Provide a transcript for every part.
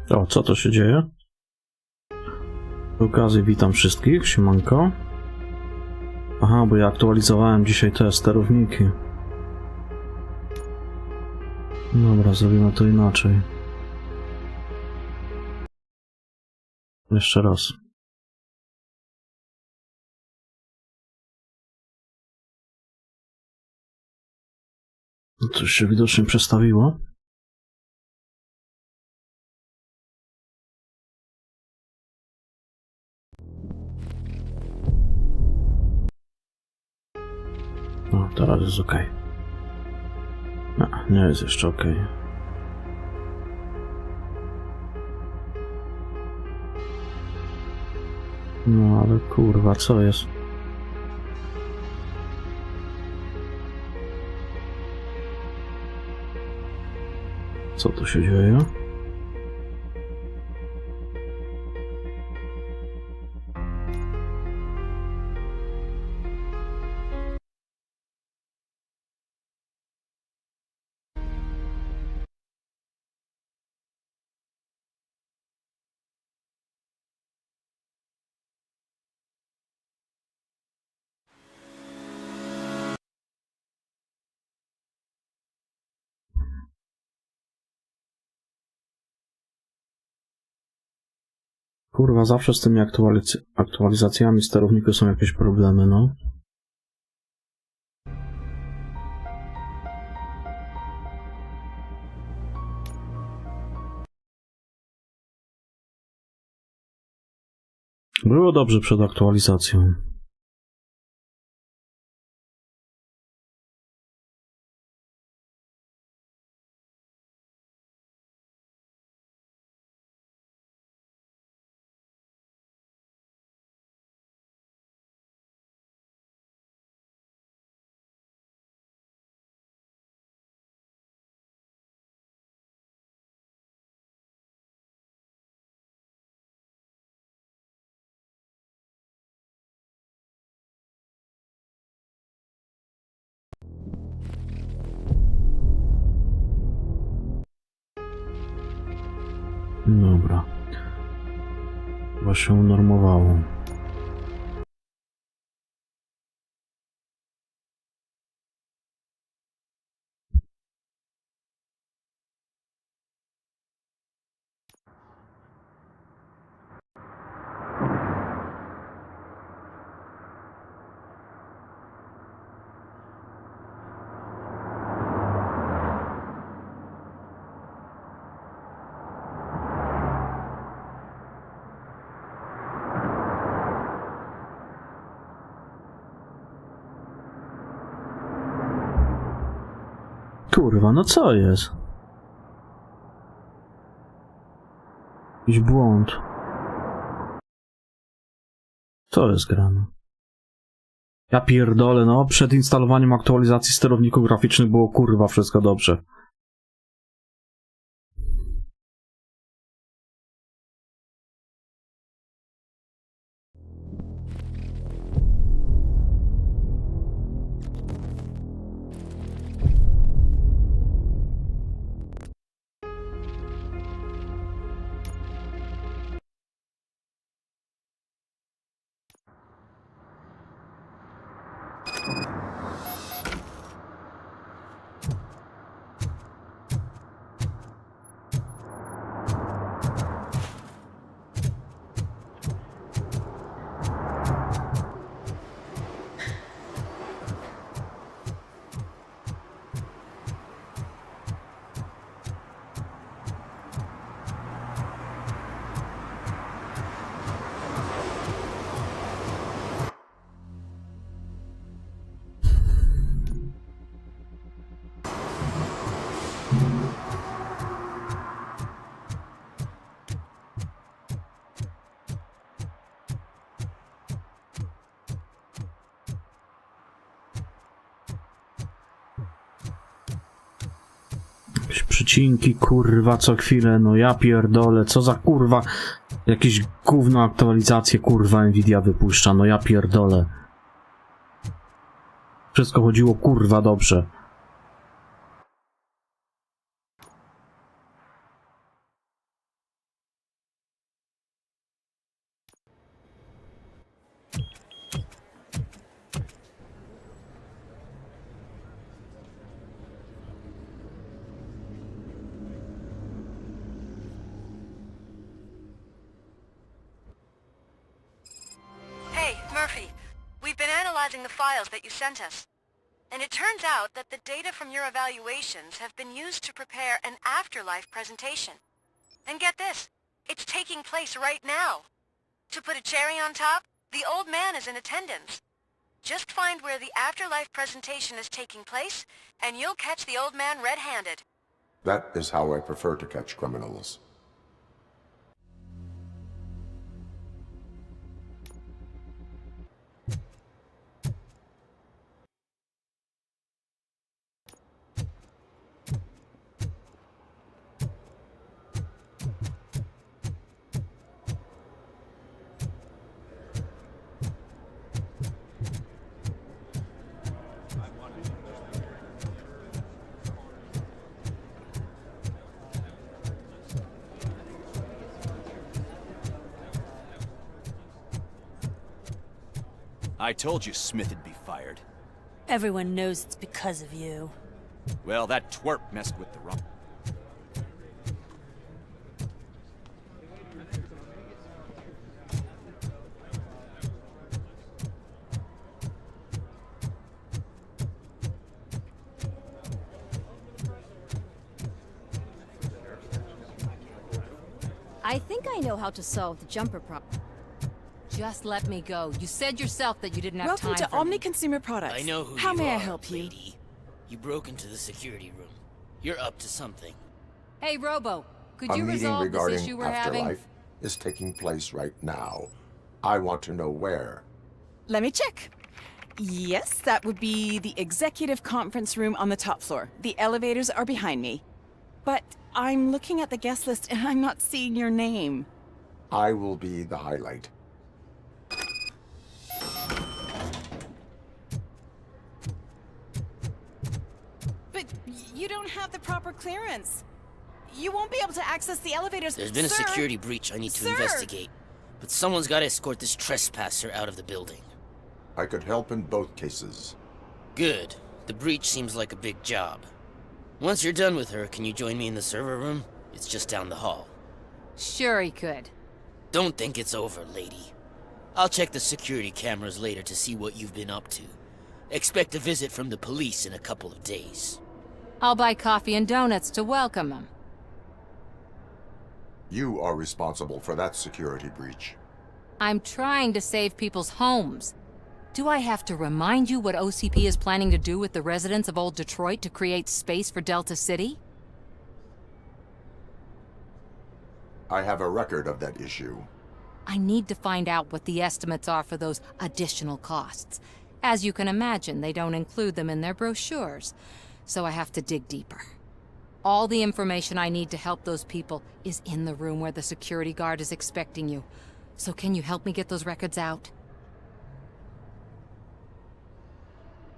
O, co to się dzieje? Przy okazji witam wszystkich, siemanko. Aha, bo ja aktualizowałem dzisiaj te sterowniki. Dobra, zrobimy to inaczej. Jeszcze raz. Coś się widocznie przestawiło. No, teraz jest ok. Nie jest jeszcze ok. No ale kurwa, co jest? Co tu się dzieje? Kurwa, zawsze z tymi aktualizacjami sterowników są jakieś problemy, no. Było dobrze przed aktualizacją. Dobra. Chyba się unormowało. Kurwa, no co jest? Jakiś błąd. Co jest grane? Ja pierdolę, no przed instalowaniem aktualizacji sterowników graficznych było kurwa wszystko dobrze. Jakieś przycinki, kurwa, co chwilę, no ja pierdolę, co za kurwa, jakieś gówno aktualizacje, kurwa, Nvidia wypuszcza, no ja pierdolę. Wszystko chodziło, kurwa, dobrze. Murphy, we've been analyzing the files that you sent us. And it turns out that the data from your evaluations have been used to prepare an afterlife presentation. And get this, it's taking place right now. To put a cherry on top, the old man is in attendance. Just find where the afterlife presentation is taking place, and you'll catch the old man red-handed. That is how I prefer to catch criminals. I told you Smith'd be fired. Everyone knows it's because of you. Well, that twerp messed with the wrong... I think I know how to solve the jumper problem. Just let me go. You said yourself that you didn't have time Welcome to for Omni me. Consumer Products. I know who How you may are, I help you? lady. You broke into the security room. You're up to something. Hey, Robo, could A you meeting resolve this regarding issue we're having? afterlife is taking place right now. I want to know where. Let me check. Yes, that would be the executive conference room on the top floor. The elevators are behind me. But I'm looking at the guest list and I'm not seeing your name. I will be the highlight. But you don't have the proper clearance. You won't be able to access the elevators. There's been a Sir! security breach I need to Sir! investigate. But someone's got to escort this trespasser out of the building. I could help in both cases. Good. The breach seems like a big job. Once you're done with her, can you join me in the server room? It's just down the hall. Sure he could. Don't think it's over, lady. I'll check the security cameras later to see what you've been up to. Expect a visit from the police in a couple of days. I'll buy coffee and donuts to welcome him. You are responsible for that security breach. I'm trying to save people's homes. Do I have to remind you what OCP is planning to do with the residents of Old Detroit to create space for Delta City? I have a record of that issue. I need to find out what the estimates are for those additional costs. As you can imagine, they don't include them in their brochures, so I have to dig deeper. All the information I need to help those people is in the room where the security guard is expecting you. So can you help me get those records out?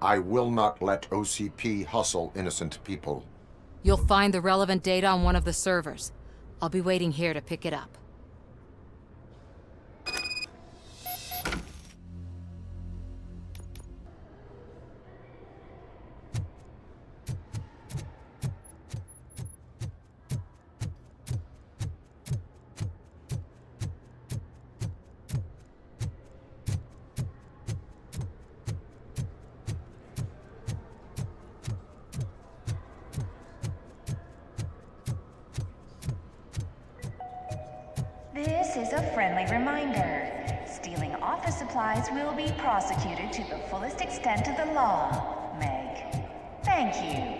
I will not let OCP hustle innocent people. You'll find the relevant data on one of the servers. I'll be waiting here to pick it up. This is a friendly reminder. Stealing office supplies will be prosecuted to the fullest extent of the law, Meg. Thank you.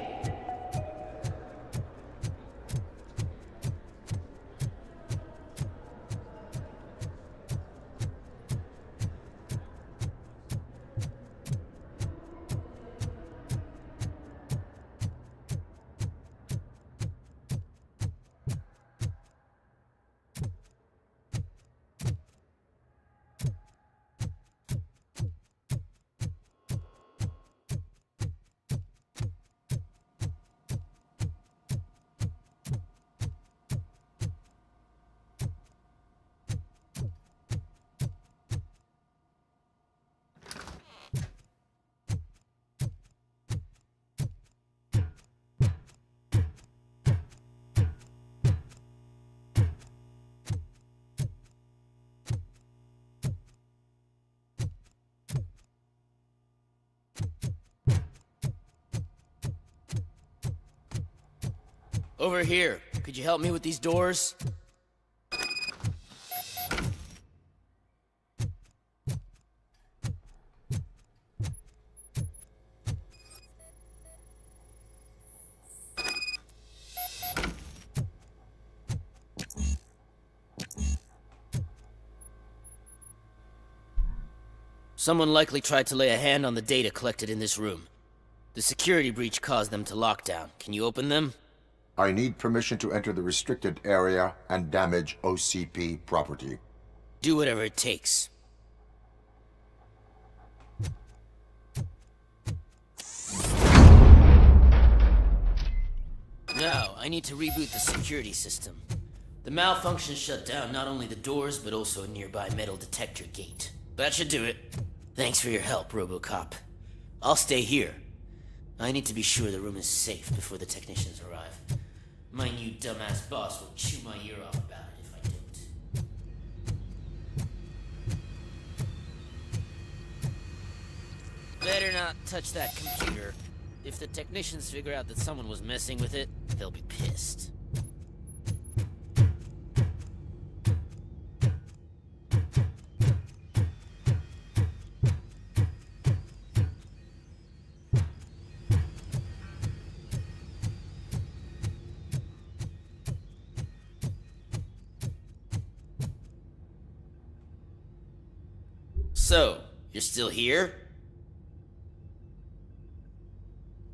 Over here. Could you help me with these doors? Someone likely tried to lay a hand on the data collected in this room. The security breach caused them to lock down. Can you open them? I need permission to enter the restricted area and damage OCP property. Do whatever it takes. Now, I need to reboot the security system. The malfunction shut down not only the doors, but also a nearby metal detector gate. That should do it. Thanks for your help, RoboCop. I'll stay here. I need to be sure the room is safe before the technicians arrive. My new dumbass boss will chew my ear off about it if I don't. Better not touch that computer. If the technicians figure out that someone was messing with it, they'll be pissed. So, you're still here?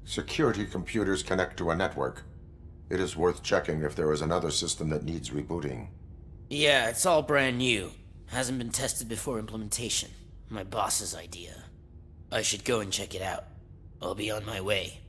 Security computers connect to a network. It is worth checking if there is another system that needs rebooting. Yeah, it's all brand new. Hasn't been tested before implementation. My boss's idea. I should go and check it out. I'll be on my way.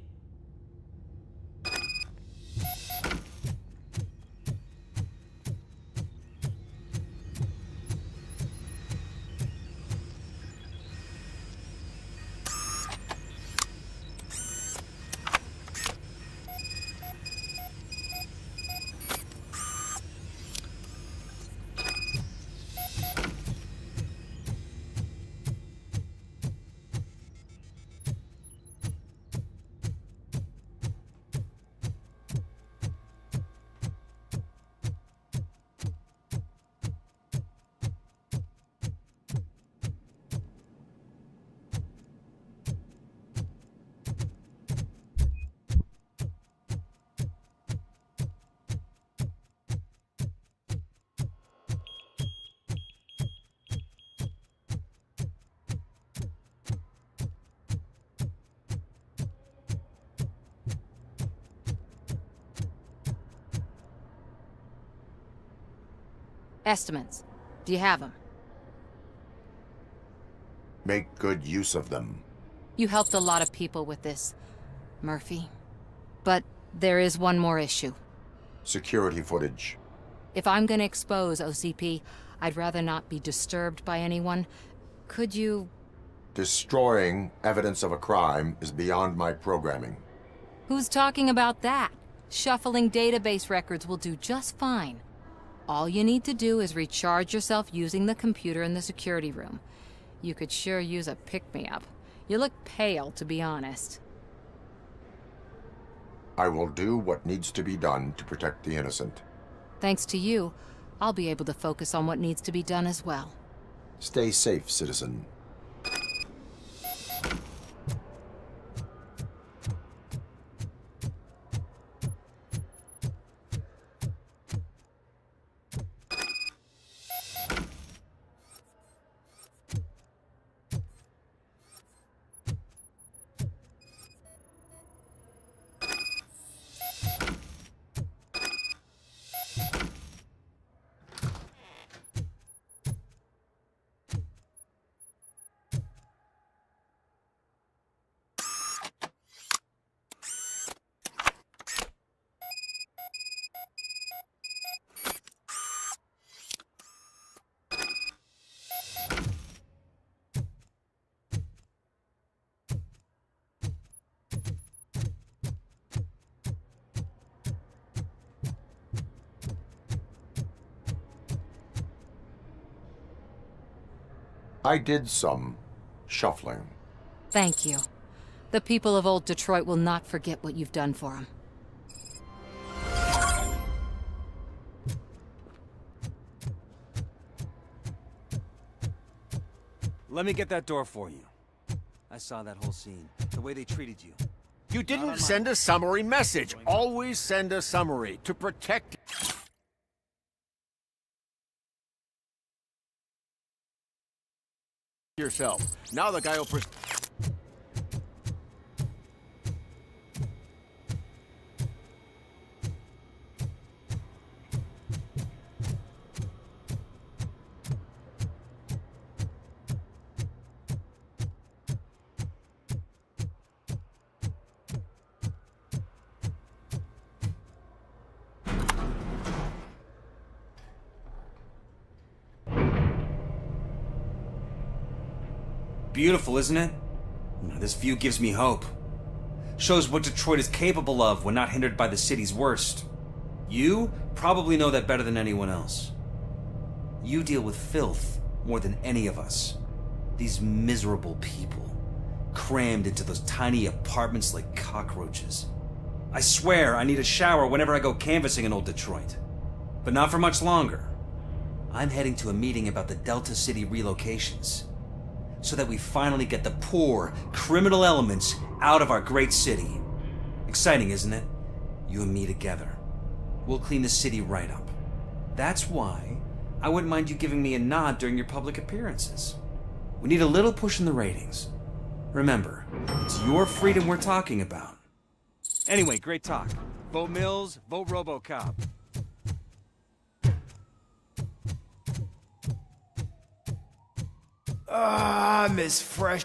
Estimates. Do you have them? Make good use of them. You helped a lot of people with this, Murphy. But there is one more issue. Security footage. If I'm gonna expose OCP, I'd rather not be disturbed by anyone. Could you... Destroying evidence of a crime is beyond my programming. Who's talking about that? Shuffling database records will do just fine. All you need to do is recharge yourself using the computer in the security room. You could sure use a pick-me-up. You look pale, to be honest. I will do what needs to be done to protect the innocent. Thanks to you, I'll be able to focus on what needs to be done as well. Stay safe, citizen. I did some shuffling. Thank you. The people of old Detroit will not forget what you've done for them. Let me get that door for you. I saw that whole scene. The way they treated you. You didn't send a summary message. Always send a summary to protect yourself. Now the guy will Beautiful, isn't it? This view gives me hope. Shows what Detroit is capable of when not hindered by the city's worst. You probably know that better than anyone else. You deal with filth more than any of us. These miserable people, crammed into those tiny apartments like cockroaches. I swear I need a shower whenever I go canvassing in old Detroit. But not for much longer. I'm heading to a meeting about the Delta City relocations, so that we finally get the poor, criminal elements out of our great city. Exciting, isn't it? You and me together. We'll clean the city right up. That's why I wouldn't mind you giving me a nod during your public appearances. We need a little push in the ratings. Remember, it's your freedom we're talking about. Anyway, great talk. Vote Mills, vote RoboCop. I miss fresh.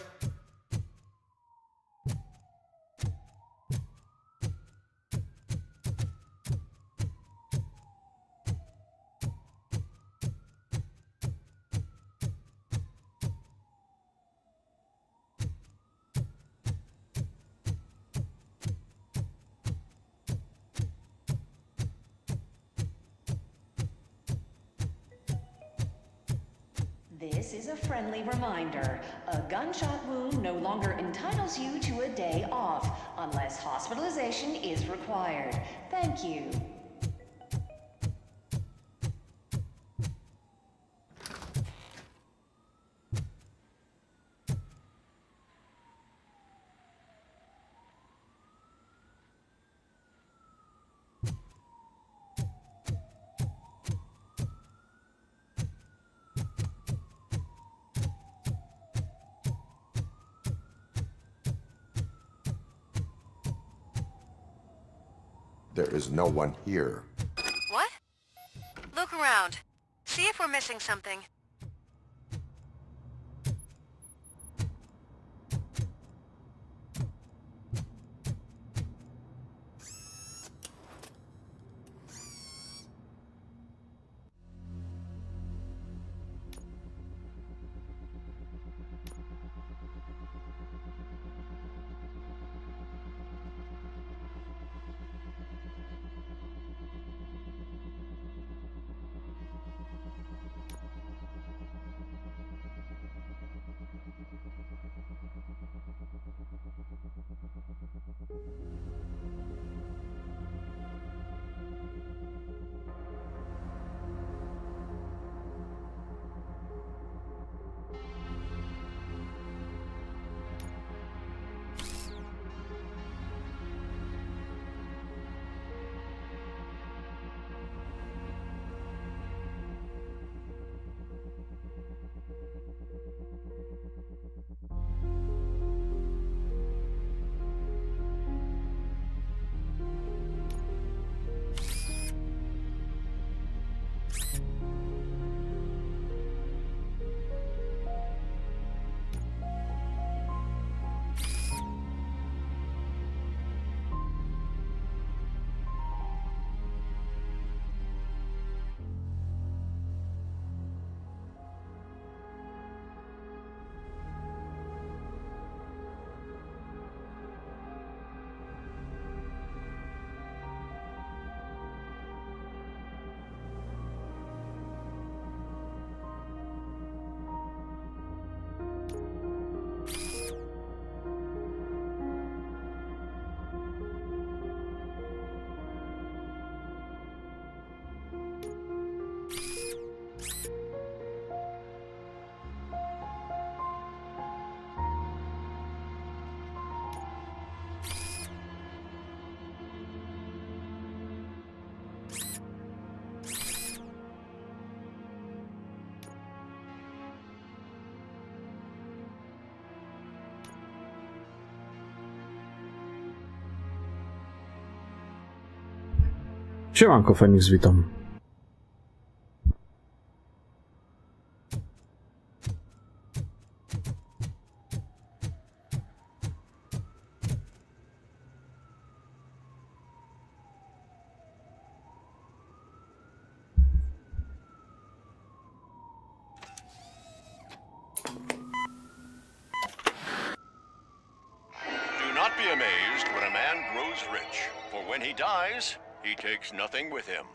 This is a friendly reminder. A gunshot wound no longer entitles you to a day off, unless hospitalization is required. Thank you. There is no one here. What? Look around. See if we're missing something. Siemanko, Feniks, witam. Do not be amazed when a man grows rich, for when he dies, he takes nothing with him.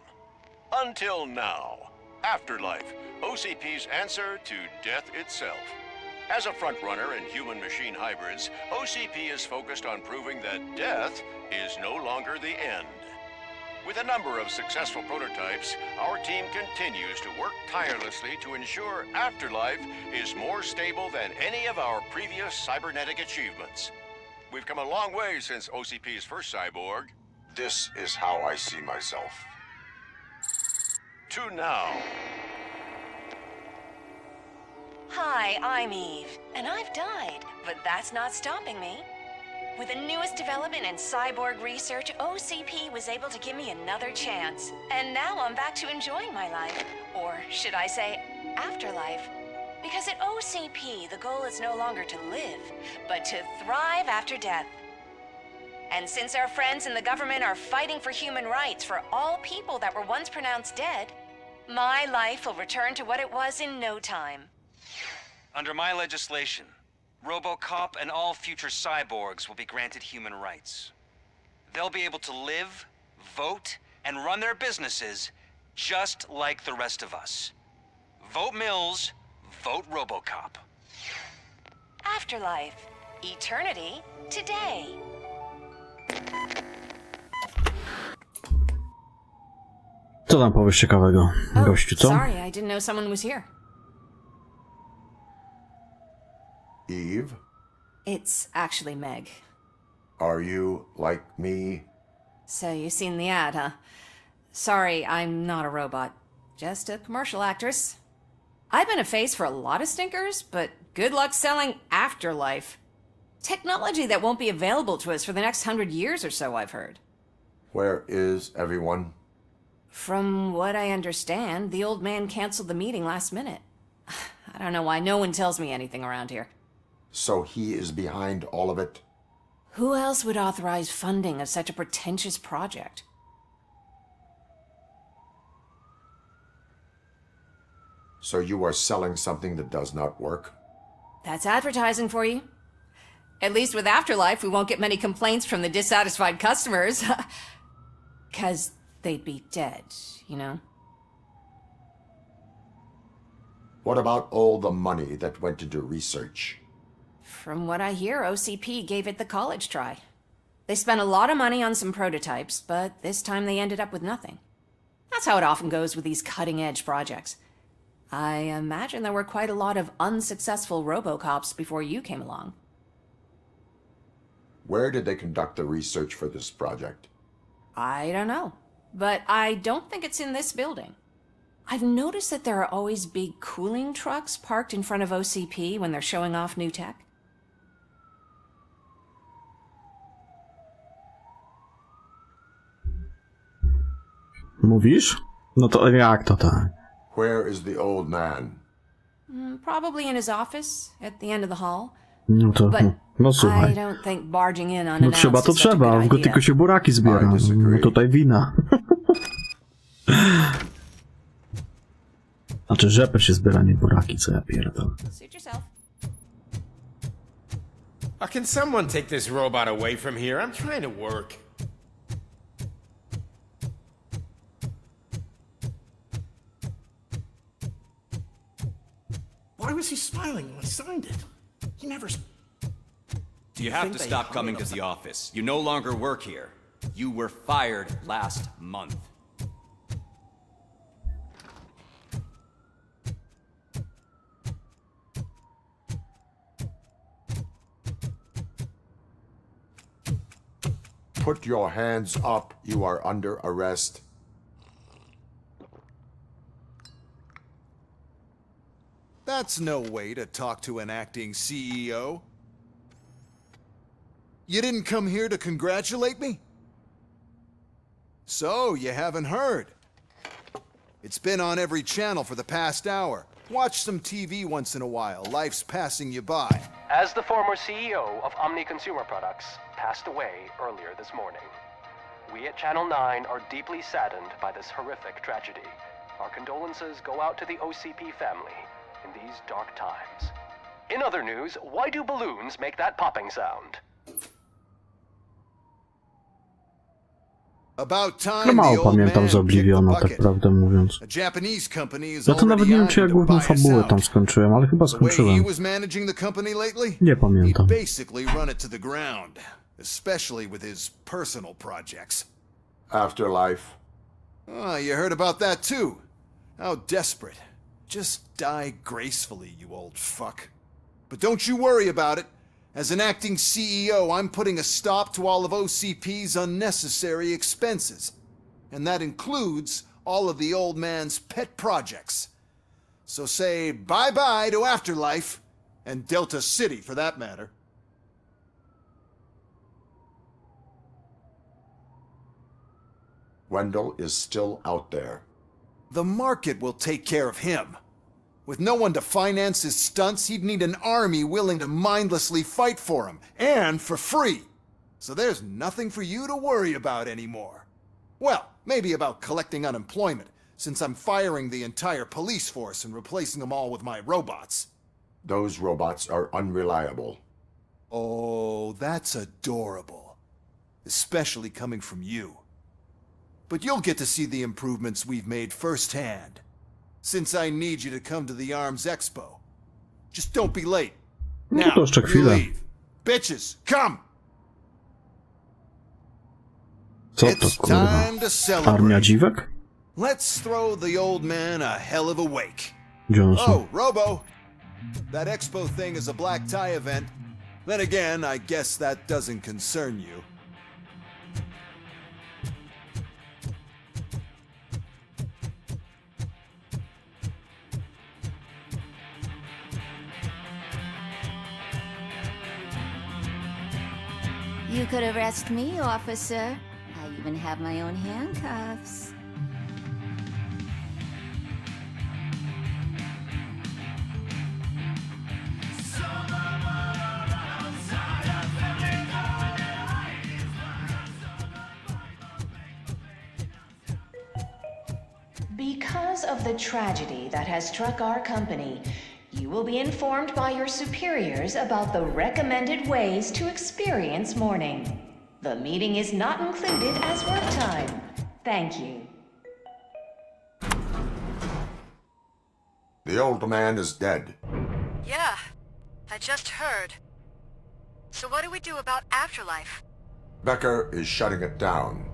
Until now. Afterlife, OCP's answer to death itself. As a frontrunner in human-machine hybrids, OCP is focused on proving that death is no longer the end. With a number of successful prototypes, our team continues to work tirelessly to ensure Afterlife is more stable than any of our previous cybernetic achievements. We've come a long way since OCP's first cyborg. This is how I see myself. To now. Hi, I'm Eve, and I've died, but that's not stopping me. With the newest development in cyborg research, OCP was able to give me another chance. And now I'm back to enjoying my life. Or should I say, afterlife. Because at OCP, the goal is no longer to live, but to thrive after death. And since our friends in the government are fighting for human rights for all people that were once pronounced dead, my life will return to what it was in no time. Under my legislation, RoboCop and all future cyborgs will be granted human rights. They'll be able to live, vote, and run their businesses just like the rest of us. Vote Mills, vote RoboCop. Afterlife. Eternity. Today. Co tam powiesz ciekawego, gościu, co? Sorry, I didn't know someone was here. Eve, It's actually Meg. are you like me? So you've seen the ad, huh? Sorry, I'm not a robot. Just a commercial actress. I've been a face for a lot of stinkers, but good luck selling Afterlife. Technology that won't be available to us for the next 100 years or so, I've heard. Where is everyone? From what I understand, the old man canceled the meeting last minute. I don't know why no one tells me anything around here. So he is behind all of it? Who else would authorize funding of such a pretentious project? So you are selling something that does not work? That's advertising for you. At least with Afterlife, we won't get many complaints from the dissatisfied customers. 'Cause they'd be dead, you know? What about all the money that went into research? From what I hear, OCP gave it the college try. They spent a lot of money on some prototypes, but this time they ended up with nothing. That's how it often goes with these cutting-edge projects. I imagine there were quite a lot of unsuccessful RoboCops before you came along. Where did they conduct the research for this project? I don't know, but I don't think it's in this building. I've noticed that there are always big cooling trucks parked in front of OCP when they're showing off new tech. Mówisz? No to jak to tak? Where is the old man? Probably in his office, at the end of the hall. No to, But no I słuchaj. don't think barging in No unannounced trzeba to is such a trzeba, good go idea. tylko się buraki zbiera. I disagree. No tutaj wina. Znaczy rzepę się zbiera, nie buraki, co ja pierdolę. Suit yourself. Can someone take this robot away from here? I'm trying to work. Why was he smiling when I signed it? He never... You have to stop coming to the office. You no longer work here. You were fired last month. Put your hands up. You are under arrest. That's no way to talk to an acting CEO. You didn't come here to congratulate me? So, you haven't heard. It's been on every channel for the past hour. Watch some TV once in a while. Life's passing you by. As the former CEO of Omni Consumer Products passed away earlier this morning, we at Channel 9 are deeply saddened by this horrific tragedy. Our condolences go out to the OCP family in these dark times. In other news, why do balloons make that popping sound? About No time mało the old pamiętam man z Obliviona, kicked the tak bucket. prawdę mówiąc. A Japanese company is Ja to nawet already nie wiem, czy ja eyeing to główną buy us fabułę out. tam skończyłem, ale chyba The way he skończyłem. was managing the company lately, Nie he pamiętam. basically run it to the ground, especially with his personal projects. Afterlife. Oh, you heard about that too. How desperate. Just die gracefully, you old fuck. But don't you worry about it. As an acting CEO, I'm putting a stop to all of OCP's unnecessary expenses. And that includes all of the old man's pet projects. So say bye-bye to Afterlife, and Delta City for that matter. Wendell is still out there. The market will take care of him. With no one to finance his stunts, he'd need an army willing to mindlessly fight for him, and for free. So there's nothing for you to worry about anymore. Well, maybe about collecting unemployment, since I'm firing the entire police force and replacing them all with my robots. Those robots are unreliable. Oh, that's adorable. Especially coming from you. But you'll get to see the improvements we've made firsthand. Since I need you to come to the ARMS Expo. Just don't be late. No Now, to jeszcze you chwilę. leave. Bitches, come! Co to It's kurwa? time to celebrate. Armia dziwek? Let's throw the old man a hell of a wake. Gdzie one są? Oh, Robo! That Expo thing is a black tie event. Then again, I guess that doesn't concern you. You could arrest me, officer. I even have my own handcuffs. Because of the tragedy that has struck our company, you will be informed by your superiors about the recommended ways to experience mourning. The meeting is not included as work time. Thank you. The old man is dead. Yeah, I just heard. So what do we do about Afterlife? Becker is shutting it down.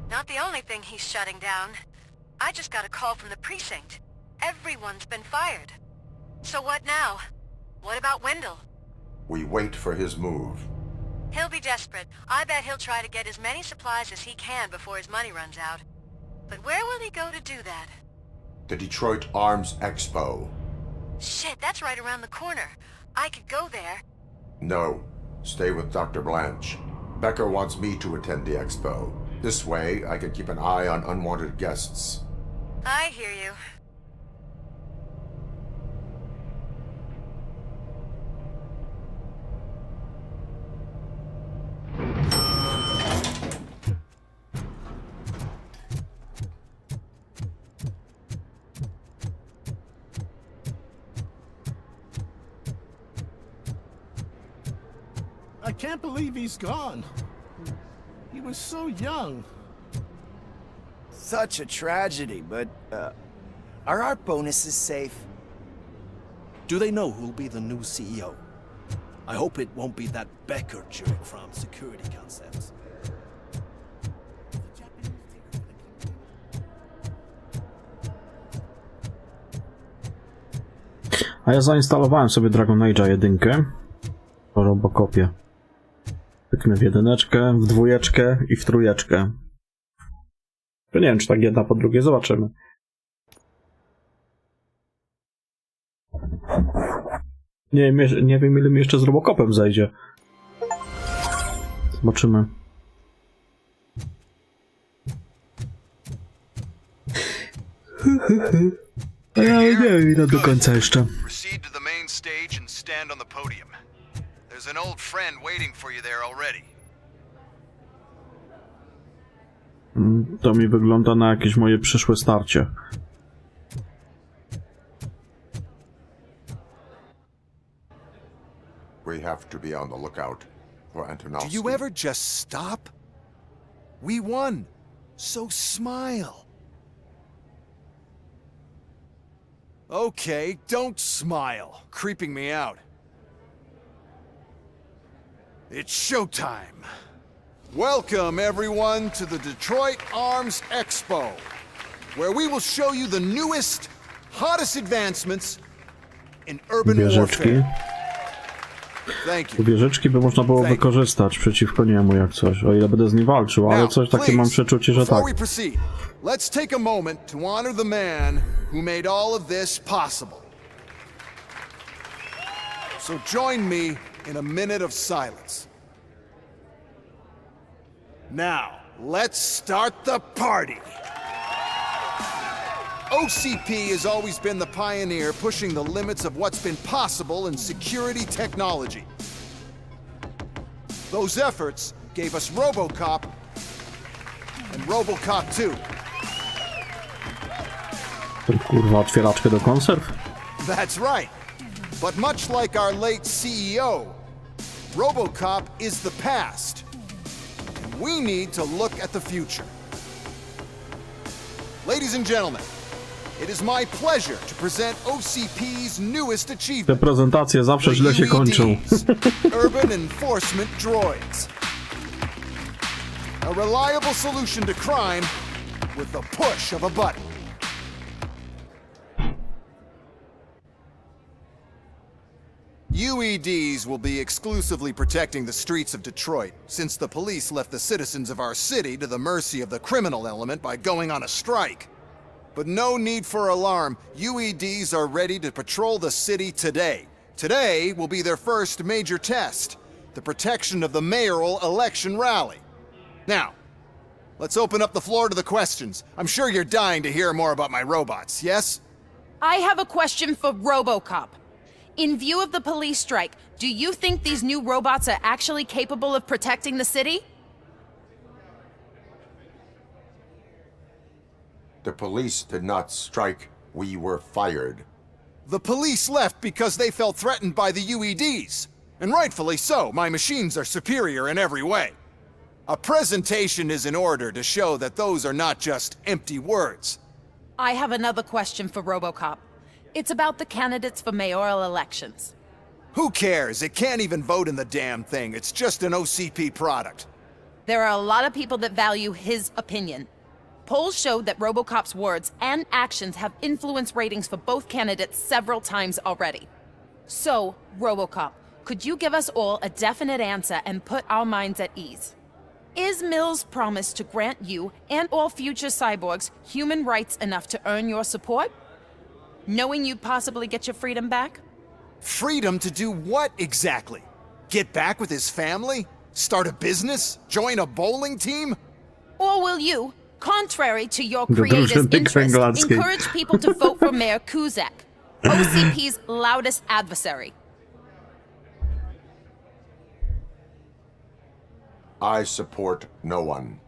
Not the only thing he's shutting down. I just got a call from the precinct. Everyone's been fired. So what now? What about Wendell? We wait for his move. He'll be desperate. I bet he'll try to get as many supplies as he can before his money runs out. But where will he go to do that? The Detroit Arms Expo. Shit, that's right around the corner. I could go there. No. Stay with Dr. Blanche. Becker wants me to attend the expo. This way, I can keep an eye on unwanted guests. I hear you. I can't believe he's gone. He was so young. Such a tragedy, but, are our bonuses safe? Do they know who'll be the new CEO? I hope it won't be that Becker jerk from Security Concepts. A ja zainstalowałem sobie Dragon Age'a 1 po RoboCopie. Pyknę w 1, w 2 i w 3. To nie wiem, czy tak jedna po drugie, zobaczymy. Nie wiem, ile mi jeszcze z RoboCopem zajdzie. Zobaczymy. A ja nie wiem ile do końca jeszcze. Proceed to the main stage and stand on the podium. There's an old friend waiting for you there already. To mi wygląda na jakieś moje przyszłe starcie. We have to be on the lookout for Do Antonowski. you ever just stop? We won. So smile. Okay, don't smile. Creeping me out. It's showtime. Welcome, everyone, to the Detroit Arms Expo, where we will show you the newest, hottest advancements in urban warfare. Thank you. Wieżyczki by można było wykorzystać przeciwko niemu jak coś, o ile będę z nim walczył, ale coś takie mam przeczucie, że tak. Before we proceed, let's take a moment to honor the man who made all of this possible. So join me in a minute of silence. Now, let's start the party. OCP has always been the pioneer pushing the limits of what's been possible in security technology. Those efforts gave us RoboCop and RoboCop 2. Kurwa, otwieraczkę do konserw? That's right. But much like our late CEO, RoboCop is the past. We need to look at the future. Ladies and gentlemen, it is my pleasure to present OCP's newest achievement. Te prezentacje zawsze źle się kończą. Urban Enforcement Droids. A reliable solution to crime with the push of a button. UEDs will be exclusively protecting the streets of Detroit, since the police left the citizens of our city to the mercy of the criminal element by going on a strike. But no need for alarm. UEDs are ready to patrol the city today. Today will be their first major test, the protection of the mayoral election rally. Now, let's open up the floor to the questions. I'm sure you're dying to hear more about my robots, yes? I have a question for RoboCop. In view of the police strike, do you think these new robots are actually capable of protecting the city? The police did not strike. We were fired. The police left because they felt threatened by the UEDs. And rightfully so. My machines are superior in every way. A presentation is in order to show that those are not just empty words. I have another question for RoboCop. It's about the candidates for mayoral elections. Who cares? It can't even vote in the damn thing. It's just an OCP product. There are a lot of people that value his opinion. Polls showed that RoboCop's words and actions have influenced ratings for both candidates several times already. So, RoboCop, could you give us all a definite answer and put our minds at ease? Is Mills' promise to grant you and all future cyborgs human rights enough to earn your support? Knowing you'd possibly get your freedom back? Freedom to do what exactly? Get back with his family? Start a business? Join a bowling team? Or will you, contrary to your creator's interest, encourage people to vote for Mayor Kuzak, OCP's loudest adversary? I support no one.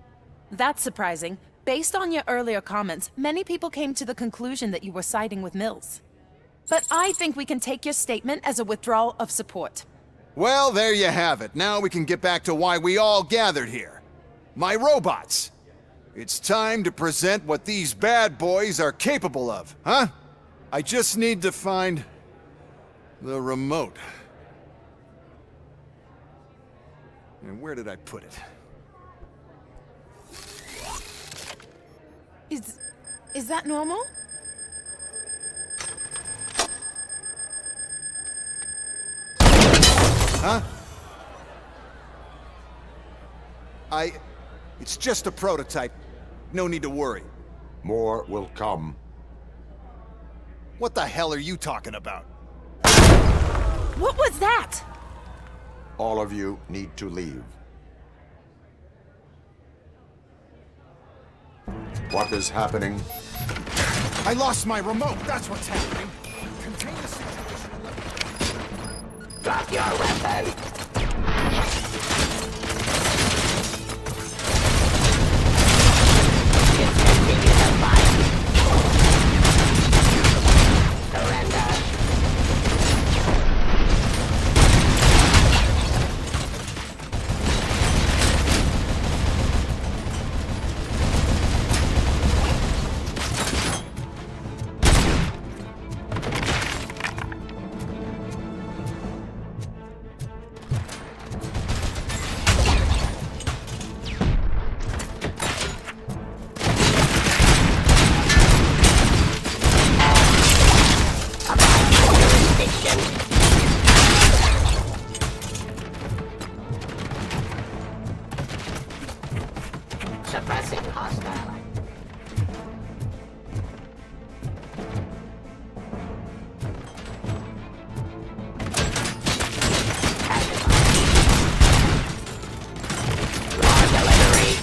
That's surprising. Based on your earlier comments, many people came to the conclusion that you were siding with Mills. But I think we can take your statement as a withdrawal of support. Well, there you have it. Now we can get back to why we all gathered here. My robots. It's time to present what these bad boys are capable of, huh? I just need to find the remote. And where did I put it? Is that normal? Huh? It's just a prototype. No need to worry. More will come. What the hell are you talking about? What was that? All of you need to leave. What is happening? I lost my remote, that's what's happening. Contain the situation and let me... Drop your weapon! Discontinue the fight! Surrender! Suppressing hostile. Raw delivery.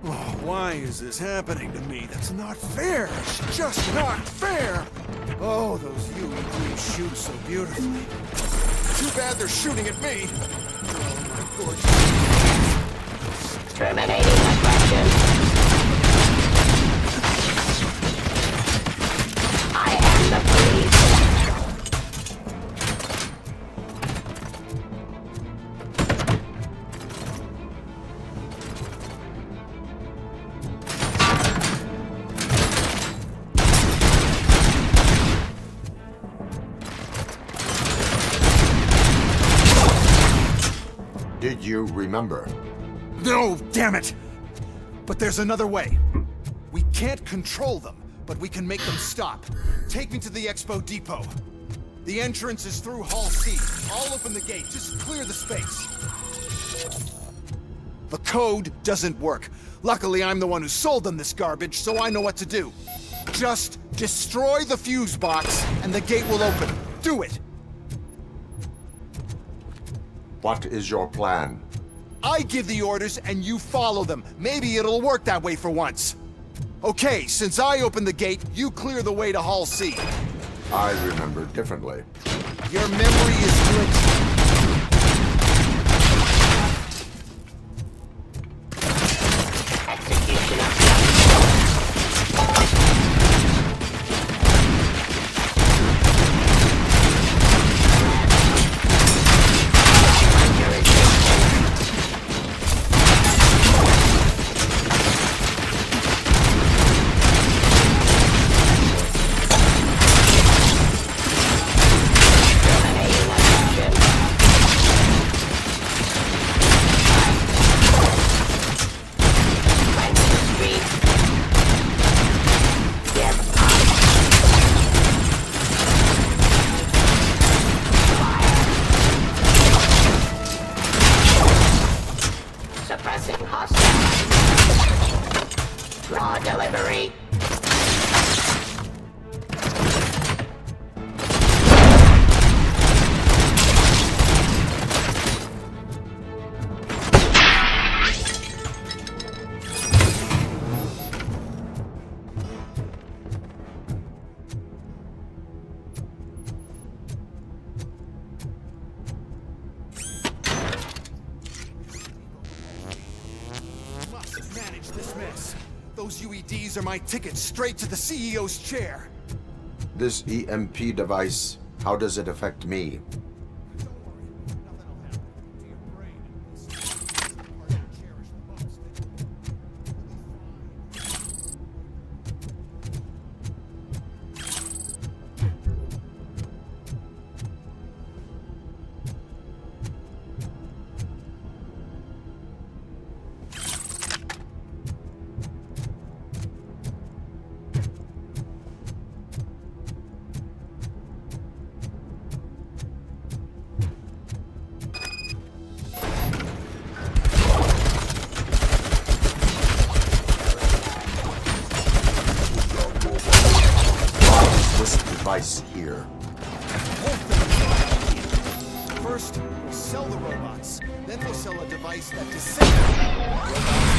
Oh, why is this happening to me? That's not fair. It's just not fair. Oh, those UEVs shoot so beautifully. Too bad they're shooting at me. Oh, my gorgeous. Terminating aggression. I am the police. Did you remember? No, damn it! But there's another way. We can't control them, but we can make them stop. Take me to the Expo Depot. The entrance is through Hall C. I'll open the gate. Just clear the space. The code doesn't work. Luckily, I'm the one who sold them this garbage, so I know what to do. Just destroy the fuse box, and the gate will open. Do it! What is your plan? I give the orders and you follow them. Maybe it'll work that way for once. Okay, since I opened the gate, you clear the way to Hall C. I remember differently. Your memory is glitchy. Execution of suppressing hostile. Raw delivery. Manage this mess. Those UEDs are my ticket straight to the CEO's chair. This EMP device, how does it affect me? Device here. First, we'll sell the robots. Then we'll sell a device that disintegrates.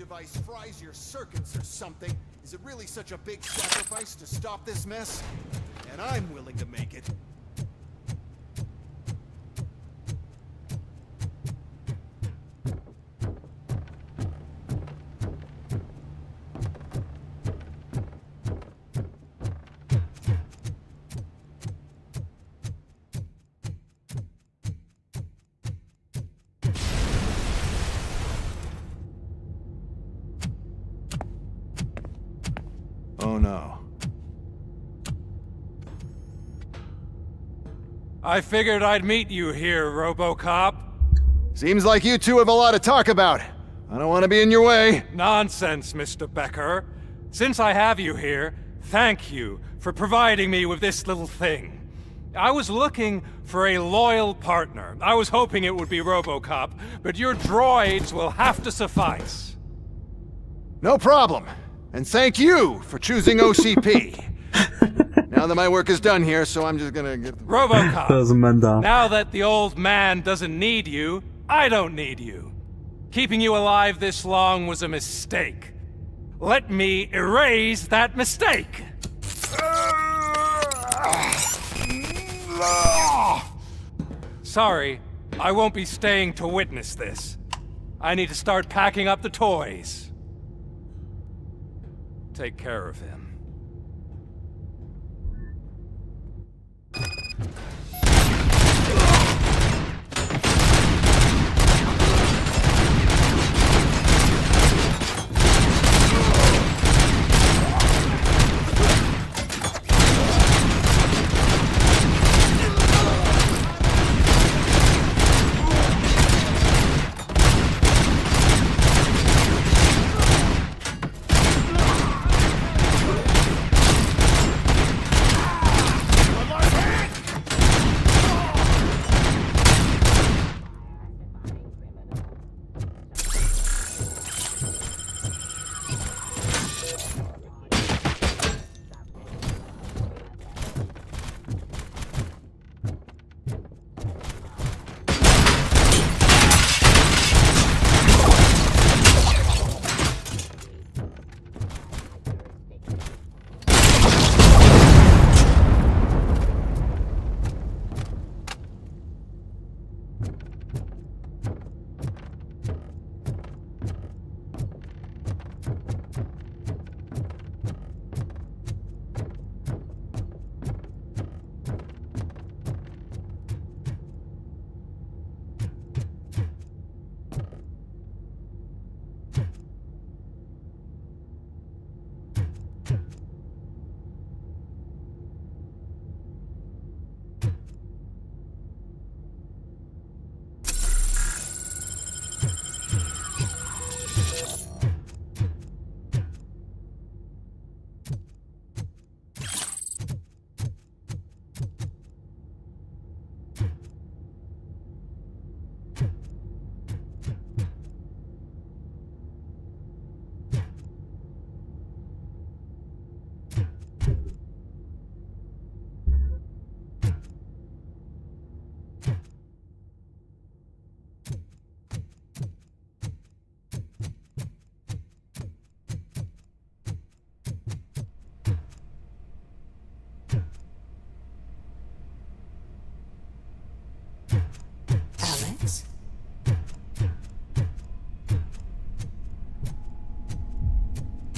device fries your circuits or something, is it really such a big sacrifice to stop this mess? And I'm willing to make it. no. I figured I'd meet you here, RoboCop. Seems like you two have a lot to talk about. I don't want to be in your way. Nonsense, Mr. Becker. Since I have you here, thank you for providing me with this little thing. I was looking for a loyal partner. I was hoping it would be RoboCop, but your droids will have to suffice. No problem. And thank you for choosing OCP. Now that my work is done here, so I'm just gonna get... RoboCop, now that the old man doesn't need you, I don't need you. Keeping you alive this long was a mistake. Let me erase that mistake! Sorry, I won't be staying to witness this. I need to start packing up the toys. Take care of him.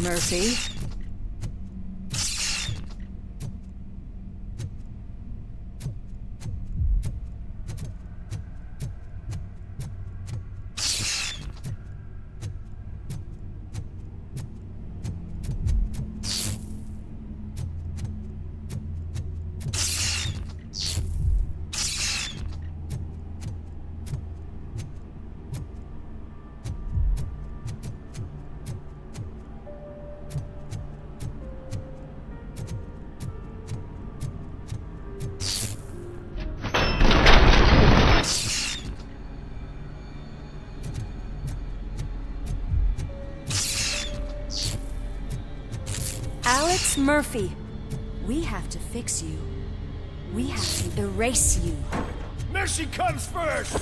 Mercy. Alex Murphy, we have to fix you. We have to erase you. Mercy comes first!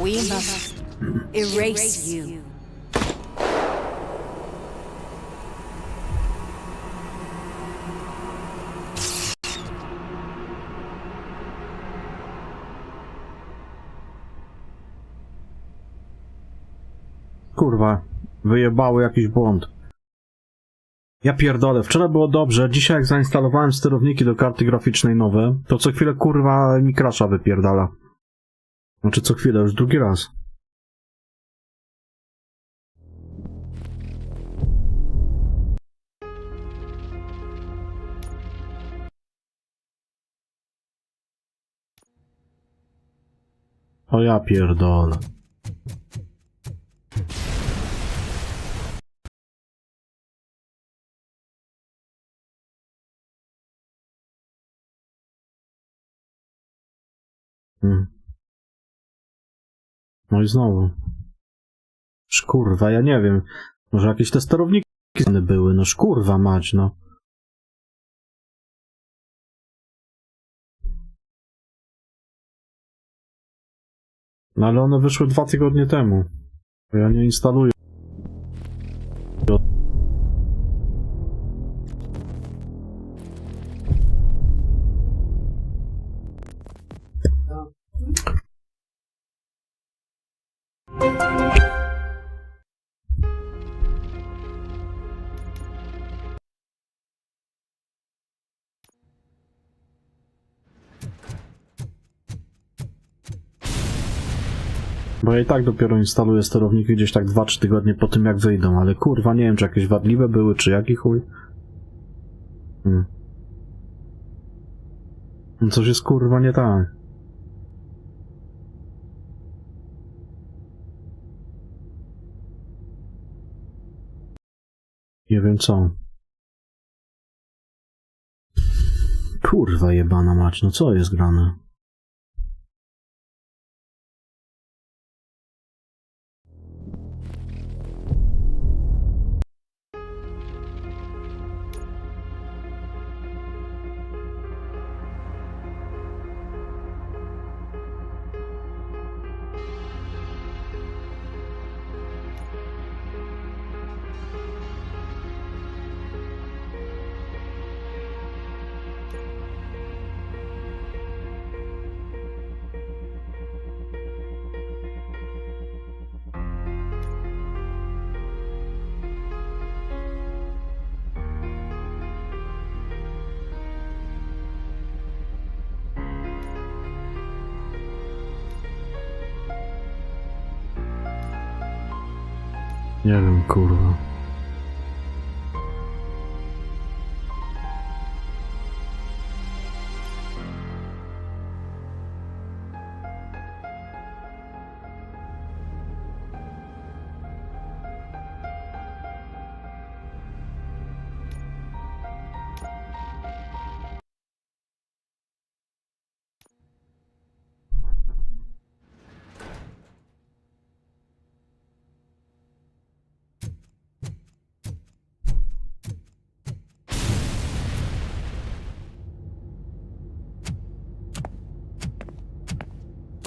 We must erase you. Kurwa, wyjebało jakiś błąd. Ja pierdolę, wczoraj było dobrze, dzisiaj jak zainstalowałem sterowniki do karty graficznej nowe, to co chwilę kurwa mi crasha wypierdala. Znaczy co chwilę, już drugi raz. O ja pierdolę. No i znowu. Szkurwa, ja nie wiem. Może jakieś te sterowniki były, no szkurwa mać, no. No ale one wyszły 2 tygodnie temu. Bo ja nie instaluję. Bo ja i tak dopiero instaluję sterowniki gdzieś tak 2-3 tygodnie po tym jak wyjdą, ale kurwa nie wiem czy jakieś wadliwe były, czy jaki chuj. Coś jest kurwa nie tak. Nie wiem co. Kurwa jebana mać, no co jest grane? Nie wiem, kurwa.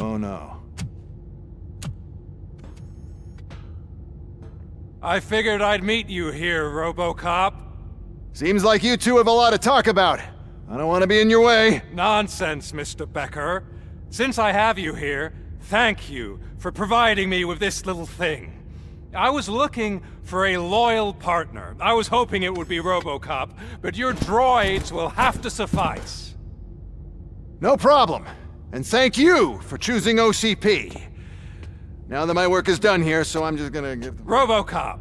Oh no. I figured I'd meet you here, RoboCop. Seems like you two have a lot to talk about. I don't want to be in your way. Nonsense, Mr. Becker. Since I have you here, thank you for providing me with this little thing. I was looking for a loyal partner. I was hoping it would be RoboCop, but your droids will have to suffice. No problem. And thank you for choosing OCP. Now that my work is done here, so I'm just gonna give... RoboCop,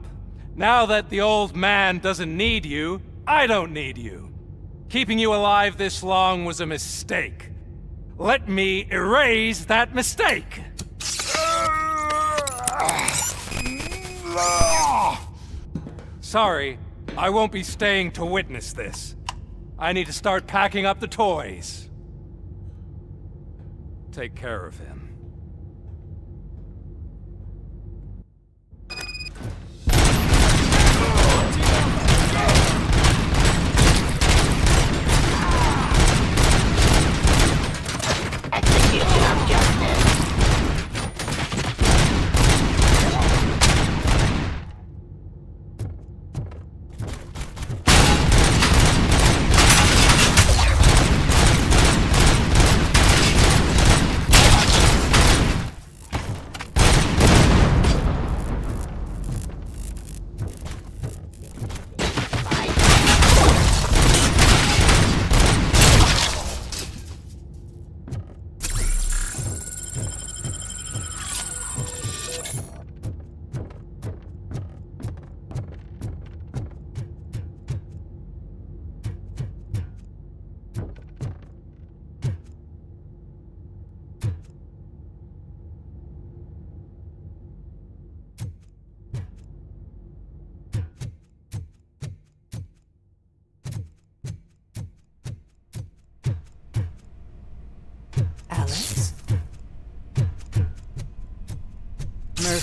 now that the old man doesn't need you, I don't need you. Keeping you alive this long was a mistake. Let me erase that mistake! Sorry, I won't be staying to witness this. I need to start packing up the toys. Take care of him. Execution of justice.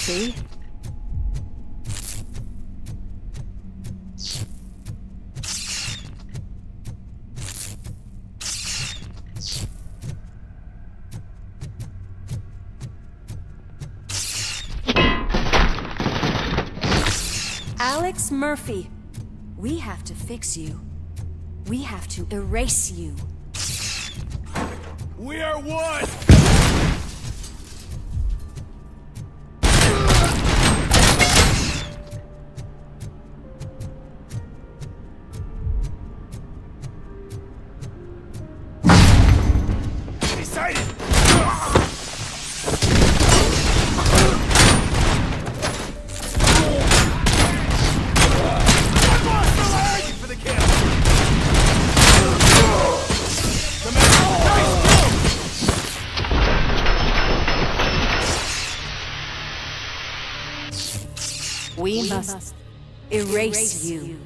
Murphy. Alex Murphy, we have to fix you. We have to erase you. We are one! Decided! For the kill! We must erase you.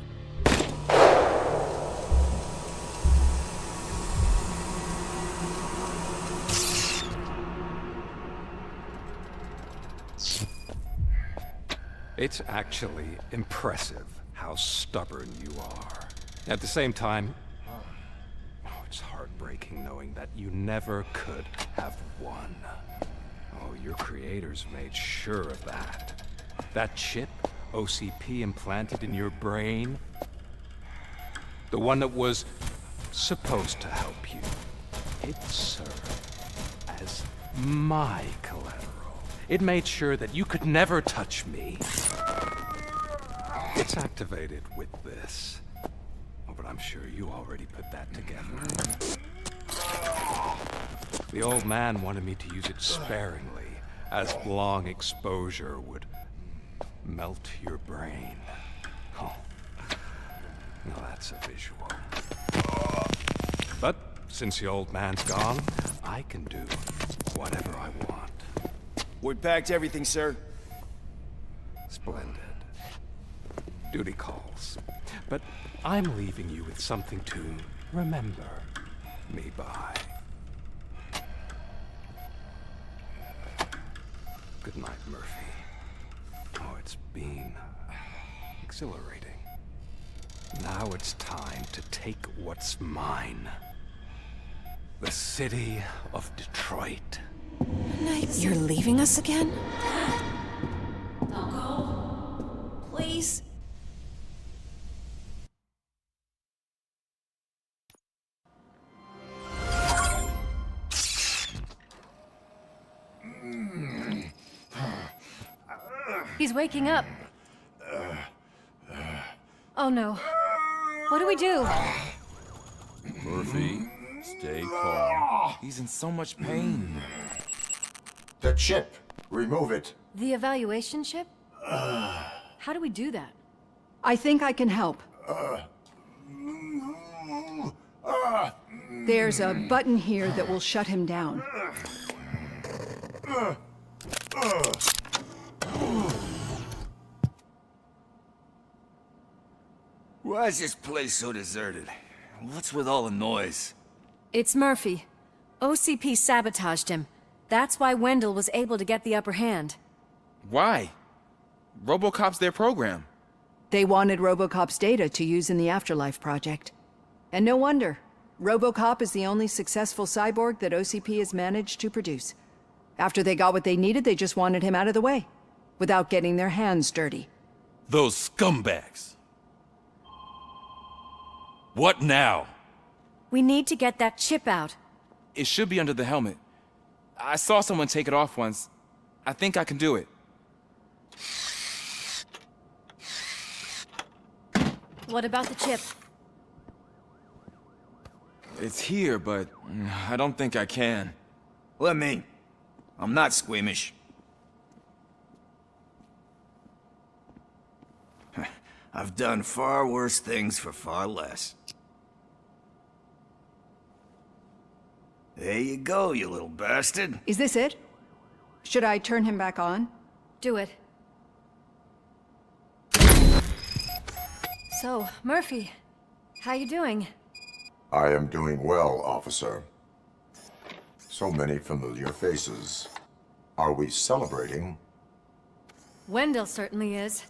It's actually impressive how stubborn you are. At the same time, it's heartbreaking knowing that you never could have won. Oh, your creators made sure of that. That chip OCP implanted in your brain, the one that was supposed to help you, it served as my collateral. It made sure that you could never touch me. It's activated with this. Oh, but I'm sure you already put that together. The old man wanted me to use it sparingly, as long exposure would melt your brain. Oh, now that's a visual. But since the old man's gone, I can do whatever I want. We packed everything, sir. Splendid. Duty calls. But I'm leaving you with something to remember me by. Good night, Murphy. Oh, it's been exhilarating. Now it's time to take what's mine. The city of Detroit. You're leaving us again? Don't go. Please. He's waking up. Oh no. What do we do? Murphy, stay calm. He's in so much pain. The chip. Remove it. The evaluation chip? How do we do that? I think I can help. There's a button here that will shut him down. Why is this place so deserted? What's with all the noise? It's Murphy. OCP sabotaged him. That's why Wendell was able to get the upper hand. Why? RoboCop's their program. They wanted RoboCop's data to use in the Afterlife project. And no wonder. RoboCop is the only successful cyborg that OCP has managed to produce. After they got what they needed, they just wanted him out of the way, without getting their hands dirty. Those scumbags. What now? We need to get that chip out. It should be under the helmet. I saw someone take it off once. I think I can do it. What about the chip? It's here, but I don't think I can. Let me. I'm not squeamish. I've done far worse things for far less. There you go, you little bastard. Is this it? Should I turn him back on? Do it. So, Murphy, how you doing? I am doing well, officer. So many familiar faces. Are we celebrating? Wendell certainly is.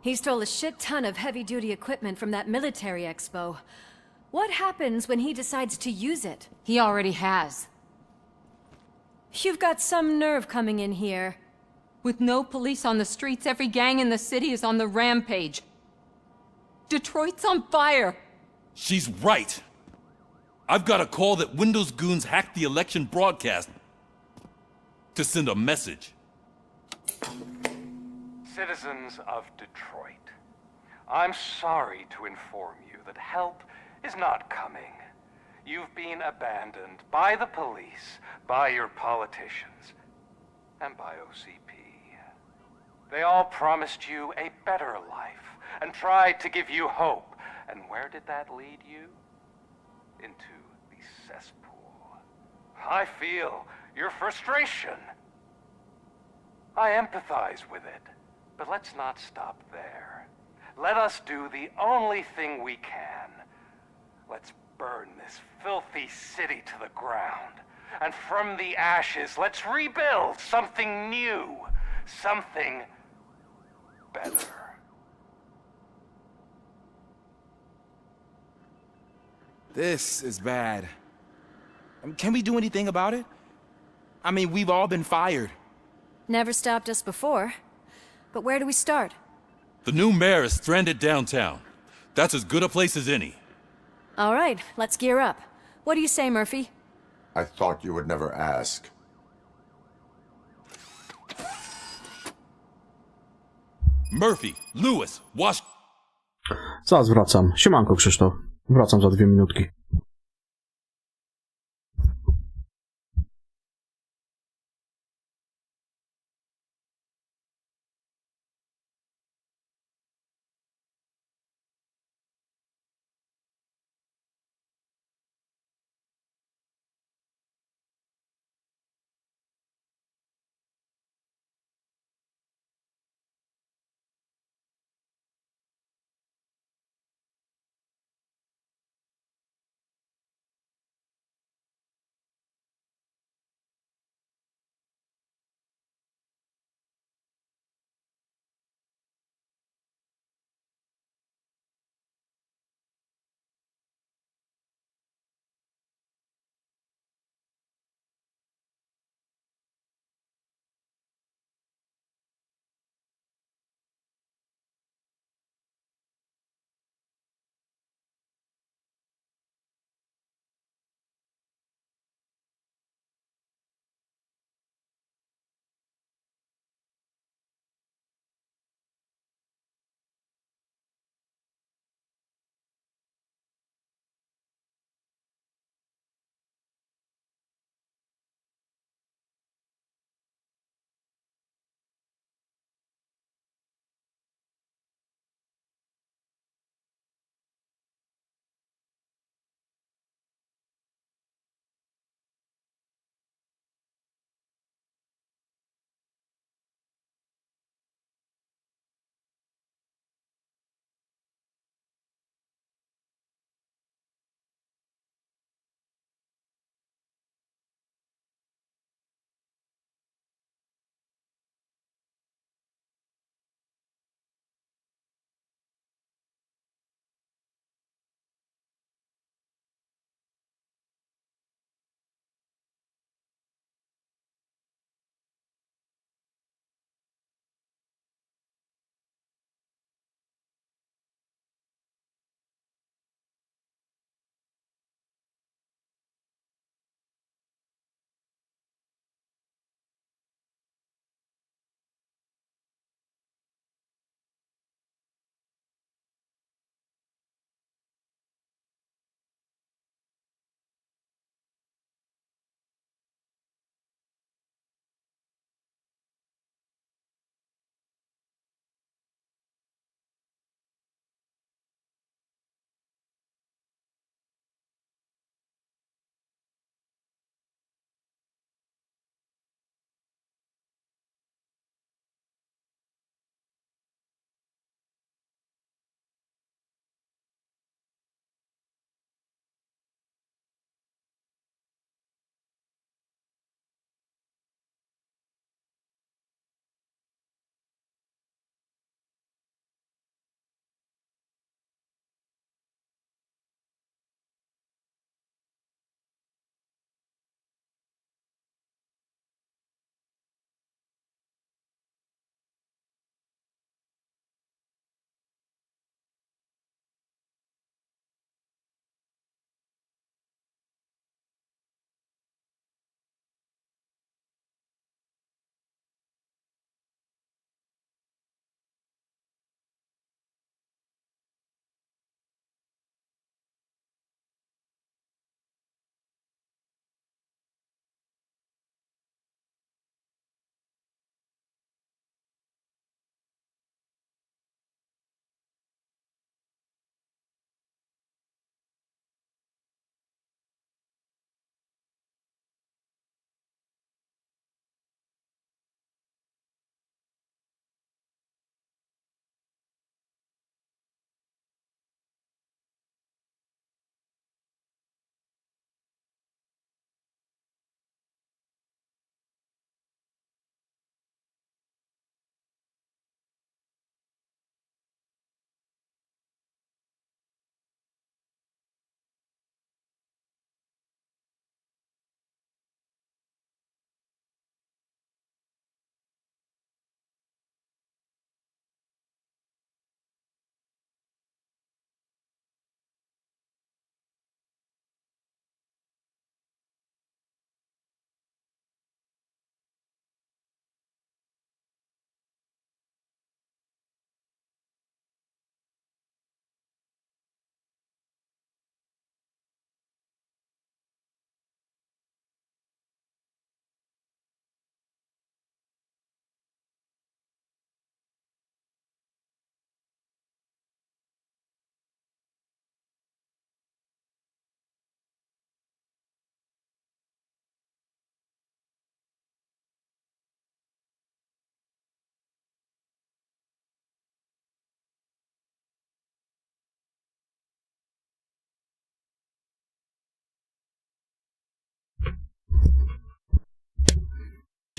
He stole a shit ton of heavy-duty equipment from that military expo. What happens when he decides to use it? He already has. You've got some nerve coming in here. With no police on the streets, every gang in the city is on the rampage. Detroit's on fire! She's right! I've got a call that Windows goons hacked the election broadcast to send a message. Citizens of Detroit, I'm sorry to inform you that help is not coming. You've been abandoned by the police, by your politicians, and by OCP. They all promised you a better life and tried to give you hope. And where did that lead you? Into the cesspool. I feel your frustration. I empathize with it, but let's not stop there. Let us do the only thing we can. Let's burn this filthy city to the ground. And from the ashes, let's rebuild something new. Something better. This is bad. Can we do anything about it? I mean, we've all been fired. Never stopped us before. But where do we start? The new mayor is stranded downtown. That's as good a place as any. All right, let's gear up. What do you say, Murphy? I thought you would never ask. Murphy, Lewis, Wash... Zaraz wracam. Siemanko, Krzysztof. Wracam za 2 minutki.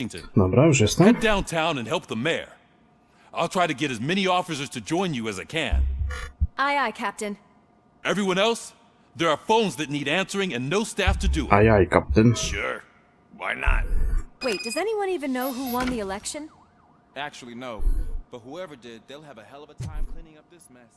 Dobra, już jestem. Head downtown and help the mayor. I'll try to get as many officers to join you as I can. Aye, aye, Captain. Everyone else? There are phones that need answering and no staff to do it. Aye, aye, Captain. Sure. Why not? Wait, does anyone even know who won the election? Actually, no. But whoever did, they'll have a hell of a time cleaning up this mess.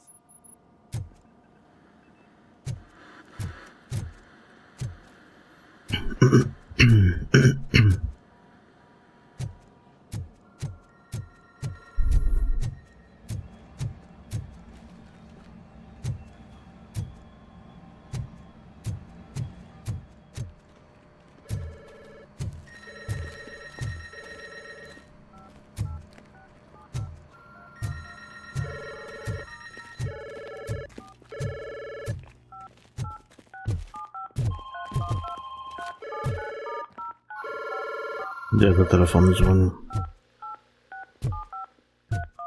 Gdzie te telefony dzwonią?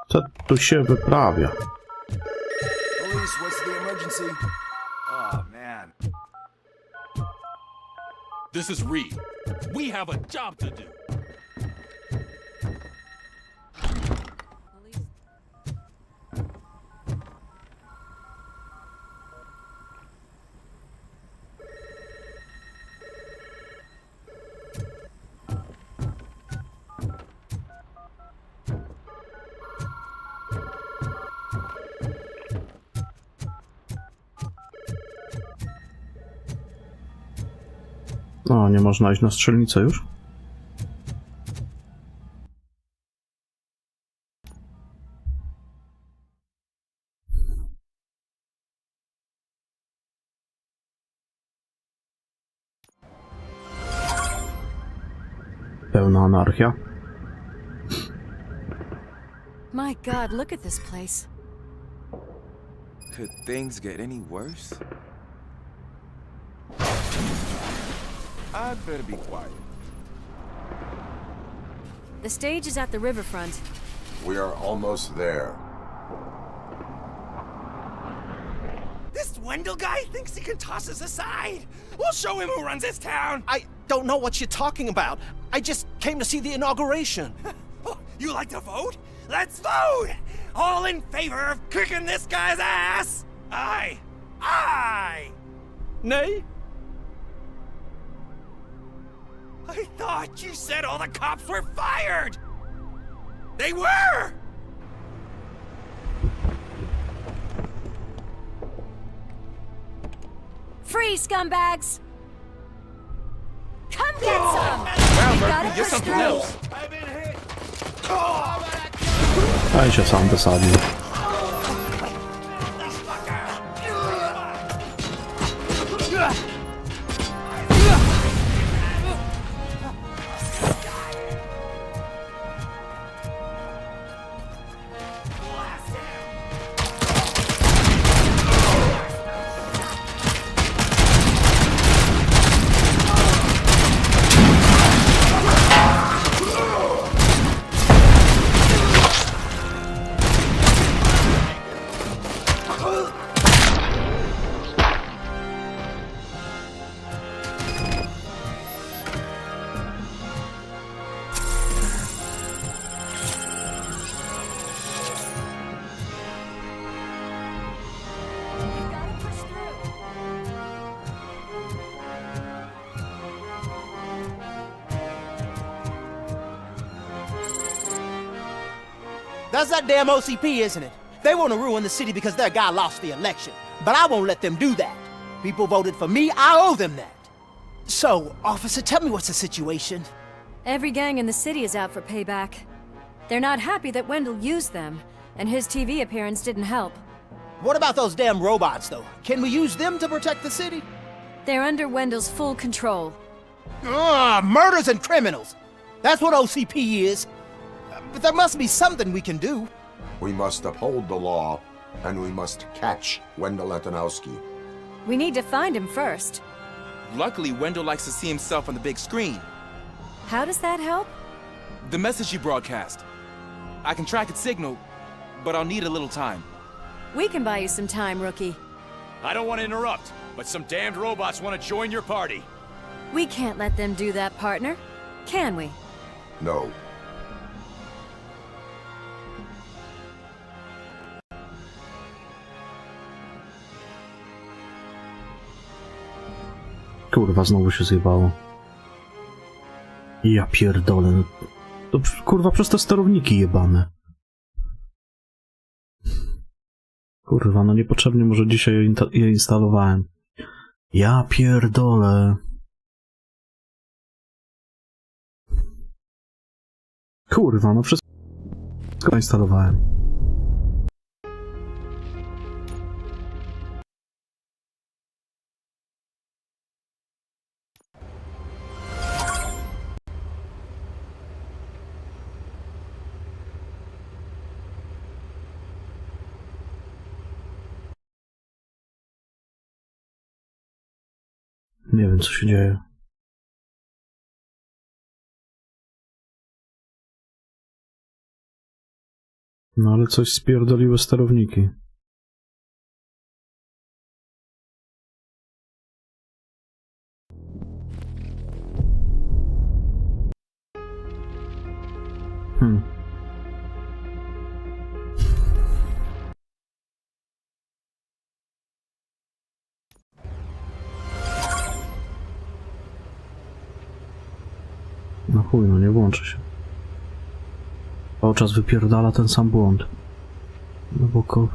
Co tu się wyprawia? Police, what's the emergency? Oh, man. This is Reed. We have a job to do. No, nie można iść na strzelnicę już? Pełna anarchia. My God, look at this place. Could things get any worse? I'd better be quiet. The stage is at the riverfront. We are almost there. This Wendell guy thinks he can toss us aside. We'll show him who runs this town. I don't know what you're talking about. I just came to see the inauguration. Oh, you like to vote? Let's vote! All in favor of kicking this guy's ass? Aye. Aye! Nay? I thought you said all the cops were fired! They were! Free, scumbags! Come get some! Wow, We've Murphy, got it you're for something straight. else. A i się sam wysadził. That's that damn OCP, isn't it? They want to ruin the city because their guy lost the election. But I won't let them do that. People voted for me, I owe them that. So, officer, tell me what's the situation. Every gang in the city is out for payback. They're not happy that Wendell used them, and his TV appearance didn't help. What about those damn robots, though? Can we use them to protect the city? They're under Wendell's full control. Murders and criminals! That's what OCP is. But there must be something we can do. We must uphold the law, and we must catch Wendell Antonowski. We need to find him first. Luckily, Wendell likes to see himself on the big screen. How does that help? The message you broadcast. I can track its signal, but I'll need a little time. We can buy you some time, rookie. I don't want to interrupt, but some damned robots want to join your party. We can't let them do that, partner. Can we? No. Kurwa, znowu się zjebało. Ja pierdolę. No, to kurwa przez te sterowniki jebane. Kurwa, no niepotrzebnie może dzisiaj je instalowałem. Ja pierdolę. Kurwa, no wszystko instalowałem. Nie wiem, co się dzieje. No ale coś spierdoliły sterowniki. No chuj, no nie włączy się. Cały czas wypierdala ten sam błąd. RoboCop,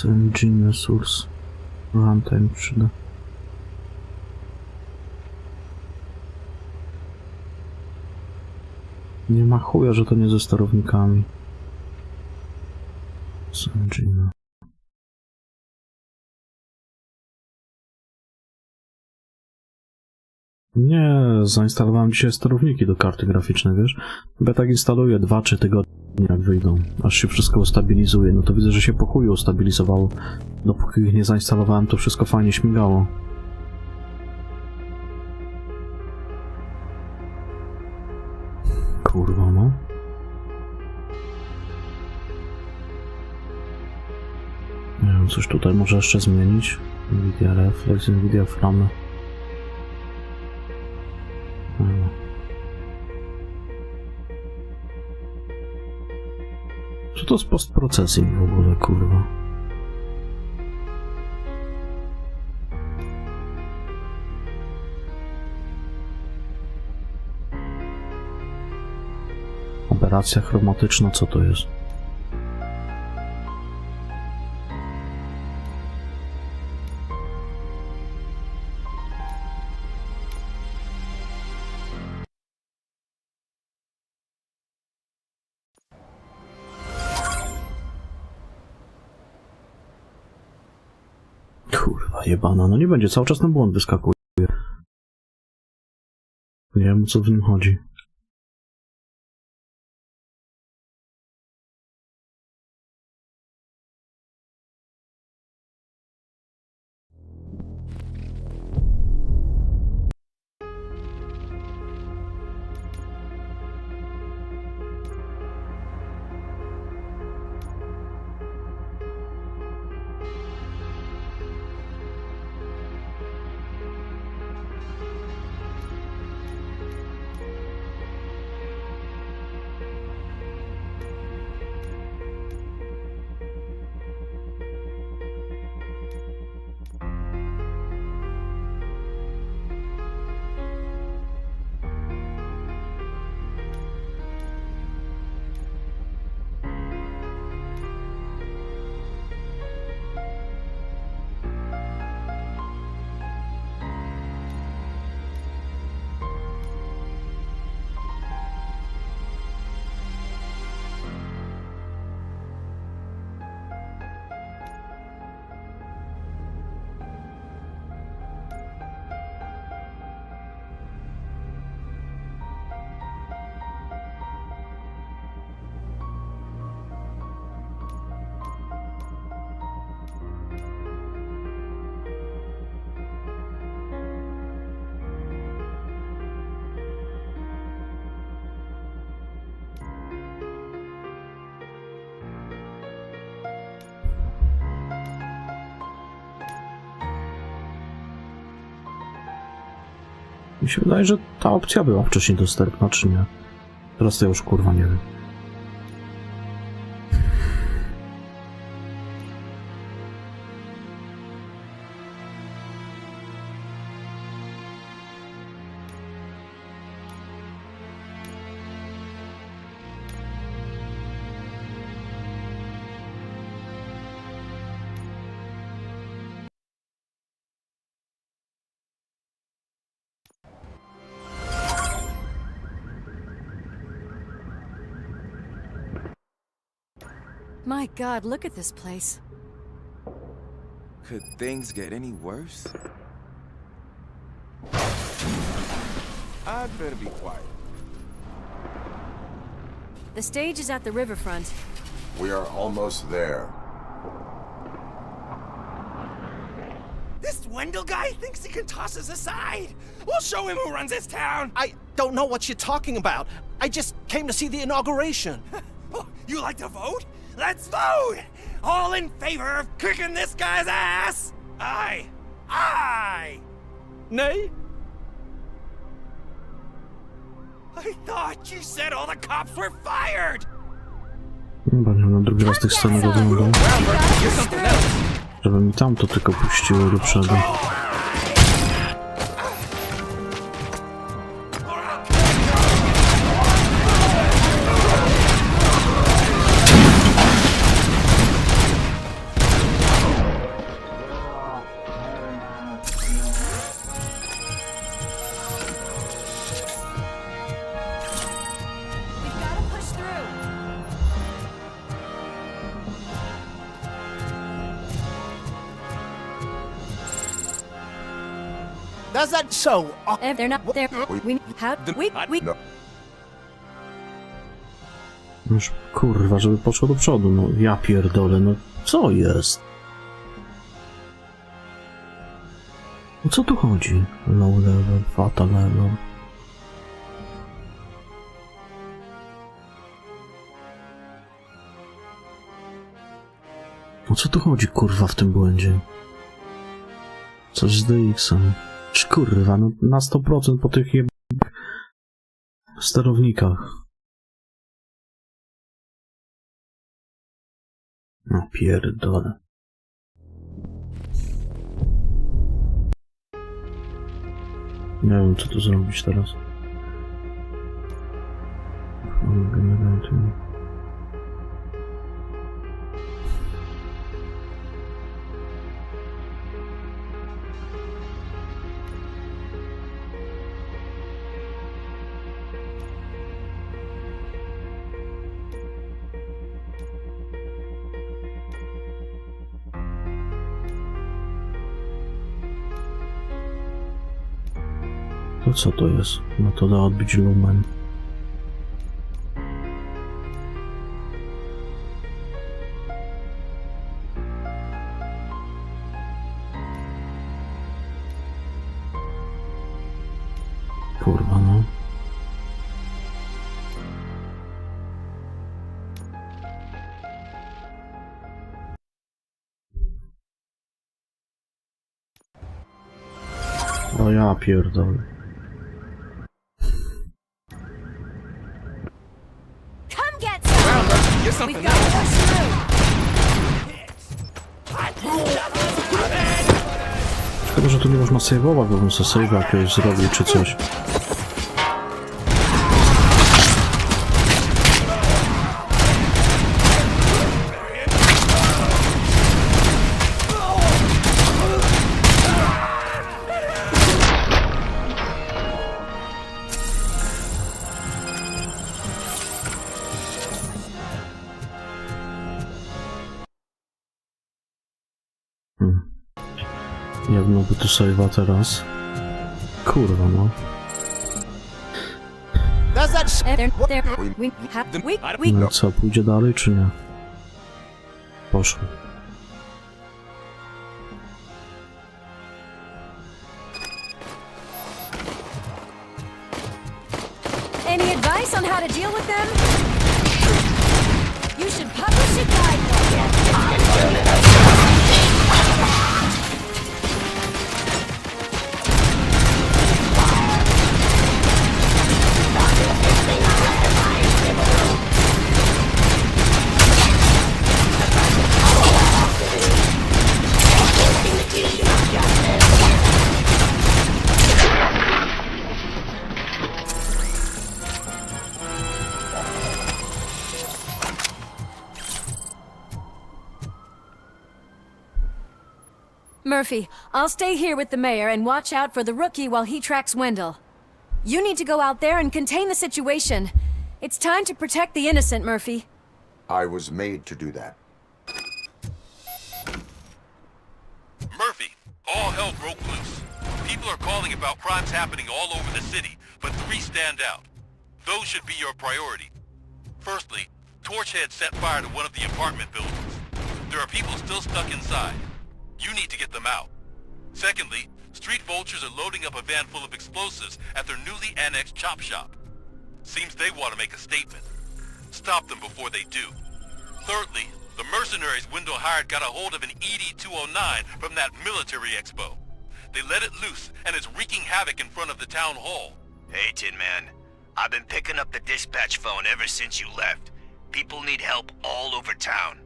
Engine Source, Runtime przyda. Nie ma chuja, że to nie ze sterownikami. Z Engine. Nie, zainstalowałem dzisiaj sterowniki do karty graficznej, wiesz? Bo ja tak instaluję 2-3 tygodnie, jak wyjdą, aż się wszystko ustabilizuje. No to widzę, że się po chuju ustabilizowało. Dopóki ich nie zainstalowałem, to wszystko fajnie śmigało. Kurwa, no. Nie wiem, coś tutaj może jeszcze zmienić. Nvidia Reflex, Nvidia Flamy. Co to jest post-processing w ogóle, kurwa? Operacja chromatyczna, co to jest? Kurwa jebana, no nie będzie, cały czas ten błąd wyskakuje. Nie wiem, o co w nim chodzi. Mi się wydaje, że ta opcja była wcześniej dostępna, czy nie? Teraz to ja już kurwa nie wiem. My God, look at this place. Could things get any worse? I'd better be quiet. The stage is at the riverfront. We are almost there. This Wendell guy thinks he can toss us aside. We'll show him who runs this town. I don't know what you're talking about. I just came to see the inauguration. Oh, you like to vote? Let's vote! All in favor of kicking this guy's ass? Aye. Aye! Nay? I thought you said all the cops were fired! Chyba nie mam drugi raz tych scenek oglądał. Żeby mi tamto tylko puściło do przodu. Does that so? If they're not there, we No. Już kurwa, żeby poszło do przodu, no ja pierdolę, no co jest? O co tu chodzi? Low level, fatal level. O co tu chodzi kurwa w tym błędzie? Coś z DX-em. Kurwa, no na 100% po tych sterownikach. No pierdolę. Nie wiem co tu zrobić teraz. To co to jest? Metoda odbić lumen. Kurwa no. O ja pierdolę. Szkoda, że tu nie można save'ować, bo bym sobie save'a jakiegoś zrobił czy coś. Jak byłoby tu save'a teraz? Kurwa no. No co, pójdzie dalej czy nie? Poszło. Any advice on how to deal with them? You should publish a guidebook. Murphy, I'll stay here with the mayor and watch out for the rookie while he tracks Wendell. You need to go out there and contain the situation. It's time to protect the innocent, Murphy. I was made to do that. Murphy, all hell broke loose. People are calling about crimes happening all over the city, but 3 stand out. Those should be your priority. Firstly, Torchhead set fire to one of the apartment buildings. There are people still stuck inside. You need to get them out. Secondly, street vultures are loading up a van full of explosives at their newly annexed chop shop. Seems they want to make a statement. Stop them before they do. Thirdly, the mercenaries Wendell hired got a hold of an ED-209 from that military expo. They let it loose, and it's wreaking havoc in front of the town hall. Hey, Tin Man. I've been picking up the dispatch phone ever since you left. People need help all over town.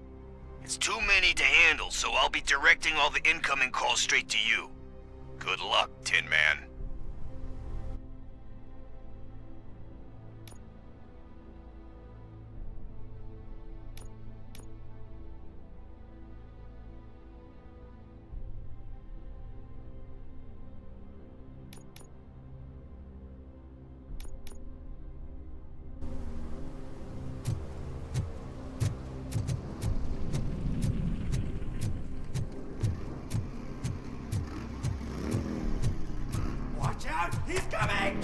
It's too many to handle, so I'll be directing all the incoming calls straight to you. Good luck, Tin Man. Watch out! He's coming!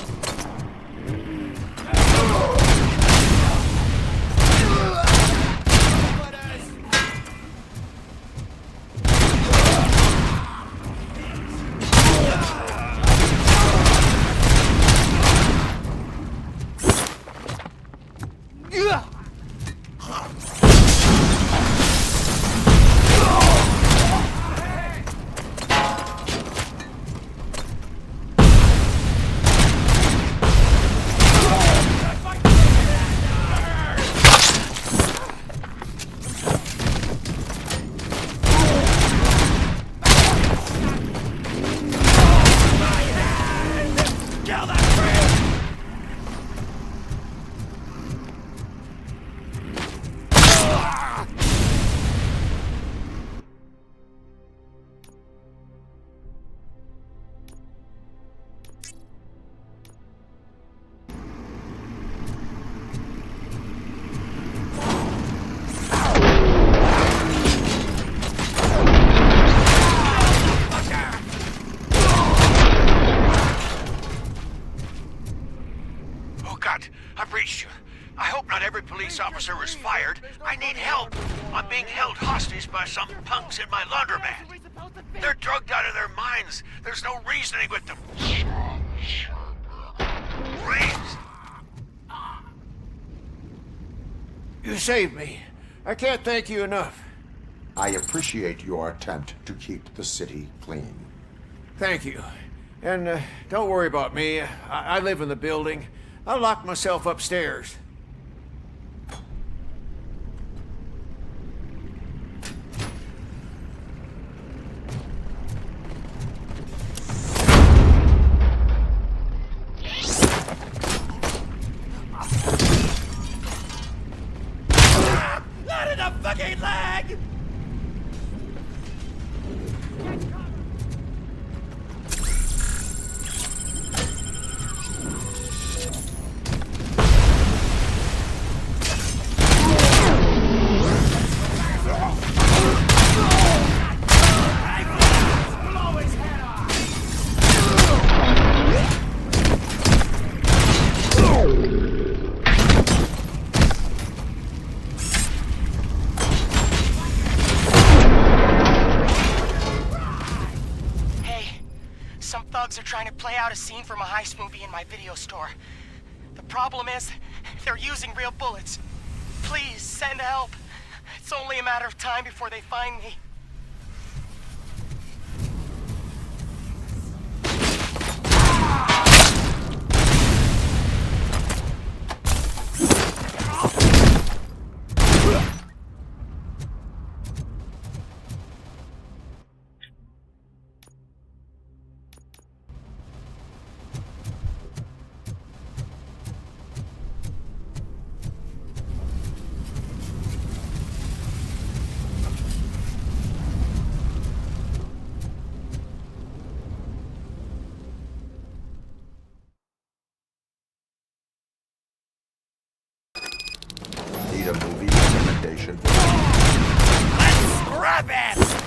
Officer was fired. I need help. I'm being held hostage by some punks in my laundromat. They're drugged out of their minds. There's no reasoning with them. Please. You saved me. I can't thank you enough. I appreciate your attempt to keep the city clean. Thank you. And don't worry about me. I live in the building. I'll lock myself upstairs. Not in the fucking leg! Are trying to play out a scene from a heist movie in my video store. The problem is, they're using real bullets. Please, send help. It's only a matter of time before they find me. Stop it!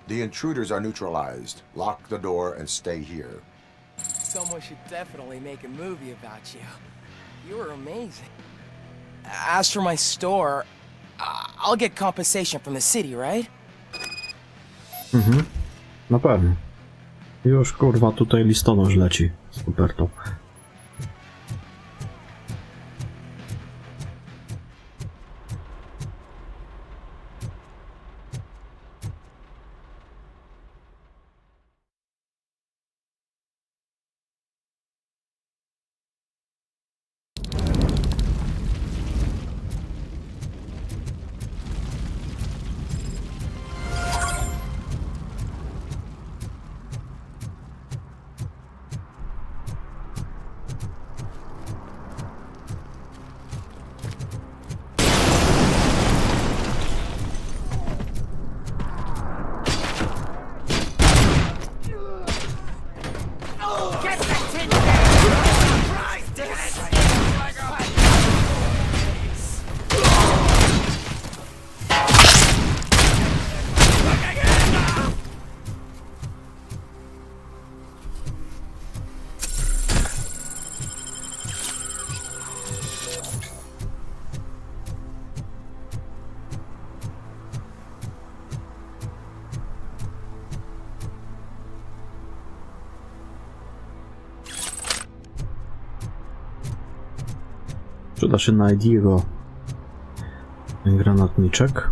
The intruders are neutralized. Lock the door and stay here. Someone should definitely make a movie about you. You were amazing. As for my store, I'll get compensation from the city, right? Mhm. Na pewno. Już kurwa tutaj listonosz leci z kopertą. Przyda się na ID'ego granatniczek.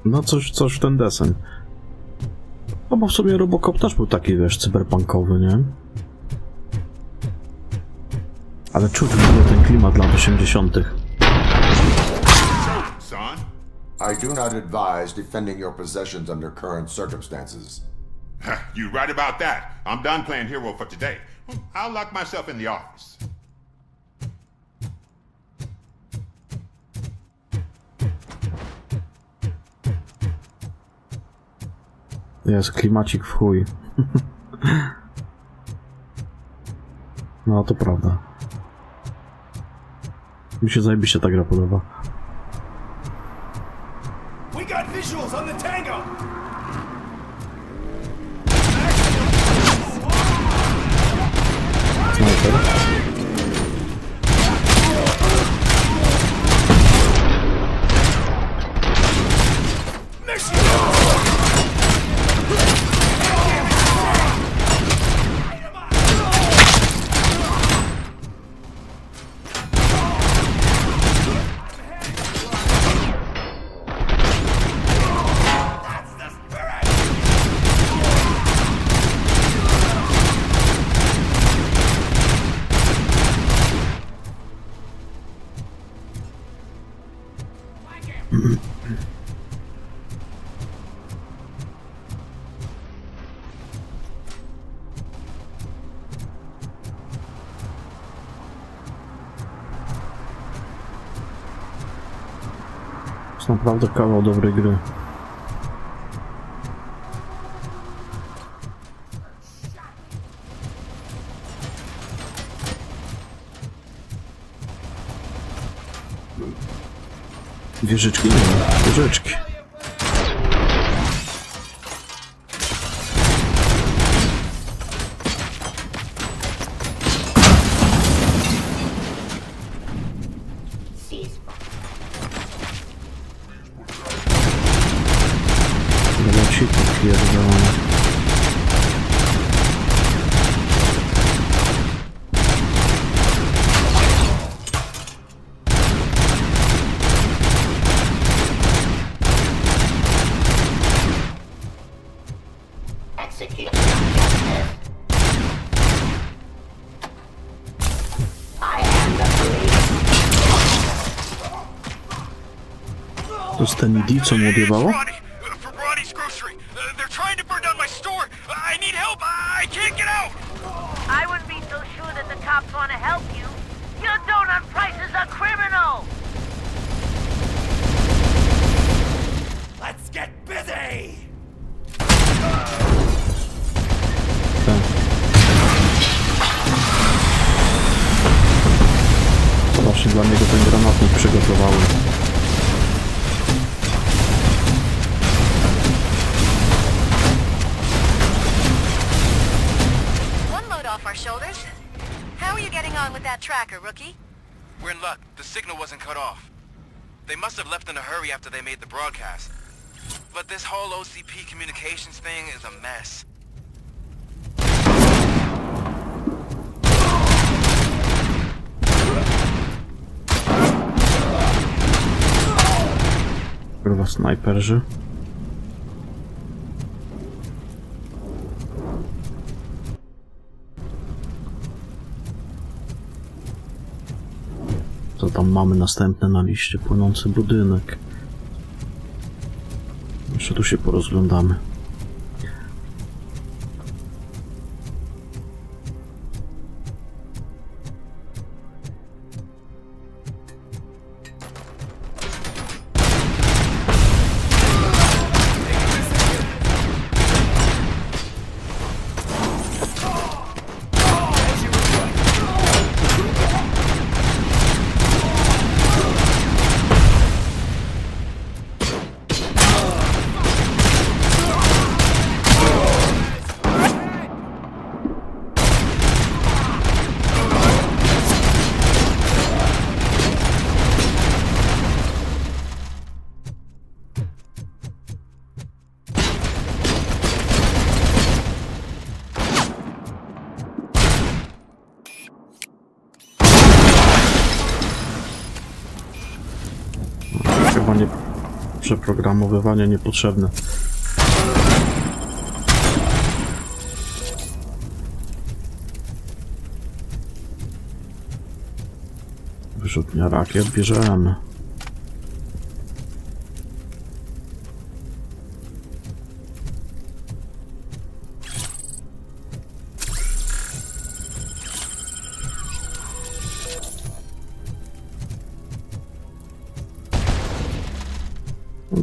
No coś w ten desen. No bo w sumie RoboCop też był taki, wiesz, cyberpunkowy, nie? Ale czuć w ogóle ten klimat lat 80. Son? I do not advise defending your possessions under current circumstances. You right about that. I'm done playing hero for today. I'll lock myself in the office. Jest klimacik w chuj. No to prawda. Mi się zajebiście ta gra podoba. We got visuals on the tango. Snajper. To jest naprawdę kawał dobrej gry. Wieżyczki nie ma, wieżyczki. Leci to pierdolone. To jest ten ID, co mu odjebało? I wouldn't be so sure that the cops want to help you. Your donut price is a criminal! Let's get busy! To właśnie dla niego ten granatnik przygotowałem. Off our shoulders. How are you getting on with that tracker, rookie? We're in luck. The signal wasn't cut off. They must have left in a hurry after they made the broadcast. But this whole OCP communications thing is a mess. Kurwa, snajperzy. Co tam mamy następne na liście? Płynący budynek. Jeszcze tu się porozglądamy. Chyba nie... przeprogramowywanie niepotrzebne. Wyrzutnia rakiet bierzemy.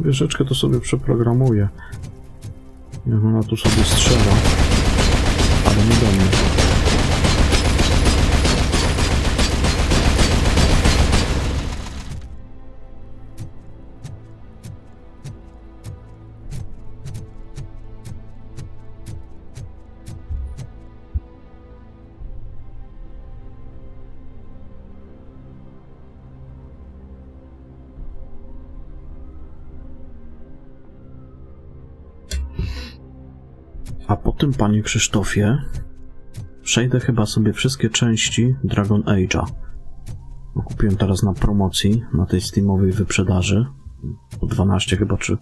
Wieżyczkę to sobie przeprogramuję. Niech ona tu sobie strzela. Ale nie do mnie. A po tym, panie Krzysztofie, przejdę chyba sobie wszystkie części Dragon Age'a. Kupiłem teraz na promocji, na tej steamowej wyprzedaży. Po 12 chyba, czy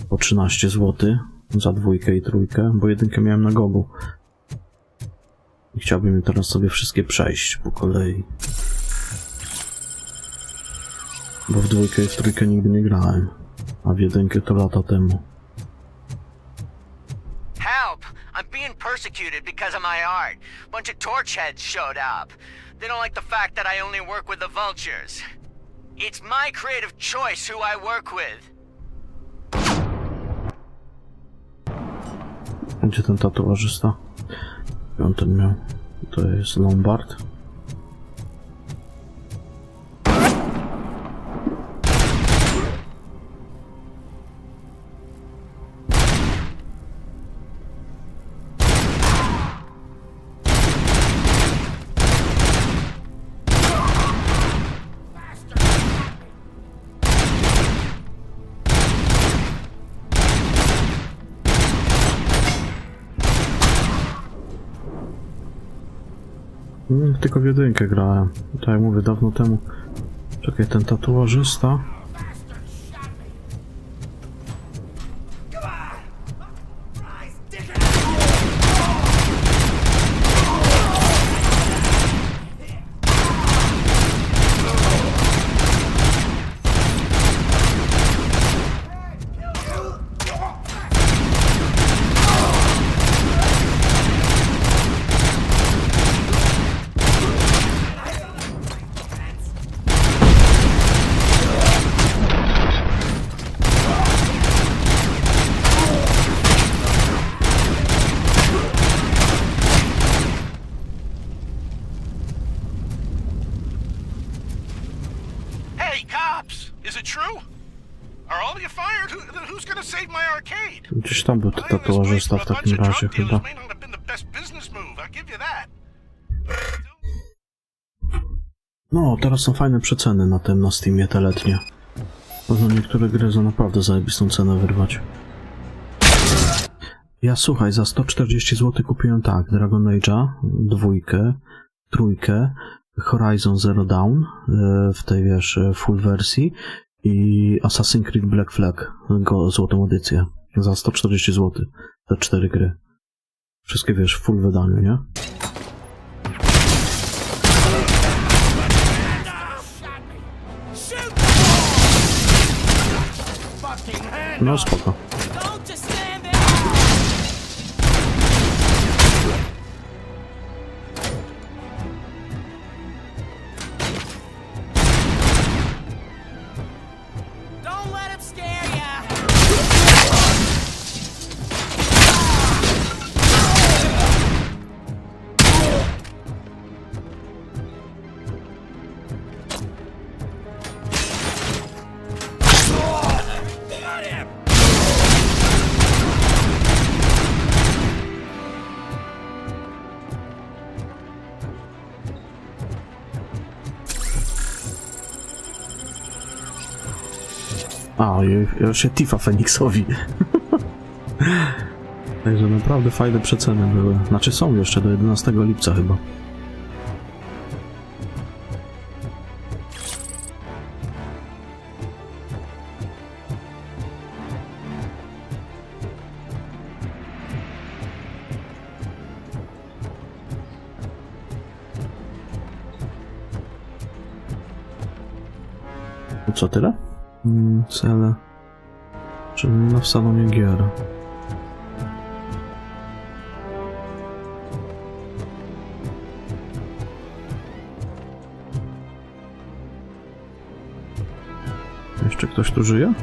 po 13 zł za 2 i 3, bo 1 miałem na Gogu. I chciałbym teraz sobie wszystkie przejść po kolei. Bo w 2 i w 3 nigdy nie grałem, a w 1 to lata temu. Help! I'm being persecuted because of my art. Bunch of torchheads showed up. They don't like the fact that I only work with the vultures. It's my creative choice who I work with. Gdzie ten tatuażysta? On ten miał. To jest Lombard. Tylko w 1 grałem. Tak jak mówię, dawno temu. Czekaj, ten tatuażysta. Gdzieś tam był tatuażysta w takim razie chyba. No, teraz są fajne przeceny na tym, na Steamie te letnie. Można niektóre gry za naprawdę zajebistą cenę wyrwać. Ja słuchaj, za 140 zł kupiłem tak, Dragon Age'a, 2, 3, Horizon Zero Dawn, w tej wiesz, full wersji i Assassin's Creed Black Flag, złotą edycję. Za 140 zł. Te 4 gry. Wszystkie wiesz, w full wydaniu, nie? No spoko. A, już się Tifa Feniksowi. Także naprawdę fajne przeceny były. Znaczy są jeszcze do 11 lipca chyba. Co, tyle? Cele. Czyli no w salonie gier. Jeszcze ktoś tu żyje?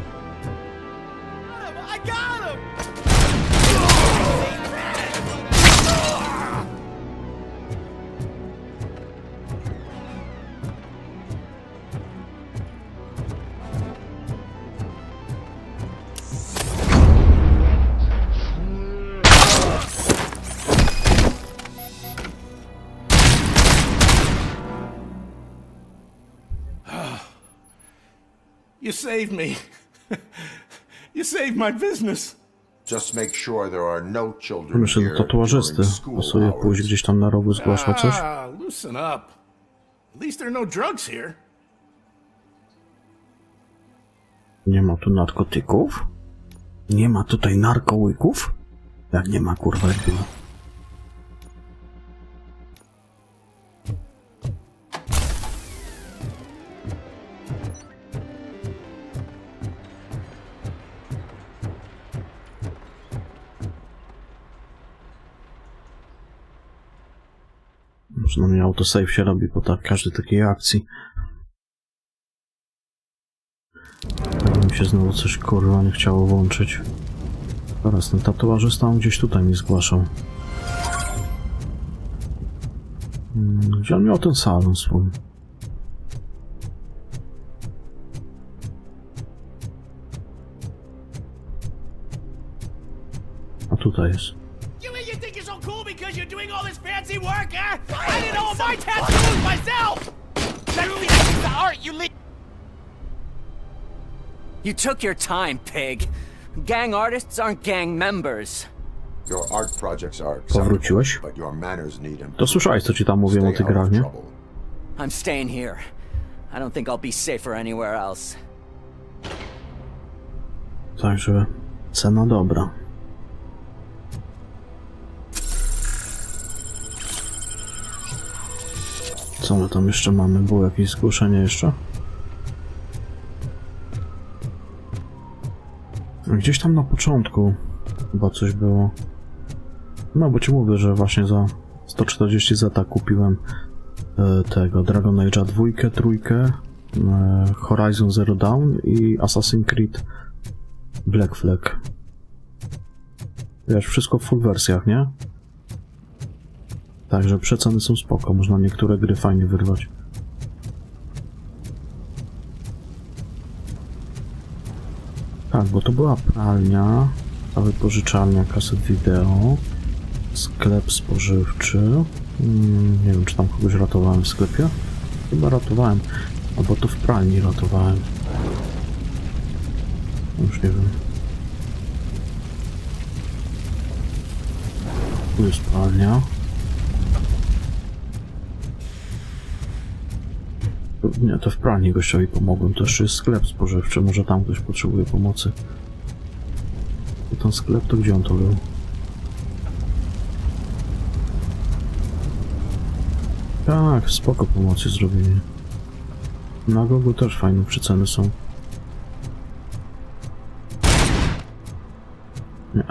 You saved me. You saved my business. Just make sure there are no children Myślę, here do tatuażysty. during school Pasuje pójść gdzieś tam na rogu, zgłaszał coś. Loosen up. At least there are no drugs here. Nie ma tu narkotyków? Nie ma tutaj narkołyków? Jak nie ma, kurwa, jak było. Przynajmniej autosave się robi po każdej takiej akcji. Tak mi się znowu coś, kurwa, nie chciało włączyć. Teraz ten tatuażysta gdzieś tutaj mi zgłaszał. Gdzie on miał ten salon swój? A tutaj jest. You think you're so cool because you're doing all this fancy work, eh? I did all my tattoos myself! That's the art you leave. You took your time, pig. Gang artists aren't gang members. Your art projects are Powróciłeś? but your manners need To słyszałeś, co ci tam mówią o tych grach, nie? I'm staying here. I don't think I'll be safer anywhere else. Także cena dobra. Co my tam jeszcze mamy? Było jakieś zgłoszenie jeszcze? Gdzieś tam na początku chyba coś było. No bo ci mówię, że właśnie za 140 zeta kupiłem tego Dragon Age'a 2, 3, Horizon Zero Dawn i Assassin's Creed Black Flag. Wiesz, wszystko w full wersjach, nie? Także przeceny są spoko, można niektóre gry fajnie wyrwać. Tak, bo to była pralnia, ta wypożyczalnia kaset wideo, sklep spożywczy. Nie wiem, czy tam kogoś ratowałem w sklepie. Chyba ratowałem, albo to w pralni ratowałem. Już nie wiem. Tu jest pralnia. Nie, to w pralni gościowi pomogłem. To jeszcze jest sklep spożywczy. Może tam ktoś potrzebuje pomocy. I ten sklep, to gdzie on to był? Tak, spoko pomocy zrobienie. Na Gogu też fajne przeceny są. Nie,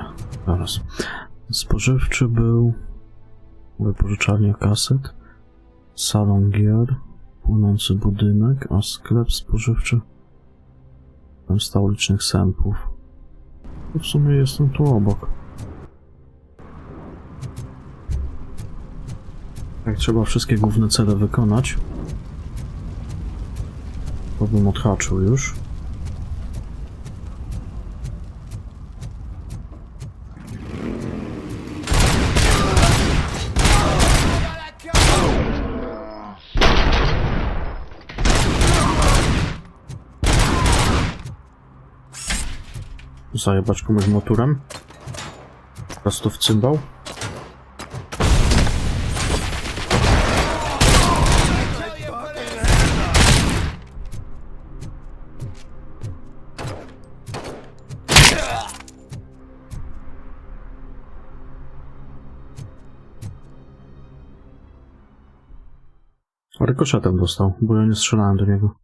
zaraz. Spożywczy był... Wypożyczalnia kaset. Salon gier. Płynący budynek, a sklep spożywczy tam stał licznych sępów. I w sumie jestem tu obok. Jak trzeba wszystkie główne cele wykonać, to bym odhaczył już. Zajebać komuś motorem. Teraz to w cymbał. Rykoszetem dostał, bo ja nie strzelałem do niego.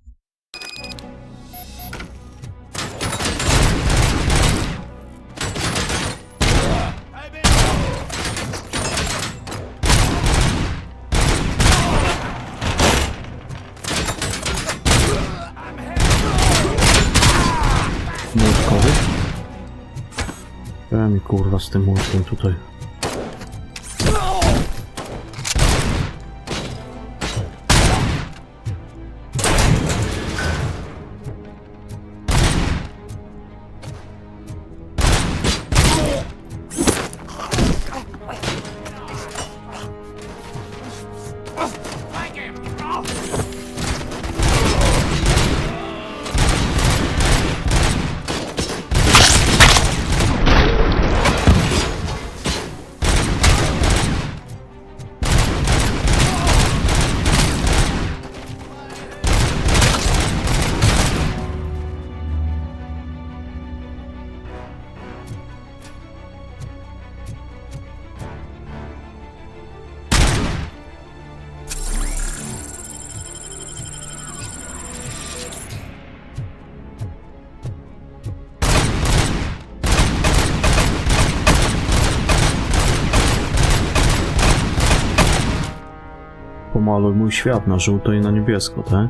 Młotkowy? Ja mi kurwa z tym młotkiem tutaj. pomaluj mój świat na żółto i na niebiesko, tak?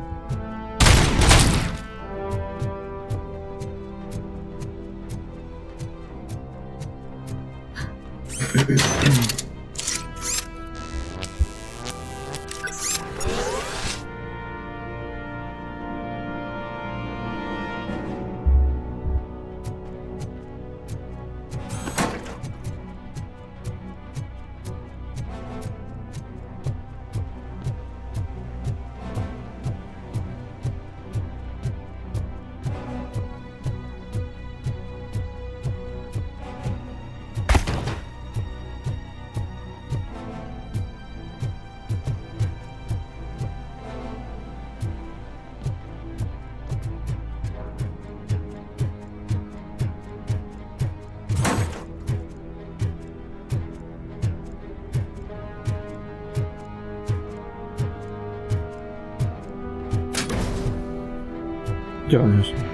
Gdzie on jest?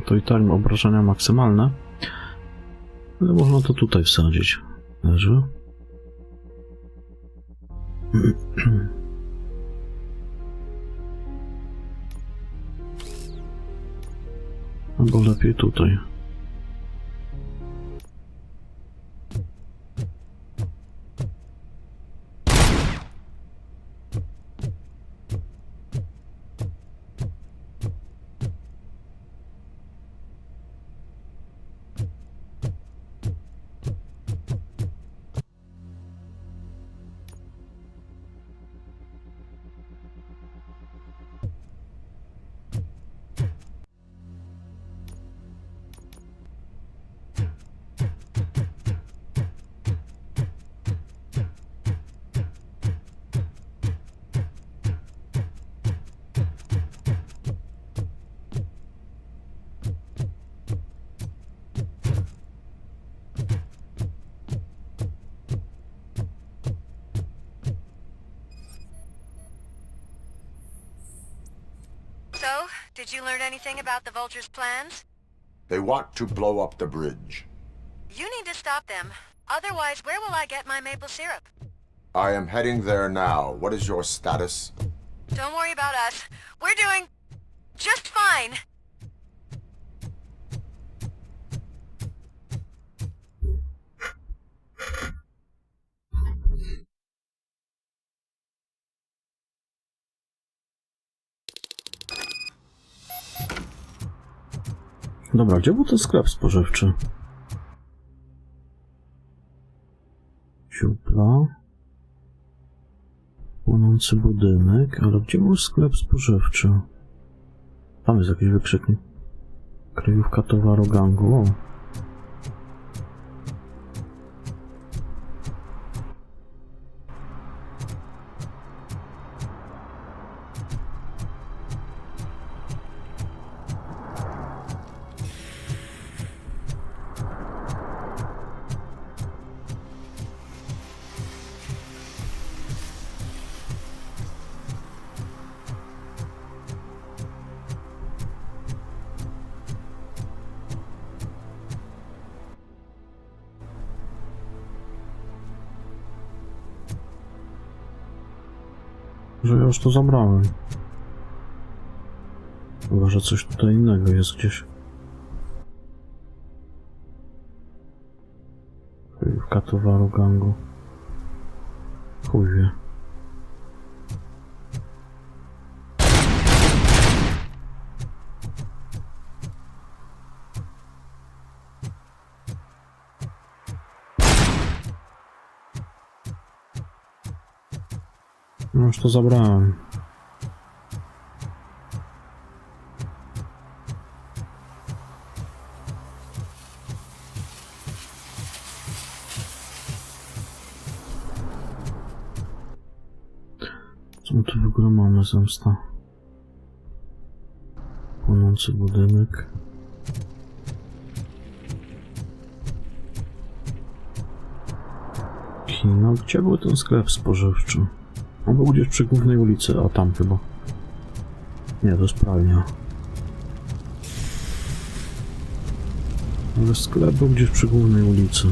To i tak obrażenia maksymalne, ale można to tutaj wsadzić. Leży. Albo lepiej tutaj. So, did you learn anything about the Vulture's plans? They want to blow up the bridge. You need to stop them. Otherwise, where will I get my maple syrup? I am heading there now. What is your status? Don't worry about us. We're doing just fine. Dobra, gdzie był ten sklep spożywczy? Siupla. Płonący budynek, ale gdzie był sklep spożywczy? Tam jest jakiś wykrzyknik. Kryjówka towaru gangu. O. Że ja już to zabrałem. Chyba, że coś tutaj innego jest gdzieś. Chujówka towaru gangu. Chuj wie. No już to zabrałem. Co my tu w ogóle mamy? Zemsta. Płonący budynek. Kino. Gdzie był ten sklep spożywczy? On był gdzieś przy głównej ulicy, a tam chyba. Nie, to sprawnia. Ale sklep był gdzieś przy głównej ulicy.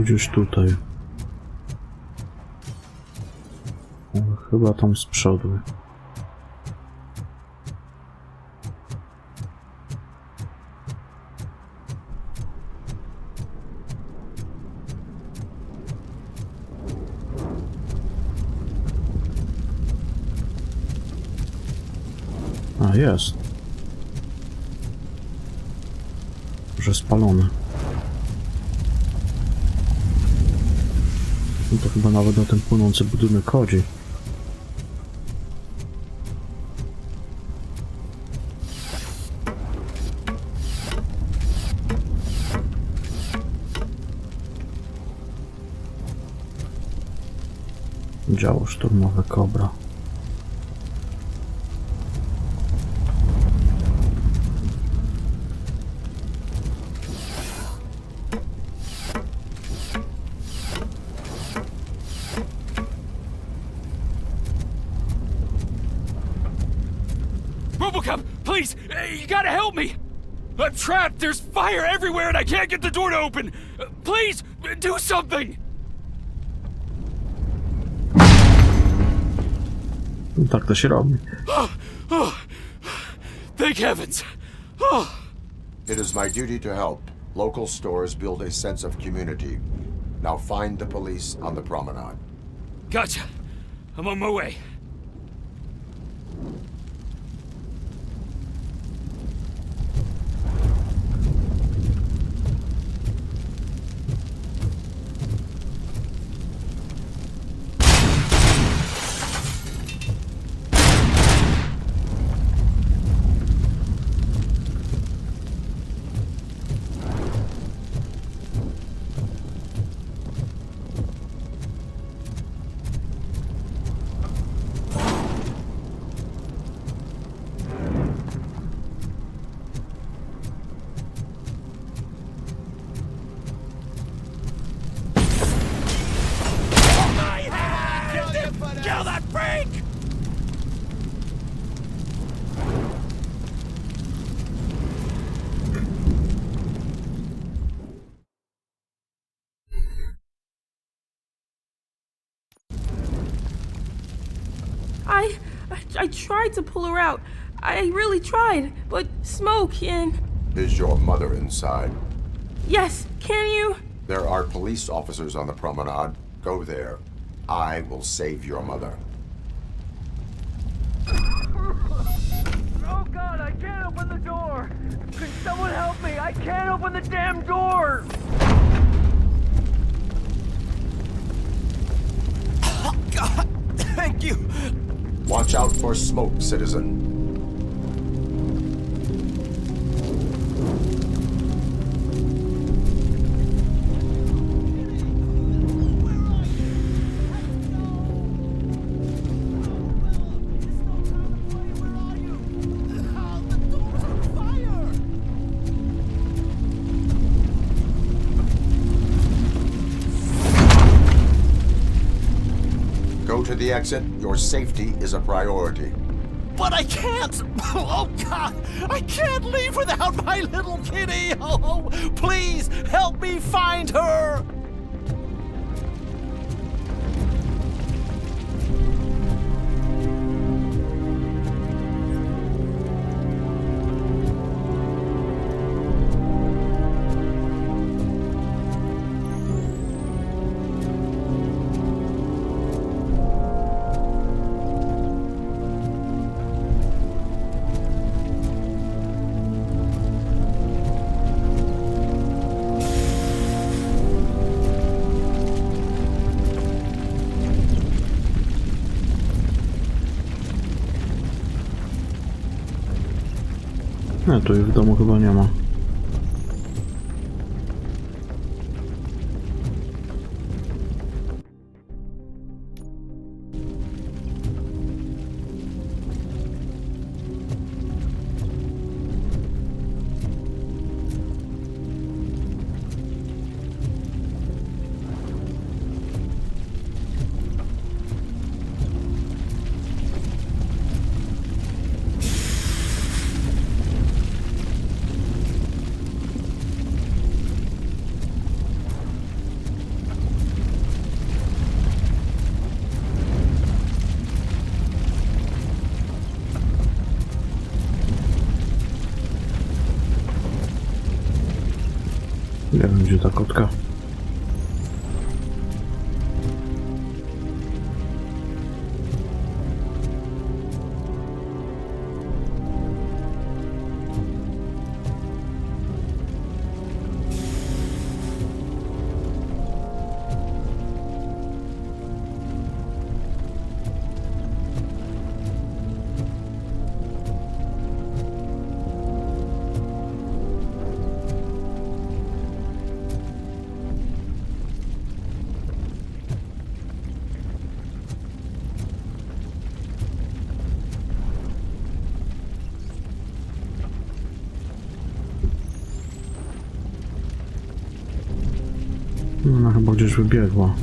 Gdzieś tutaj. Chyba tam z przodu. A, jest. Że spalony. No to chyba nawet na ten płynący budynek chodzi. Działo szturmowe Kobra. RoboCop, please! You gotta help me! I'm trapped! There's fire everywhere and I can't get the door to open! Please, do something! Tak to się robi. Thank heavens! It is my duty to help. Local stores build a sense of community. Now find the police on the promenade. Gotcha. I'm on my way. Kill that freak! I tried to pull her out. I really tried, but smoke and... Is your mother inside? Yes, can you? There are police officers on the promenade. Go there. I will save your mother. Oh God, I can't open the door! Can someone help me? I can't open the damn door! Watch out for smoke, citizen. Go to the exit. Your safety is a priority. But I can't! Oh, God! I can't leave without my little kitty! Oh, please, help me find her! Nie, tu ich w domu chyba nie ma. Nie wiem, gdzie ta kotka. Ona chyba gdzieś wybiegła.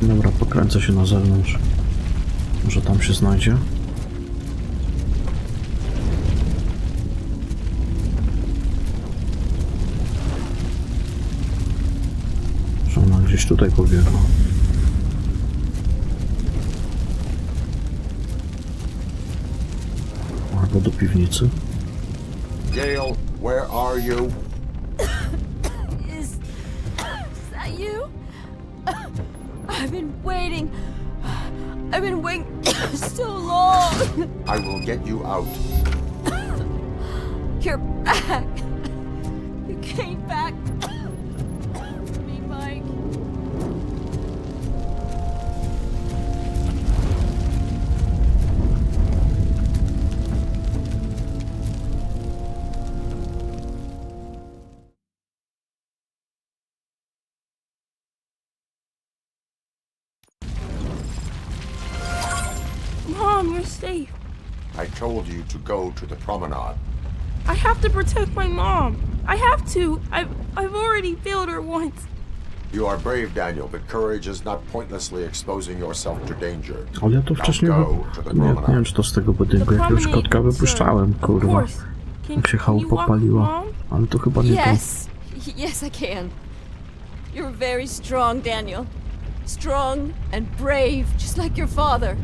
Dobra, pokręcę się na zewnątrz. Może tam się znajdzie. Że ona gdzieś tutaj pobiegła. Albo do piwnicy. Gail, where are you? Is that you? I've been waiting. I've been waiting so long. I will get you out. You're back. You came back to me, Mike. Mom, you're safe. I told you to go to the promenade. I have to protect my mom. I have to. I've already failed her once. You are brave, Daniel, but courage is not pointlessly exposing yourself to danger. Ale ja tu wcześniej... Nie wiem, czy to z tego budynku jakiegoś kotka wypuszczałem, kurwa. Jak się chałupa paliła. Ale to chyba nie to. Yes, I can. You're very strong, Daniel. Strong and brave, just like your father.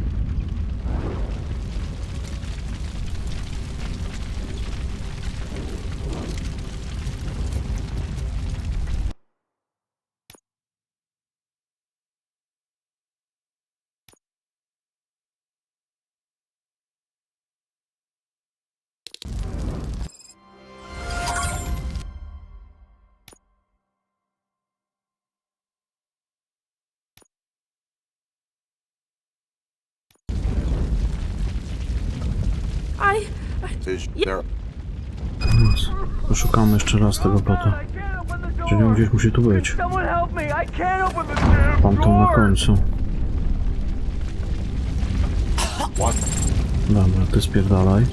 Poszukamy jeszcze raz tego kota. Czyli on gdzieś musi tu być. Tamten na końcu. Dobra, ty spierdalaj.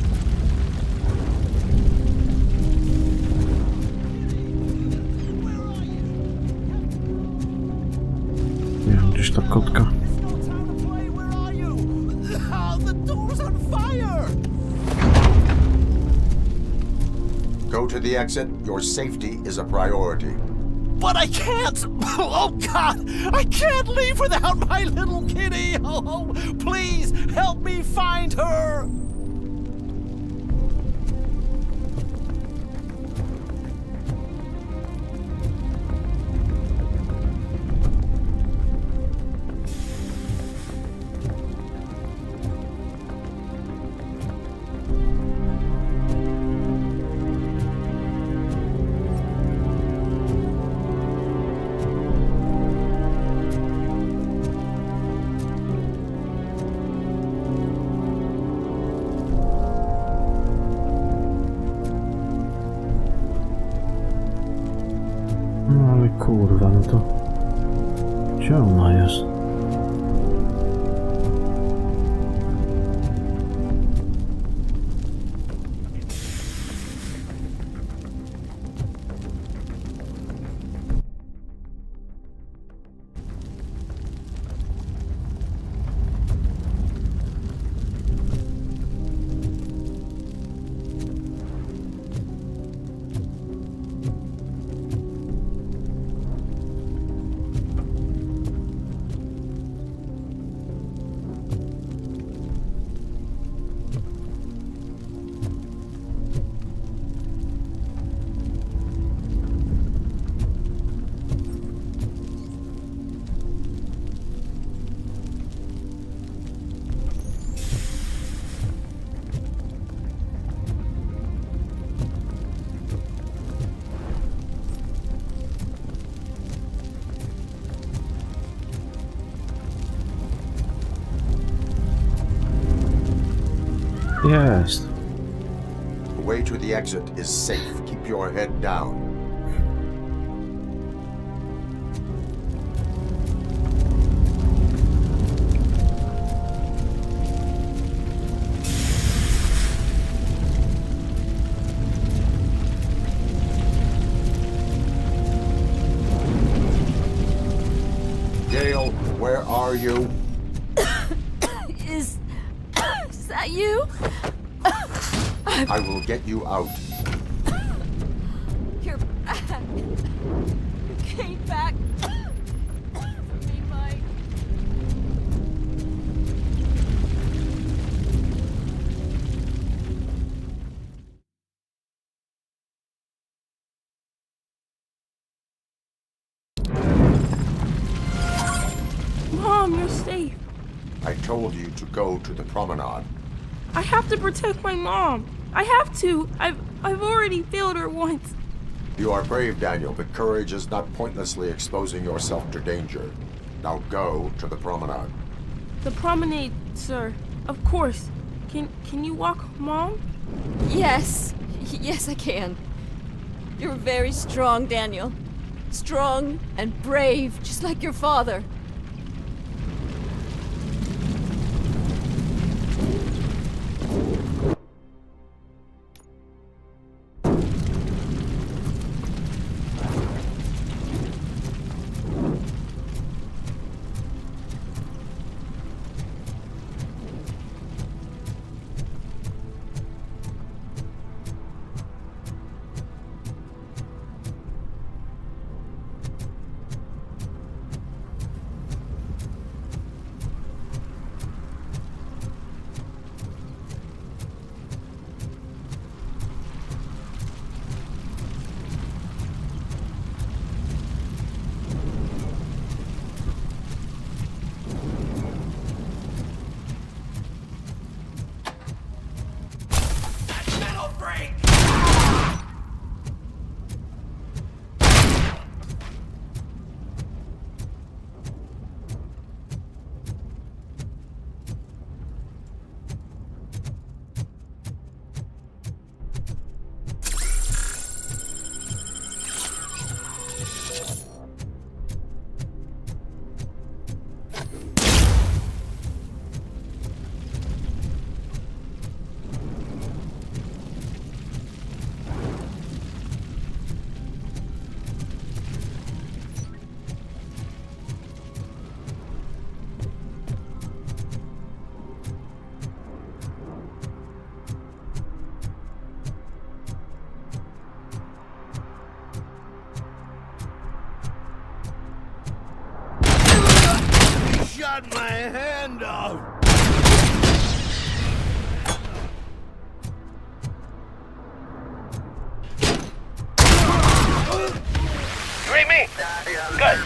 Nie wiem, gdzieś ta kotka. Go to the exit. Your safety is a priority. But I can't! Oh God! I can't leave without my little kitty! Oh, please help me find her! Kurwa, no to... Gdzie ona jest? Jest. The way to the exit is safe. Keep your head down. Gail, where are you? Is that you? I will get you out. You're back. You came back. For me, Mike. Mom, you're safe. I told you to go to the promenade. I have to protect my mom. I have to. I've already failed her once. You are brave, Daniel, but courage is not pointlessly exposing yourself to danger. Now go to the promenade. The promenade, sir. Of course. Can you walk, Mom? Yes. Yes, I can. You're very strong, Daniel. Strong and brave, just like your father. got my hand off. You ain't me. Good.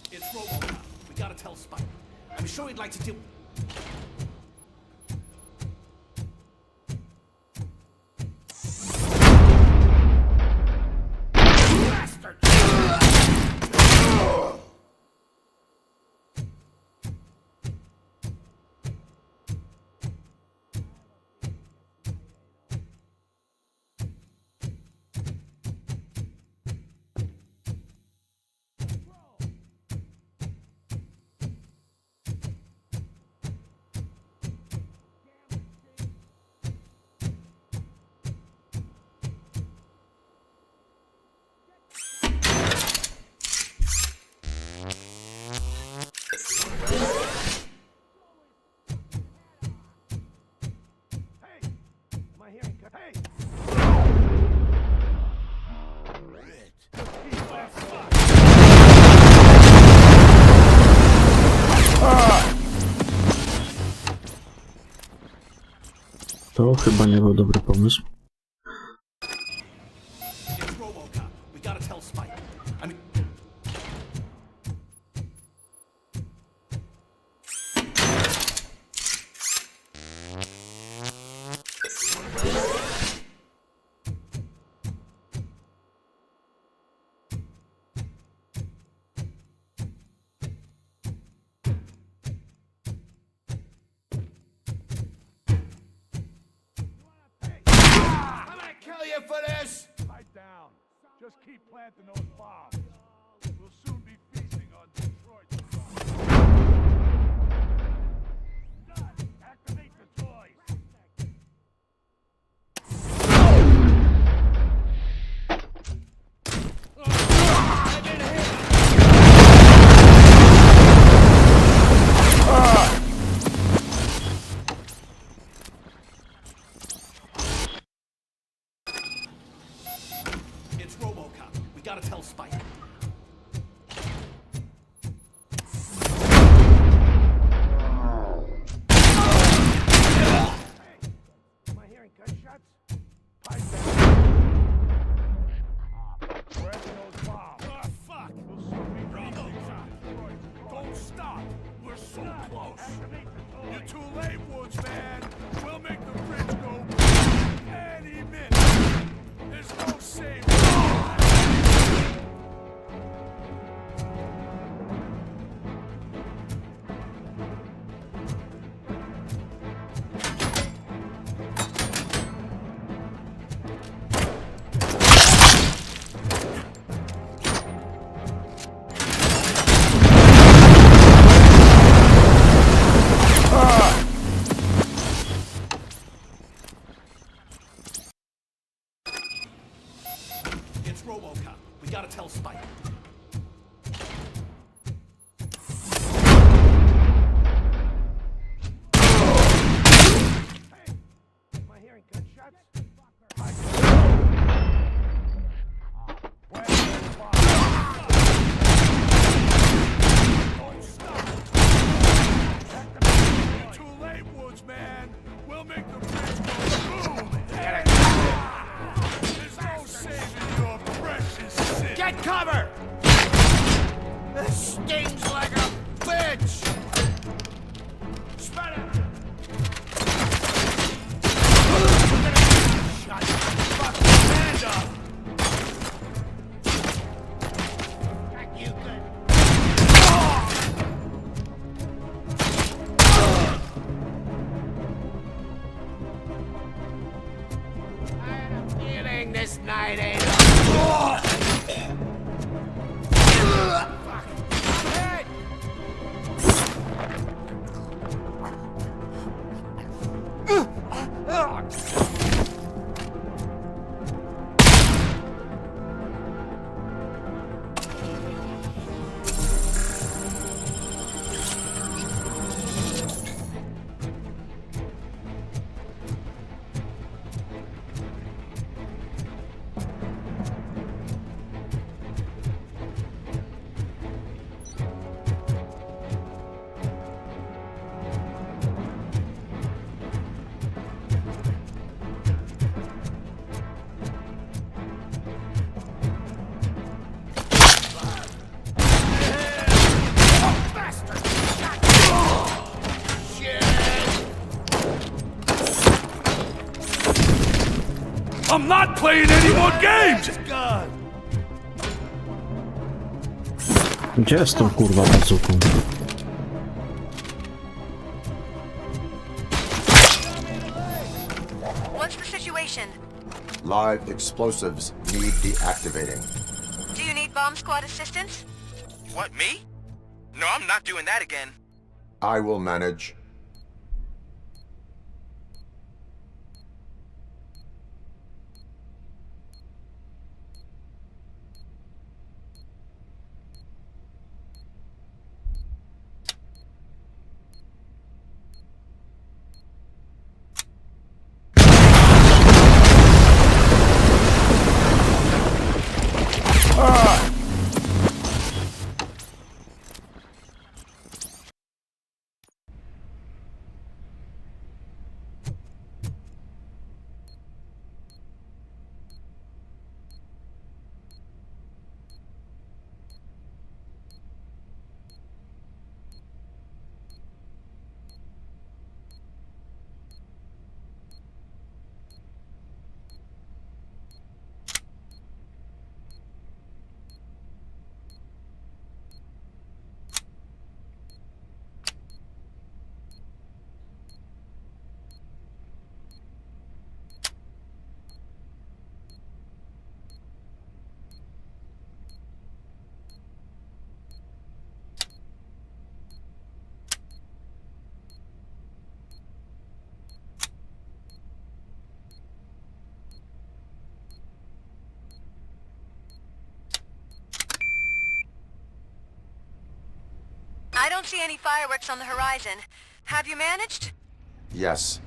It's RoboCop. We gotta tell Spike. I'm sure he'd like to do... Bastard! To chyba nie był dobry pomysł. It's RoboCop. We gotta tell Spike. I mean... Kill you for this! Pipe down. Just keep planting those bombs. We'll soon be feasting on Detroit. Done. Activate the toys. It's RoboCop. We gotta tell Spike. Am I hearing gunshots? Pipe down. Where's those bombs? Oh, fuck! We'll soon be feasting on Detroit. Don't stop! We're so close. You're too late, Woods, man. We'll make the bridge go any minute. There's no saving. It's RoboCop. We gotta tell Spike. Am I hearing gunshots? Don't stop! cover! This stings like a bitch! Spread out! Shut your fucking hand up! Got you good. I had a feeling this night ain't over. I'm not playing any more games! Gdzie jest tą kurwa bazuką? What's the situation? Live explosives need deactivating. Do you need bomb squad assistance? What, me? No, I'm not doing that again. I will manage. I don't see any fireworks on the horizon. Have you managed? Yes.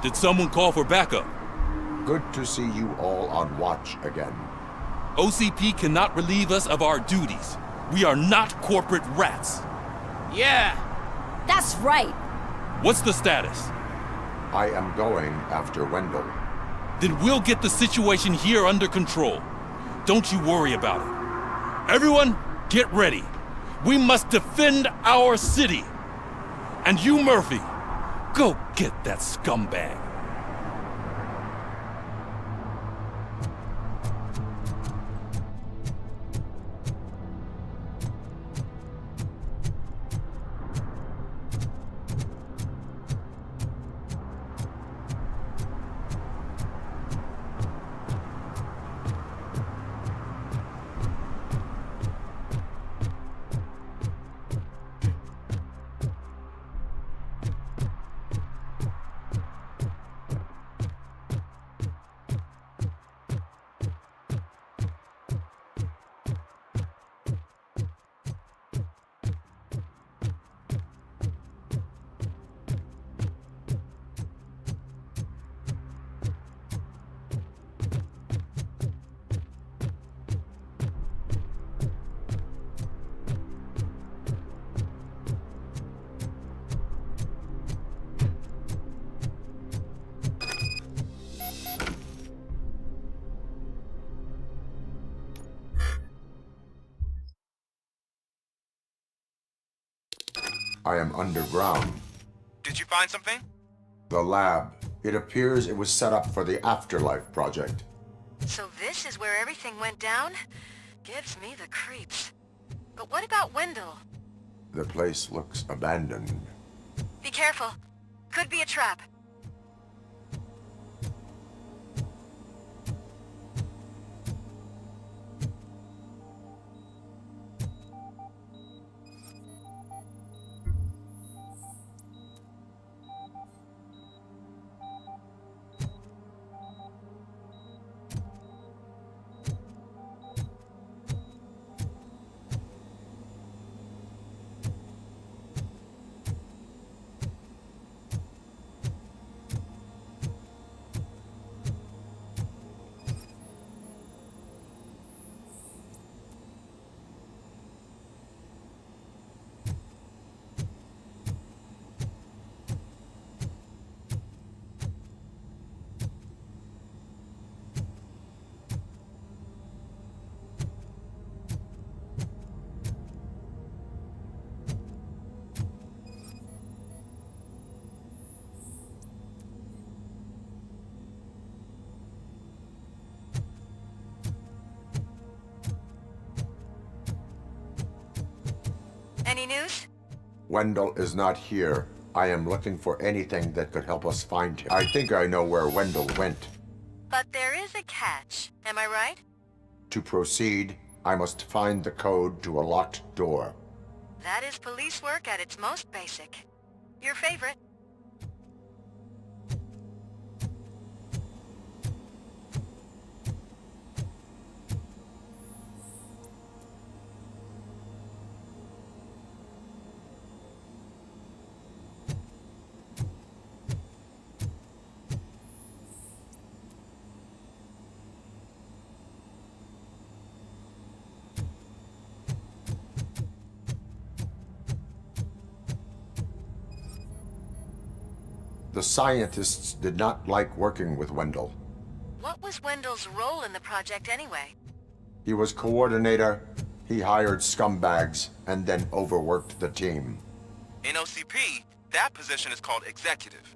Did someone call for backup? Good to see you all on watch again. OCP cannot relieve us of our duties. We are not corporate rats. Yeah. That's right. What's the status? I am going after Wendell. Then we'll get the situation here under control. Don't you worry about it. Everyone, get ready. We must defend our city. And you, Murphy, go get that scumbag. I am underground. Did you find something? The lab. It appears it was set up for the Afterlife project. So this is where everything went down? Gives me the creeps. But what about Wendell? The place looks abandoned. Be careful. Could be a trap. Any news? Wendell is not here. I am looking for anything that could help us find him. I think I know where Wendell went. But there is a catch. Am I right? To proceed, I must find the code to a locked door. That is police work at its most basic. Your favorite. The scientists did not like working with Wendell. What was Wendell's role in the project anyway? He was coordinator, he hired scumbags, and then overworked the team. In OCP, that position is called executive.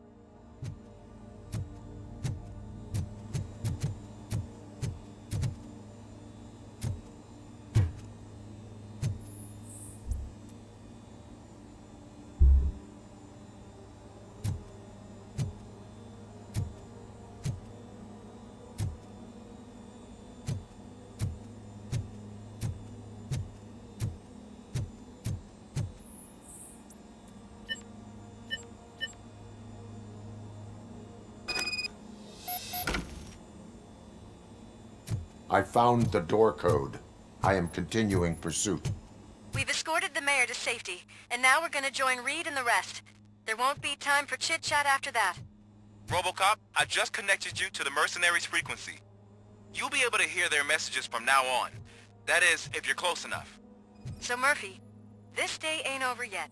I found the door code. I am continuing pursuit. We've escorted the mayor to safety, and now we're gonna join Reed and the rest. There won't be time for chit-chat after that. RoboCop, I just connected you to the mercenaries' frequency. You'll be able to hear their messages from now on. That is, if you're close enough. So Murphy, this day ain't over yet.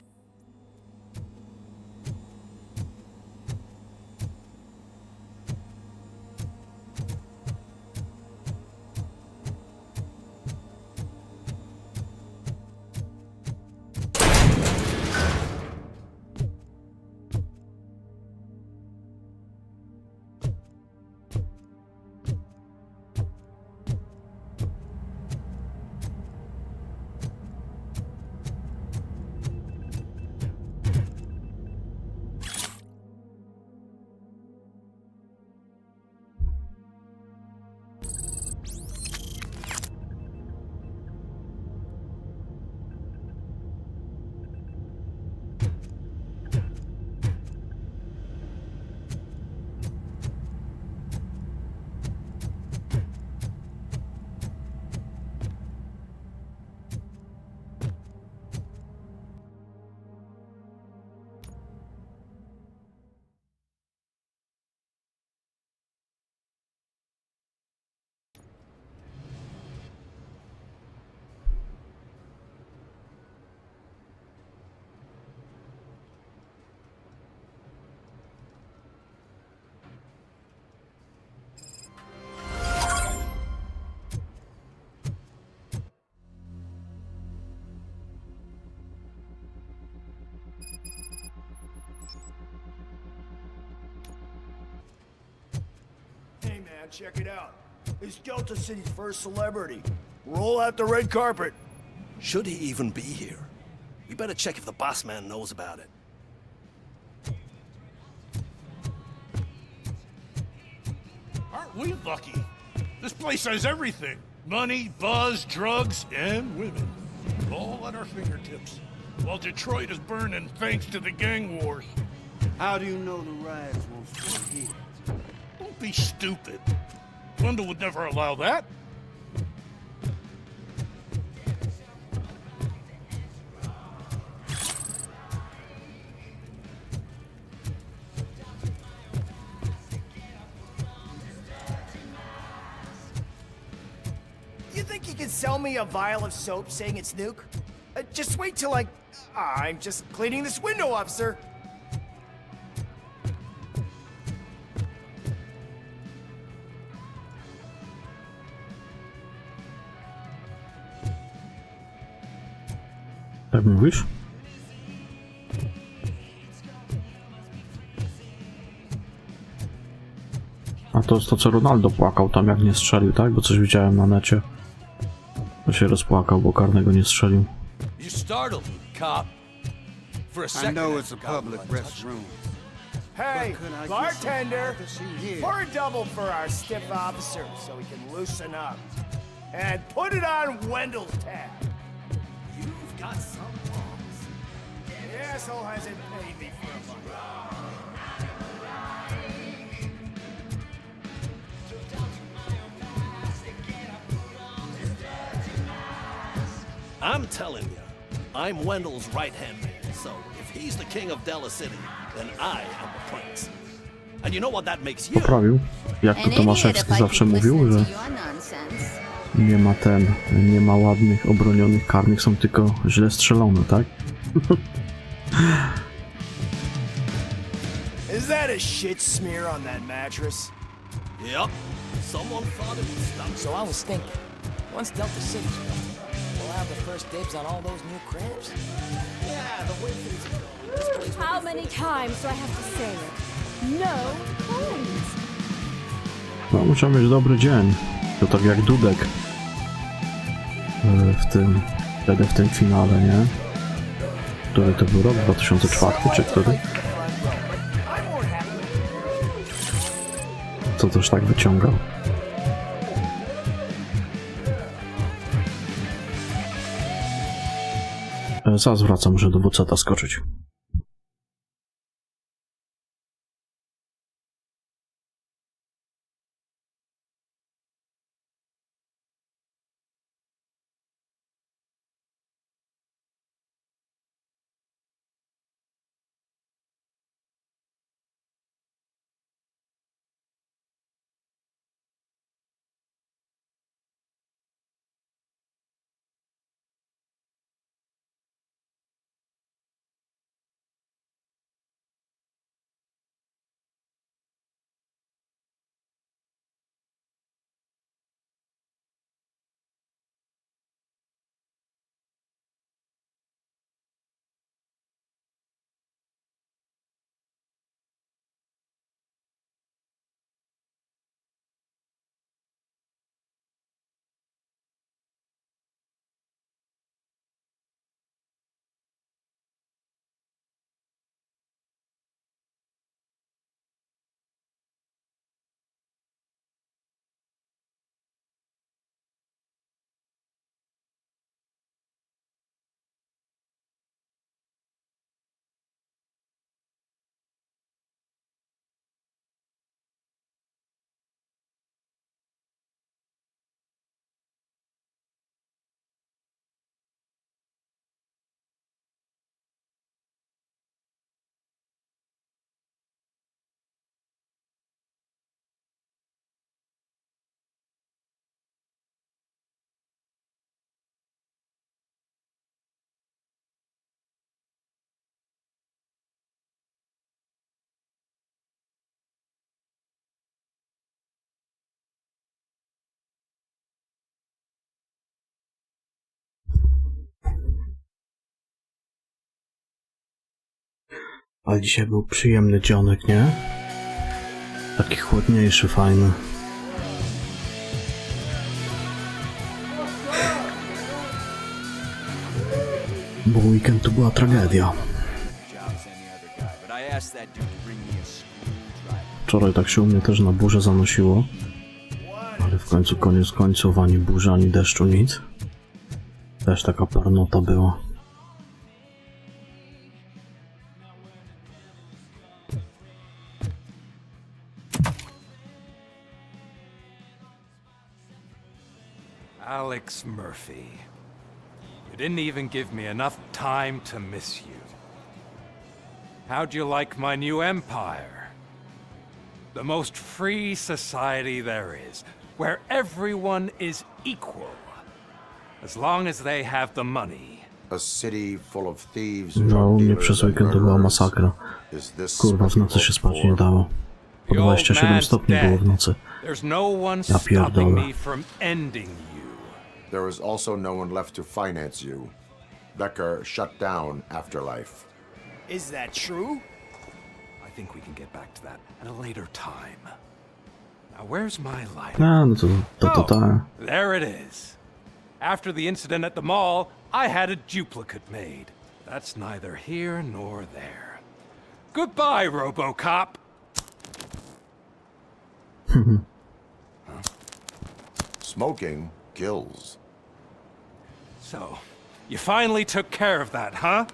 Hey man, check it out. It's Delta City's first celebrity. Roll out the red carpet. Should he even be here? We better check if the boss man knows about it. Aren't we lucky? This place has everything. Money, buzz, drugs, and women. All at our fingertips. While Detroit is burning thanks to the gang wars. How do you know the riots won't start here? Don't be stupid. Wendell would never allow that. You think you can sell me a vial of soap saying it's nuke? Just wait till I'm just cleaning this window up, sir. Tak mówisz? A to jest to, co Ronaldo płakał tam, jak nie strzelił, tak? Bo coś widziałem na necie. To się rozpłakał, bo karnego nie strzelił. You startled me, cop. For a second, I know it's a public restroom. Hey, bartender! Pour a double for our stiff officer so he can loosen up. And put it on Wendell's tab. You've got some balls. The asshole hasn't paid me for a month. I'm telling you, I'm Wendell's right-hand man, so if he's the king of Della City, then I am the prince. And you know what that makes you? Poprawił. Jak to Tomaszewski zawsze mówił, że nie ma ładnych, obronionych karnych, są tylko źle strzelone, tak? Is that a shit smear on that mattress? Yep. Someone thought it would stop. So I was thinking, once Delta City's built, we'll have the first dibs on all those new cribs. Yeah, the way things are going. How many times do I have to say it? No coins. No, muszę mieć dobry dzień. To tak jak Dudek w tym finale, nie? Który to był rok? 2004 czy który? Co też tak wyciągał? Zaraz wracam, muszę do WC-ta skoczyć. Ale dzisiaj był przyjemny dzionek, nie? Taki chłodniejszy, fajny. Bo weekend to była tragedia. Wczoraj tak się u mnie też na burzę zanosiło. Ale w końcu koniec końców ani burza, ani deszczu, nic. Też taka parnota była. Alex Murphy. You didn't even give me enough time to miss you. How'd you like my new empire? The most free society there is, where everyone is equal. As long as they have the money. A city full of thieves, No, u mnie przez weekend to była masakra. Kurwa, w nocy się spać nie dało. Po 27 stopni było w nocy. Ja pierdolę. There is also no one left to finance you. Becker shut down Afterlife. Is that true? I think we can get back to that at a later time. Now where's my light? No, no to tak. There it is. After the incident at the mall, I had a duplicate made. That's neither here nor there. Goodbye, RoboCop. Smoking kills. So, you finally took care of that, huh?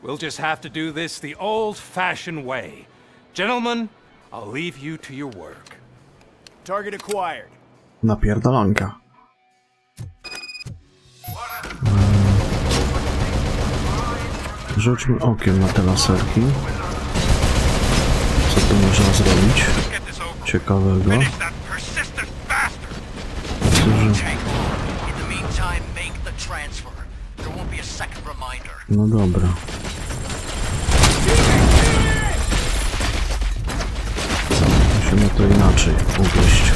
We'll just have to do this the old-fashioned way. Gentlemen, I'll leave you to your work. Target acquired. Napierdalanka. Rzućmy okiem na te laserki. Co tu można zrobić ciekawego? No dobra. Musimy to inaczej ugryźć.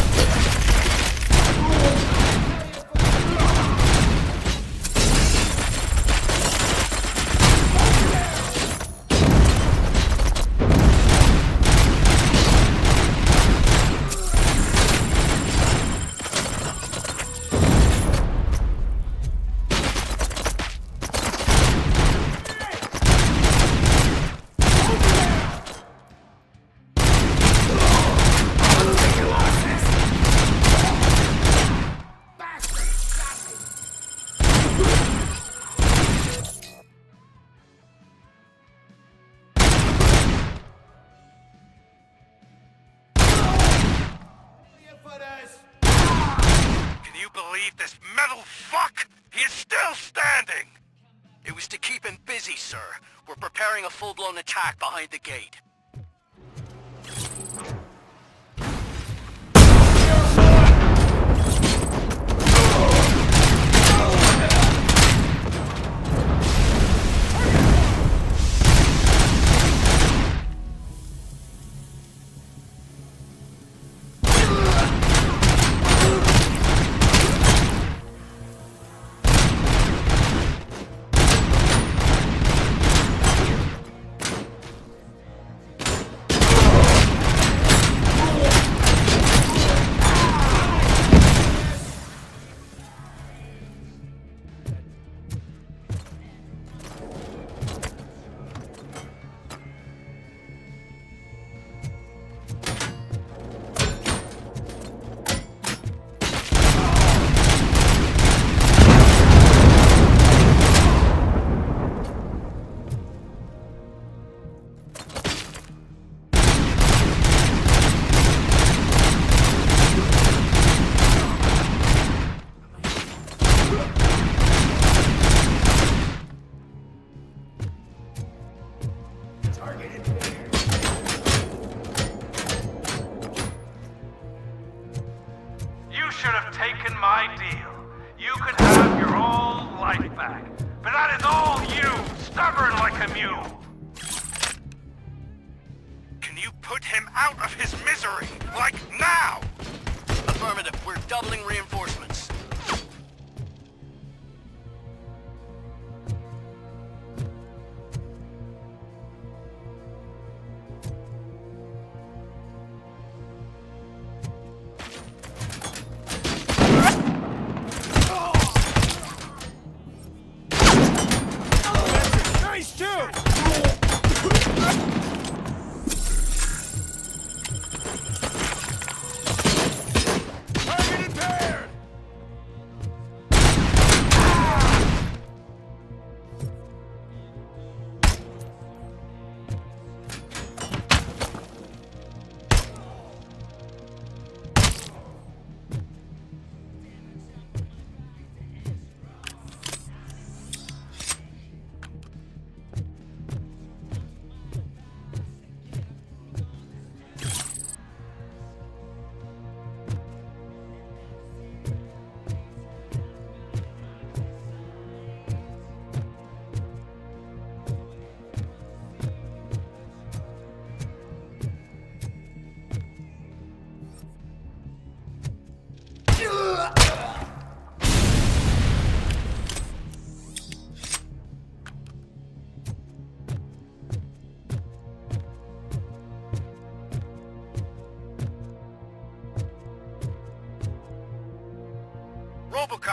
Full-blown attack behind the gate.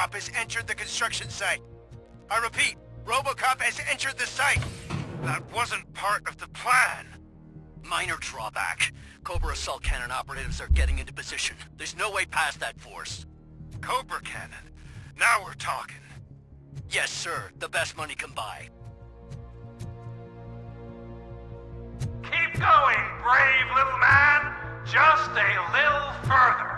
RoboCop has entered the construction site. I repeat, RoboCop has entered the site. That wasn't part of the plan. Minor drawback. Cobra assault cannon operatives are getting into position. There's no way past that force. Cobra cannon. Now we're talking. Yes, sir. The best money can buy. Keep going, brave little man. Just a little further.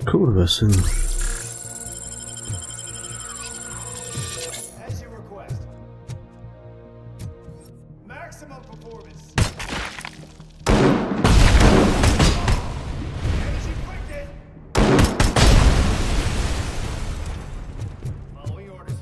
Kurwa, syn. As you request. Maximum performance. Damage inflicted. Following orders.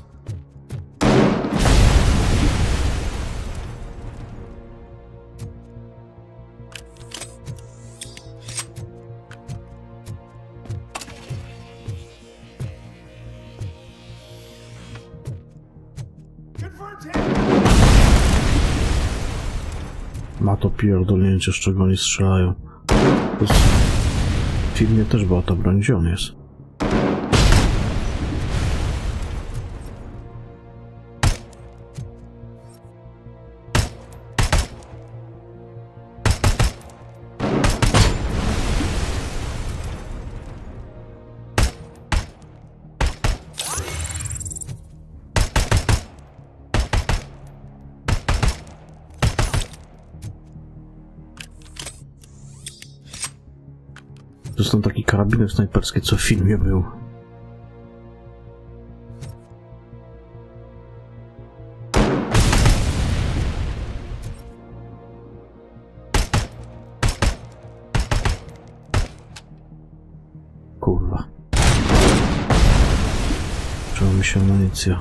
Ma to pierdolnięcie, z czego oni strzelają. W filmie też była ta broń, gdzie on jest? To jest ten taki karabinek snajperski, co w filmie był. Kurwa. Trzeba mi się amunicja.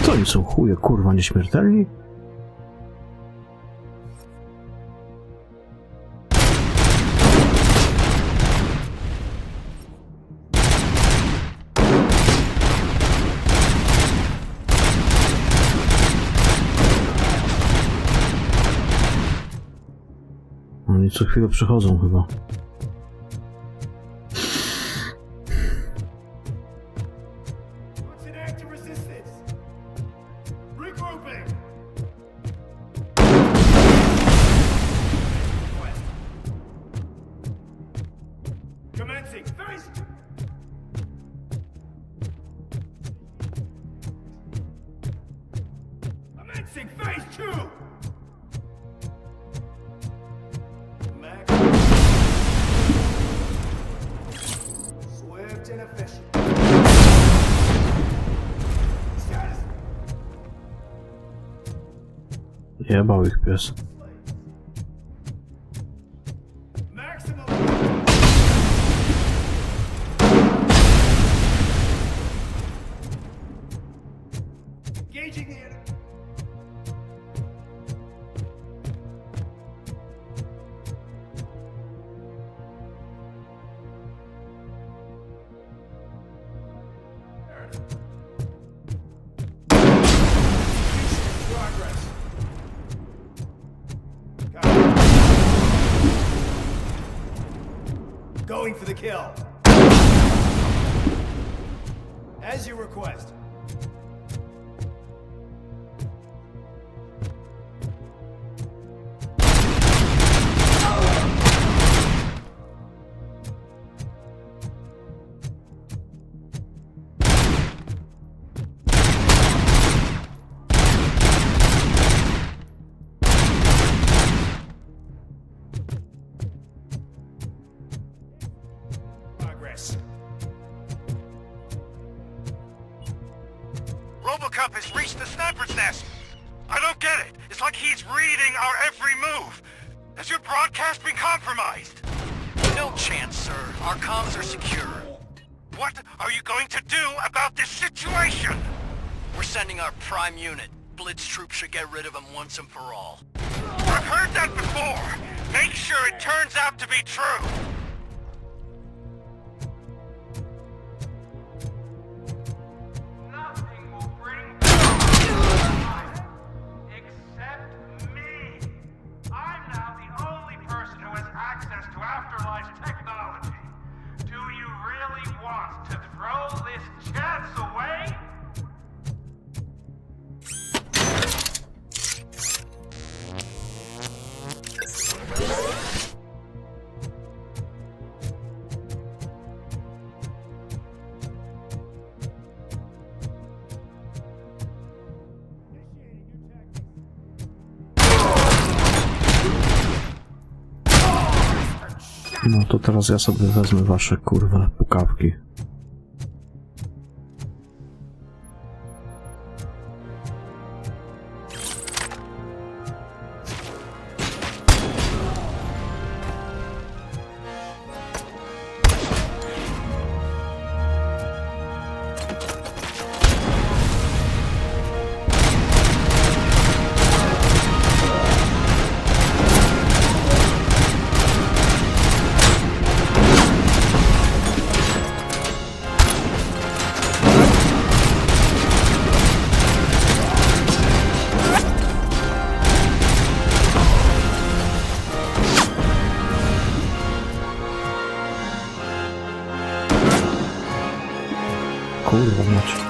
Co oni są, chuje, kurwa, nieśmiertelni? Oni co chwilę przychodzą chyba. Jebał ich pies. Going for the kill. As you request. like he's reading our every move. Has your broadcast been compromised? No chance, sir. Our comms are secure. What are you going to do about this situation? We're sending our prime unit. Blitz troops should get rid of him once and for all. I've heard that before. Make sure it turns out to be true. Nothing will bring except me. I'm now the only person who has access to afterlife technology. Do you really want to throw this chance away? No to teraz ja sobie wezmę wasze kurwa pukawki. Kurwa mać.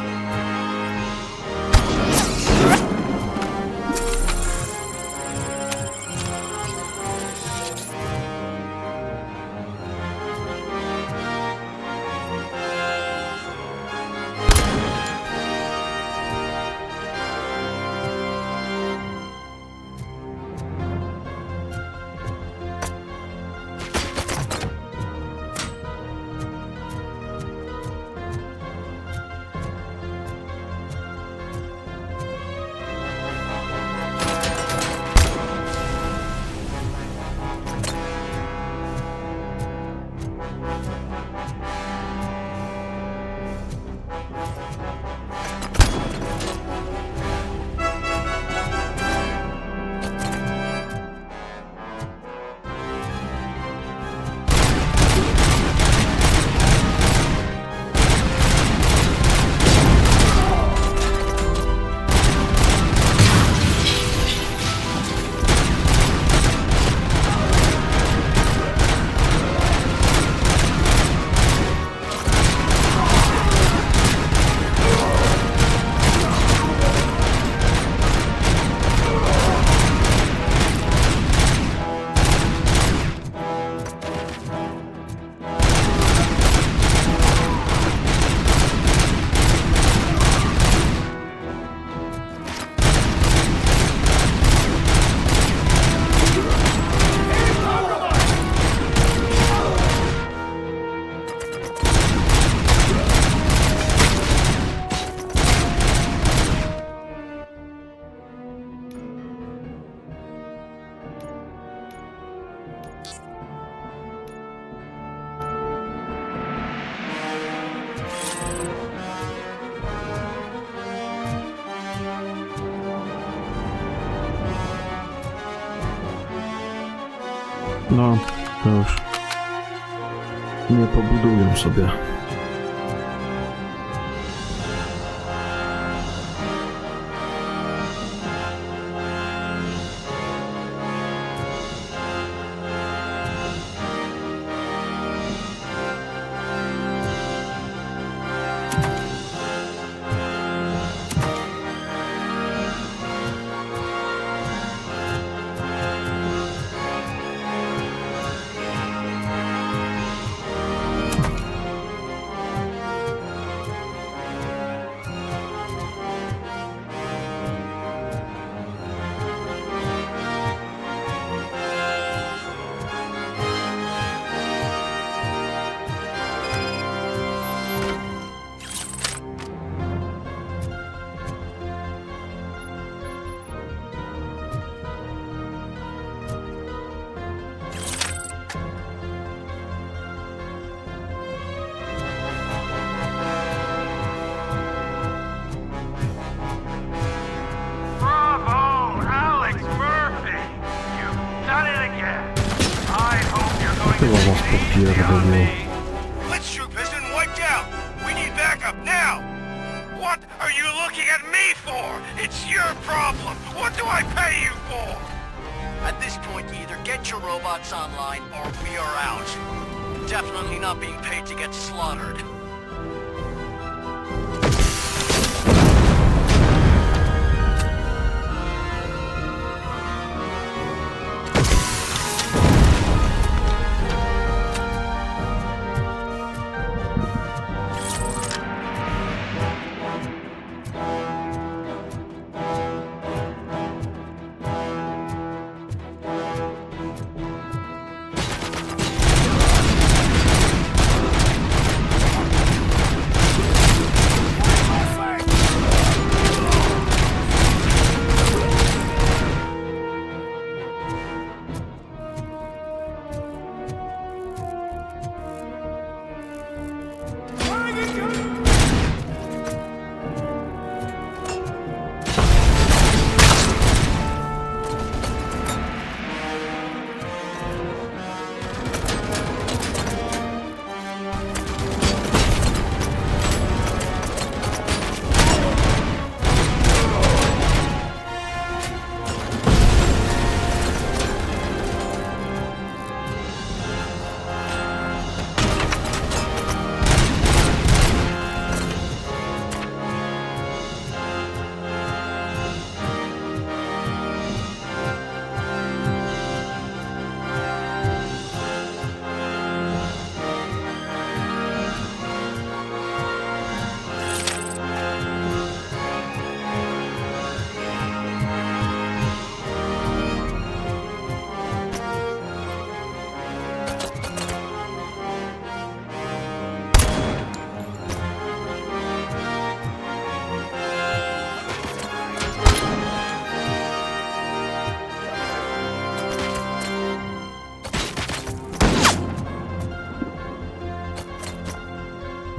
No, to już nie pobudują sobie. Kurwa was popierdolę. Blitz troop has been wiped out. We need backup now. What are you looking at me for? It's your problem. What do I pay you for? At this point, you either get your robots online or we are out. Definitely not being paid to get slaughtered.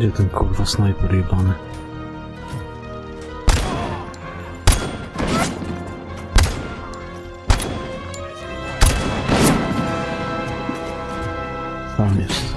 Gdzie ten kurwa snajper jebany? Tam jest.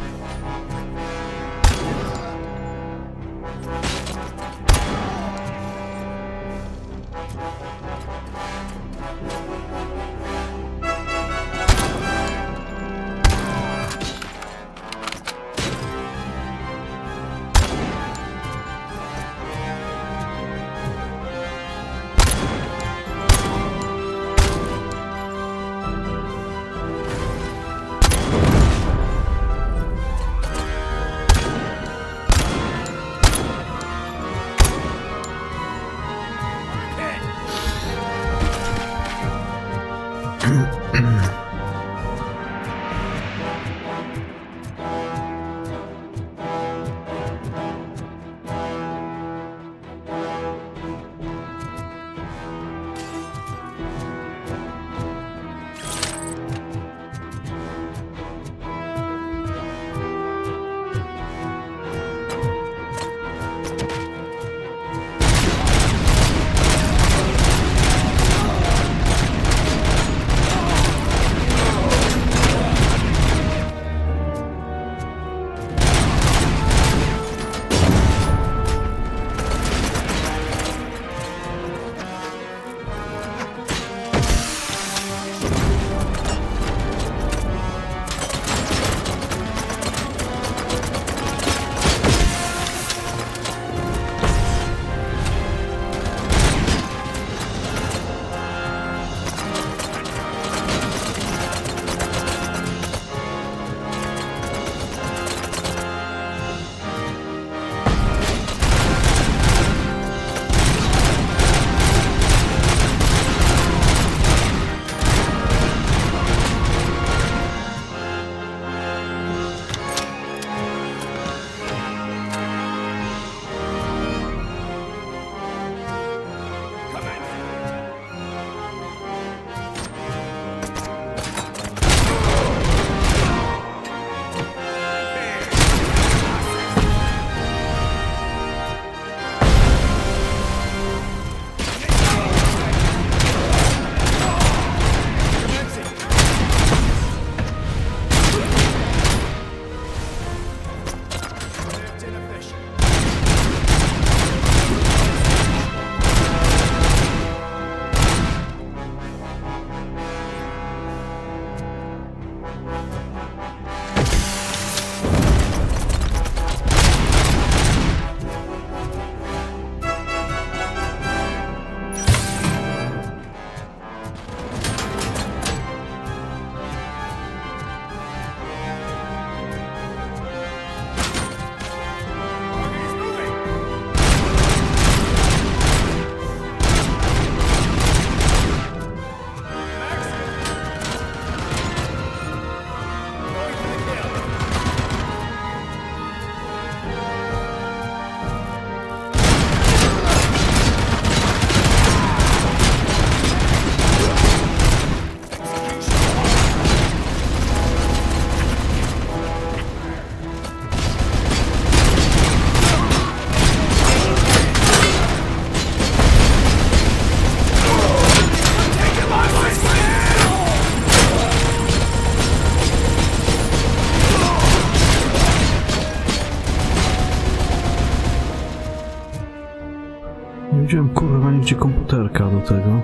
widziałem kurwa nigdzie komputerka do tego.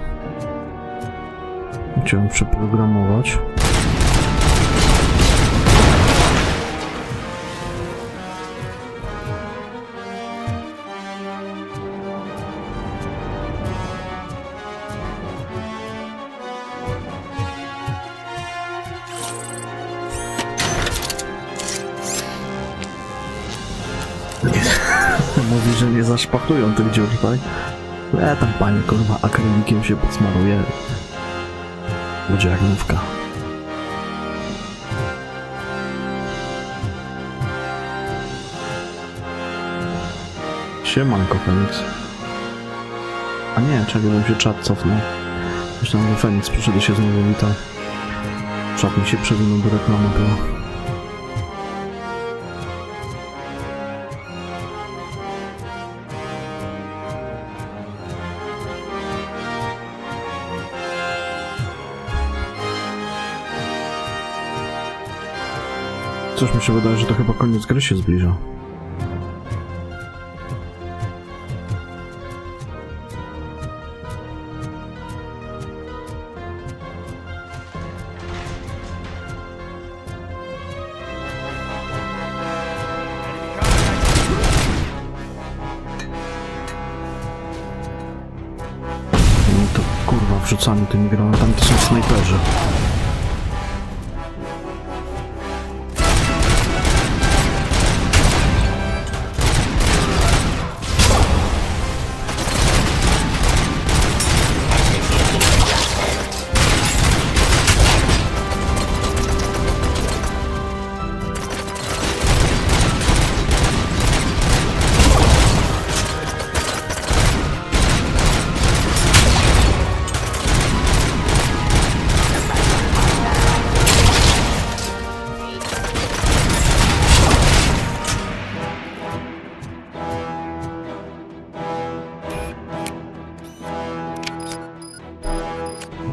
Chciałem przeprogramować. Mówi, że nie zaszpachlują tych dziur, tak? Tam panie, kurwa, akrylnikiem się podsmaruje. Będzie jak nówka. Siemanko, Feniks. A nie, czekaj, bo mi się czat cofnął. Myślałem, że Feniks przyszedł i się znowu witał. Czat mi się przewinął do reklamy była. Coś mi się wydaje, że to chyba koniec gry się zbliża. No to kurwa, wrzucanie tymi granatami to są snajperzy.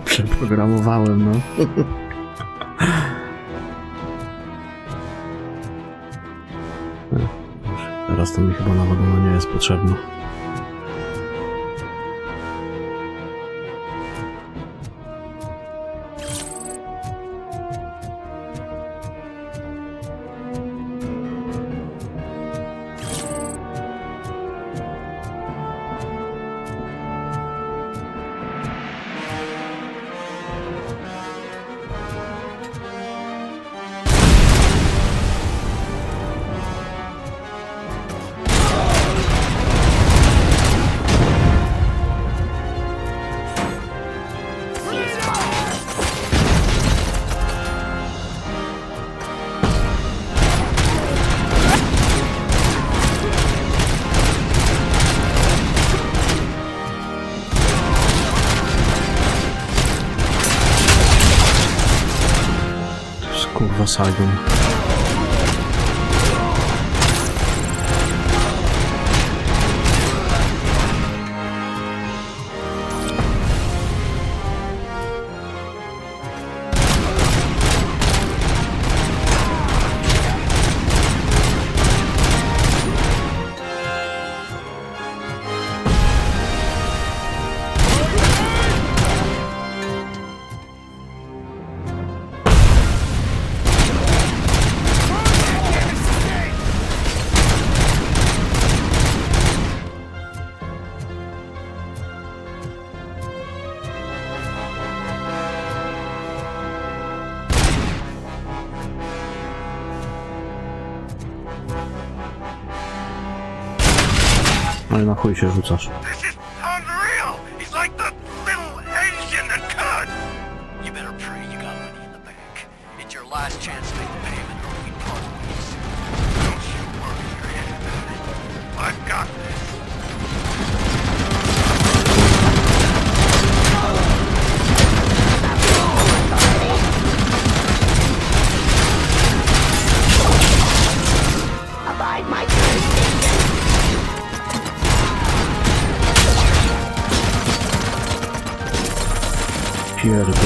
Przeprogramowałem, no. Teraz to mi chyba nawet ona nie jest potrzebna. Kurwa, Saigon. Ale na chuj się rzucasz. Pierdolę.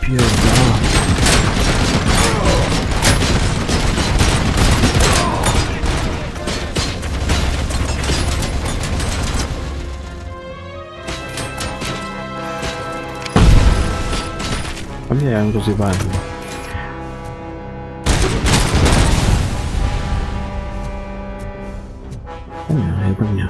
Napierdala. A nie, ja ją rozjebałem. Nie, jednak nie.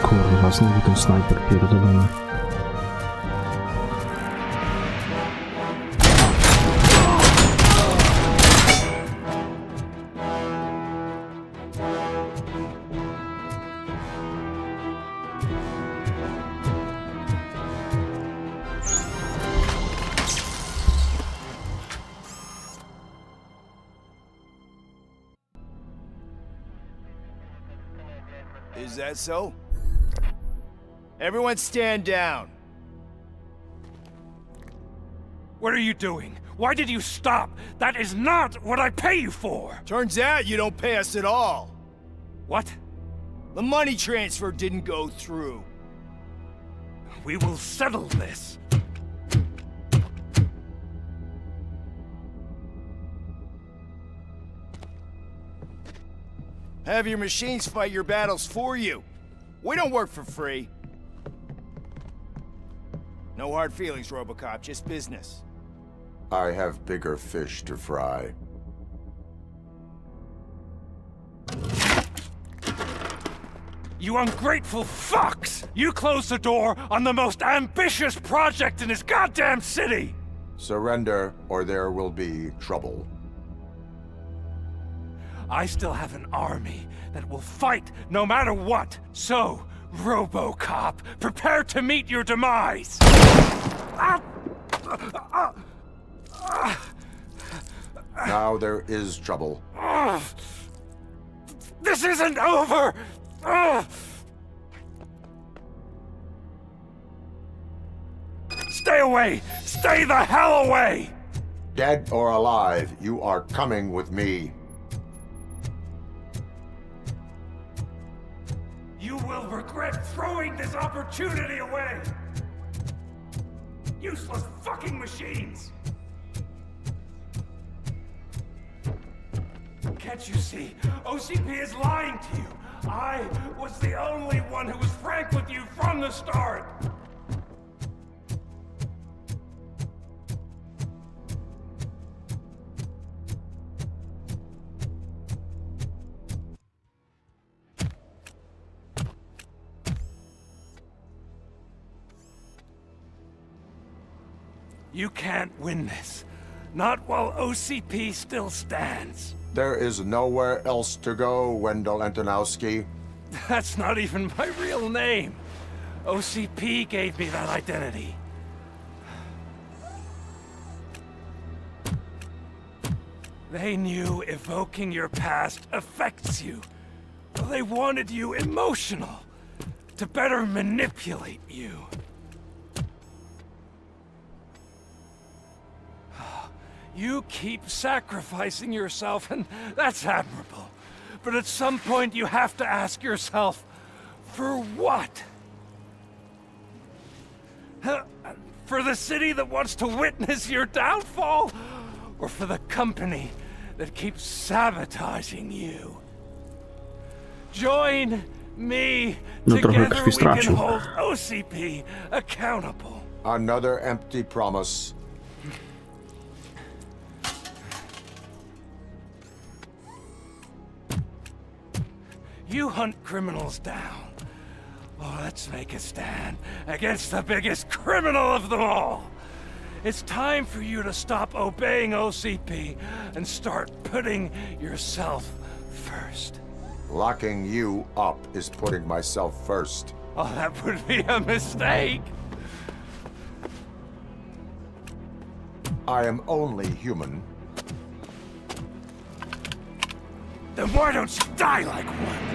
Kurwa, znowu ten snajper pierdolony. Is that so? Everyone stand down. What are you doing? Why did you stop? That is not what I pay you for! Turns out you don't pay us at all. What? The money transfer didn't go through. We will settle this. Have your machines fight your battles for you. We don't work for free. No hard feelings, RoboCop, just business. I have bigger fish to fry. You ungrateful fucks! You closed the door on the most ambitious project in this goddamn city! Surrender, or there will be trouble. I still have an army that will fight no matter what. So, RoboCop, prepare to meet your demise! Now there is trouble. This isn't over! Stay away! Stay the hell away! Dead or alive, you are coming with me. You will regret throwing this opportunity away! Useless fucking machines! Can't you see? OCP is lying to you! I was the only one who was frank with you from the start! You can't win this. Not while OCP still stands. There is nowhere else to go, Wendell Antonowski. That's not even my real name. OCP gave me that identity. They knew evoking your past affects you. They wanted you emotional, to better manipulate you. You keep sacrificing yourself, and that's admirable. But at some point you have to ask yourself, for what? For the city that wants to witness your downfall? Or for the company that keeps sabotaging you? Join me. Together we can hold OCP accountable. Another empty promise. You hunt criminals down. Oh, let's make a stand against the biggest criminal of them all. It's time for you to stop obeying OCP and start putting yourself first. Locking you up is putting myself first. Oh, that would be a mistake. I am only human. Then why don't you die like one?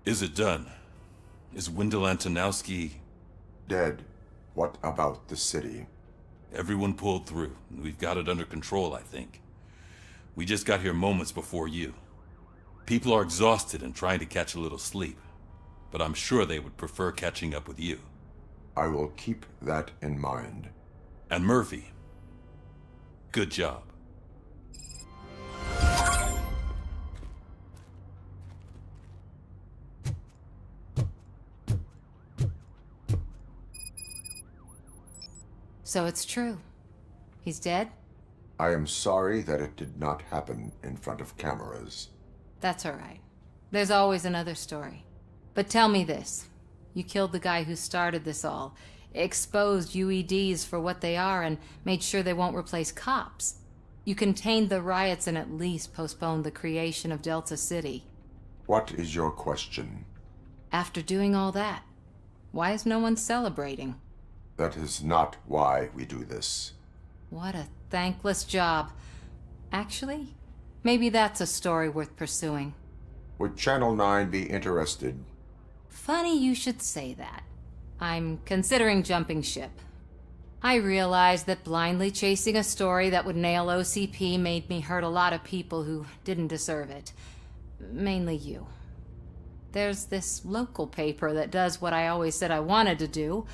Is it done? Is Wendell Antonowski... dead? What about the city? Everyone pulled through. We've got it under control, I think. We just got here moments before you. People are exhausted and trying to catch a little sleep. But I'm sure they would prefer catching up with you. I will keep that in mind. And Murphy, good job. So it's true. He's dead? I am sorry that it did not happen in front of cameras. That's all right. There's always another story. But tell me this. You killed the guy who started this all, exposed UEDs for what they are, and made sure they won't replace cops. You contained the riots and at least postponed the creation of Delta City. What is your question? After doing all that, why is no one celebrating? That is not why we do this. What a thankless job. Actually, maybe that's a story worth pursuing. Would Channel 9 be interested? Funny you should say that. I'm considering jumping ship. I realized that blindly chasing a story that would nail OCP made me hurt a lot of people who didn't deserve it. Mainly you. There's this local paper that does what I always said I wanted to do.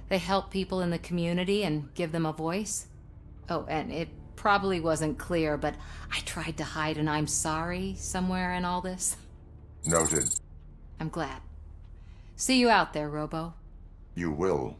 They help people in the community and give them a voice. Oh, and it probably wasn't clear, but I tried to hide an I'm sorry somewhere in all this. Noted. I'm glad. See you out there, Robo. You will.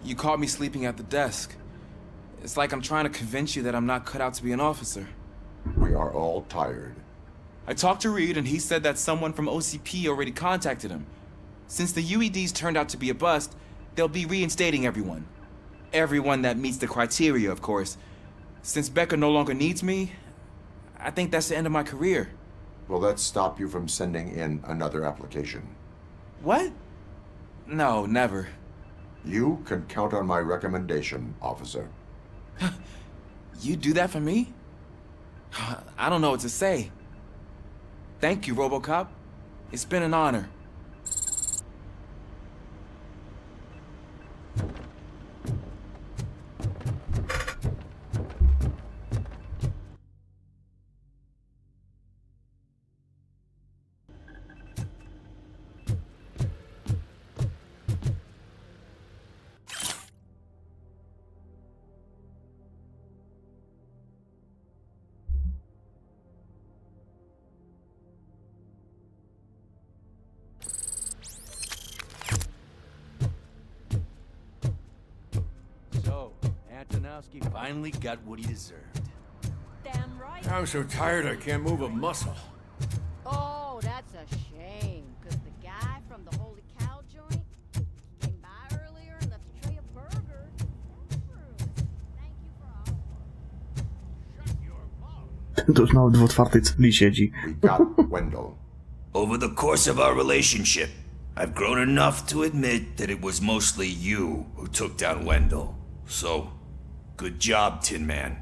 You caught me sleeping at the desk. It's like I'm trying to convince you that I'm not cut out to be an officer. We are all tired. I talked to Reed and he said that someone from OCP already contacted him. Since the UEDs turned out to be a bust, they'll be reinstating everyone. Everyone that meets the criteria, of course. Since Becker no longer needs me, I think that's the end of my career. Will that stop you from sending in another application? What? No, never. You can count on my recommendation, officer. You do that for me? I don't know what to say. Thank you, RoboCop. It's been an honor. Antonowski finally got what he deserved. Damn right. I'm so tired I can't move a muscle. Oh, that's a shame, because the guy from the Holy Cow joint came by earlier and left a tray of burgers. Thank you for all. To już nawet w otwartej celi siedzi. We got Wendell. Over the course of our relationship, I've grown enough to admit that it was mostly you who took down Wendell. So, good job, Tin Man.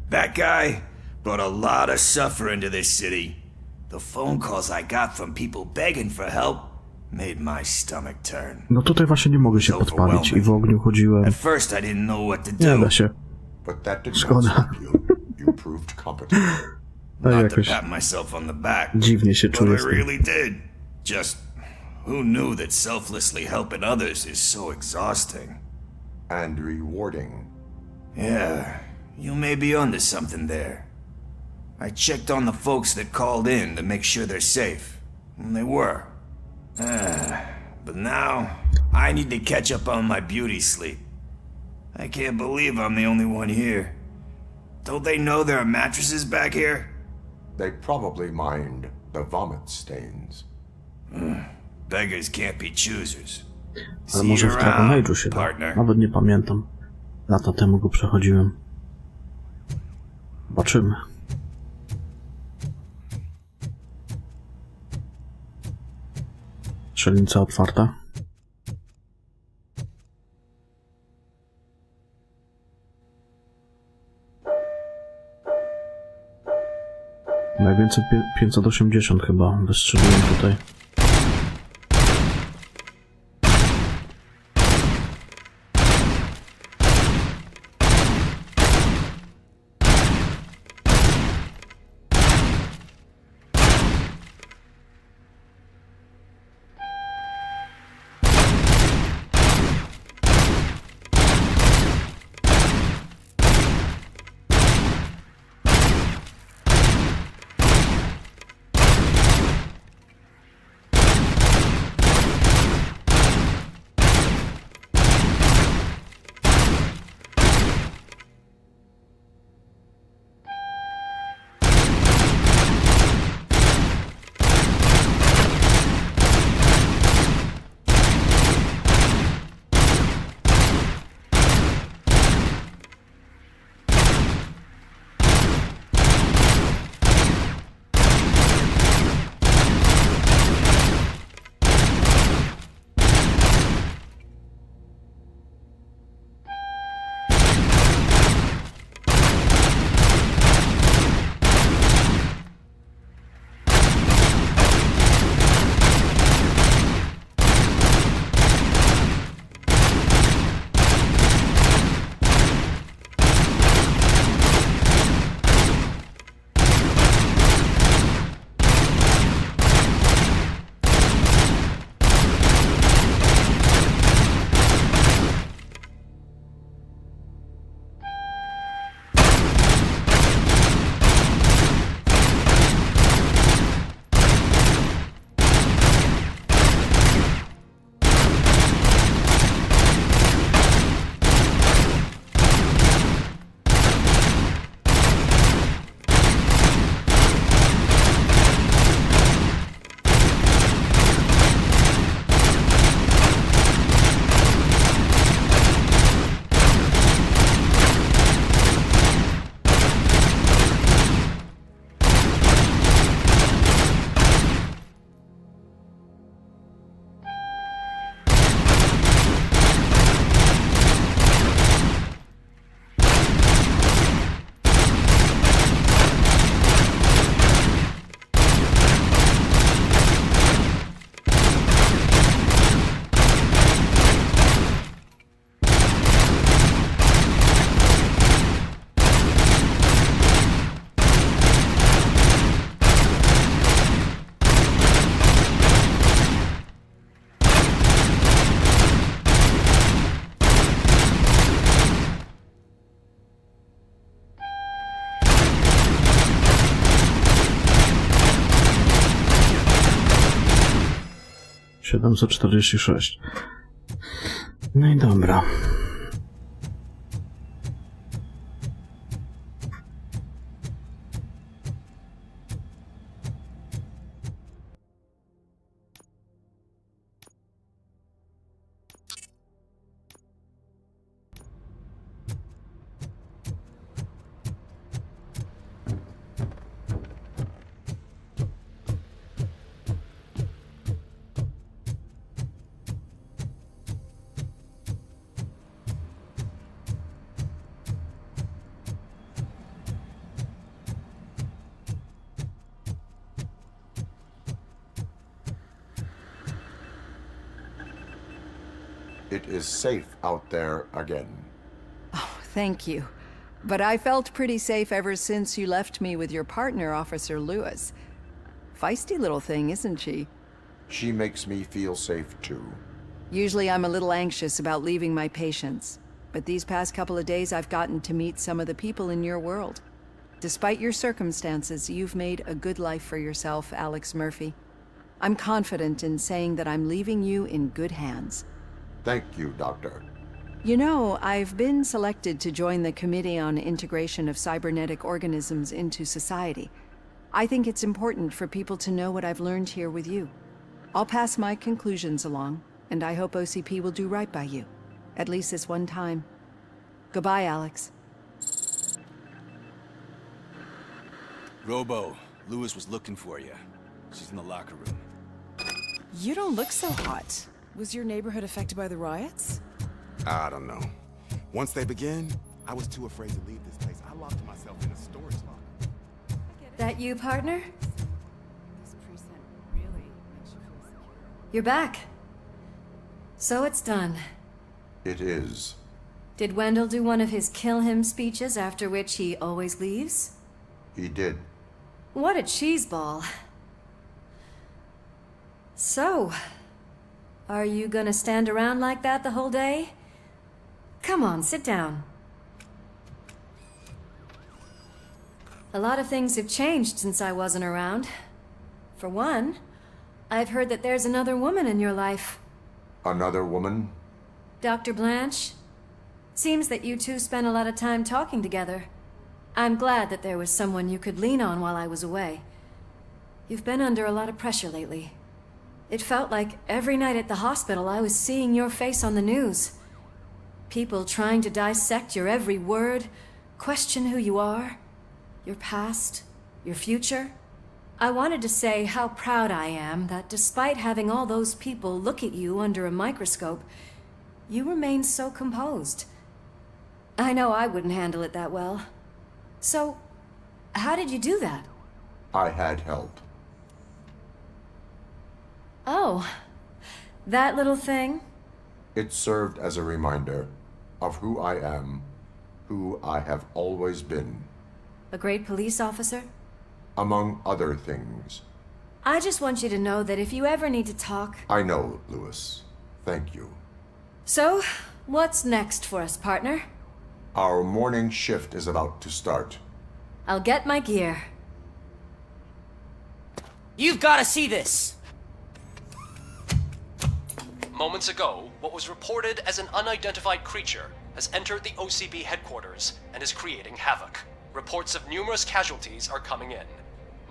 That guy brought a lot of suffering to this city. The phone calls I got from people begging for help Made my stomach turn. No tutaj właśnie nie mogę się podpalić i w ogniu chodziłem. At first I didn't know what to Nie do. da się. But that did not Szkoda. stop you. You proved competent. A Not to jakoś pat myself on the back. dziwnie się But czuję I z tym. really did. Just who knew that selflessly helping others is so exhausting? And rewarding. Yeah, you may be onto something there. I checked on the folks that called in to make sure they're safe. And they were. But now, I need to catch up on my beauty sleep. I can't believe I'm the only one here. Don't they know there are mattresses back here? They probably mind the vomit stains. Beggars can't be choosers. Ale może w Dragon Age'u się da. Nawet nie pamiętam. Lata temu go przechodziłem. Zobaczymy. Strzelnica otwarta. Najwięcej 580 chyba wystrzeliłem tutaj. $746. No i dobra. It is safe out there again. Oh, thank you. But I felt pretty safe ever since you left me with your partner, Officer Lewis. Feisty little thing, isn't she? She makes me feel safe too. Usually I'm a little anxious about leaving my patients, but these past couple of days I've gotten to meet some of the people in your world. Despite your circumstances, you've made a good life for yourself, Alex Murphy. I'm confident in saying that I'm leaving you in good hands. Thank you, Doctor. You know, I've been selected to join the Committee on Integration of Cybernetic Organisms into Society. I think it's important for people to know what I've learned here with you. I'll pass my conclusions along, and I hope OCP will do right by you. At least this one time. Goodbye, Alex. Robo, Lewis was looking for you. She's in the locker room. You don't look so hot. Was your neighborhood affected by the riots? I don't know. Once they begin, I was too afraid to leave this place. I locked myself in a storage locker. That you, partner? This precinct really makes you feel secure. You're back. So it's done. It is. Did Wendell do one of his kill him speeches after which he always leaves? He did. What a cheeseball. So, are you gonna stand around like that the whole day? Come on, sit down. A lot of things have changed since I wasn't around. For one, I've heard that there's another woman in your life. Another woman? Dr. Blanche. Seems that you two spent a lot of time talking together. I'm glad that there was someone you could lean on while I was away. You've been under a lot of pressure lately. It felt like every night at the hospital I was seeing your face on the news. People trying to dissect your every word, question who you are, your past, your future. I wanted to say how proud I am that despite having all those people look at you under a microscope, you remain so composed. I know I wouldn't handle it that well. So, how did you do that? I had help. Oh, that little thing? It served as a reminder of who I am, who I have always been. A great police officer? Among other things. I just want you to know that if you ever need to talk... I know, Lewis. Thank you. So, what's next for us, partner? Our morning shift is about to start. I'll get my gear. You've got to see this! Moments ago, what was reported as an unidentified creature has entered the OCP headquarters and is creating havoc. Reports of numerous casualties are coming in.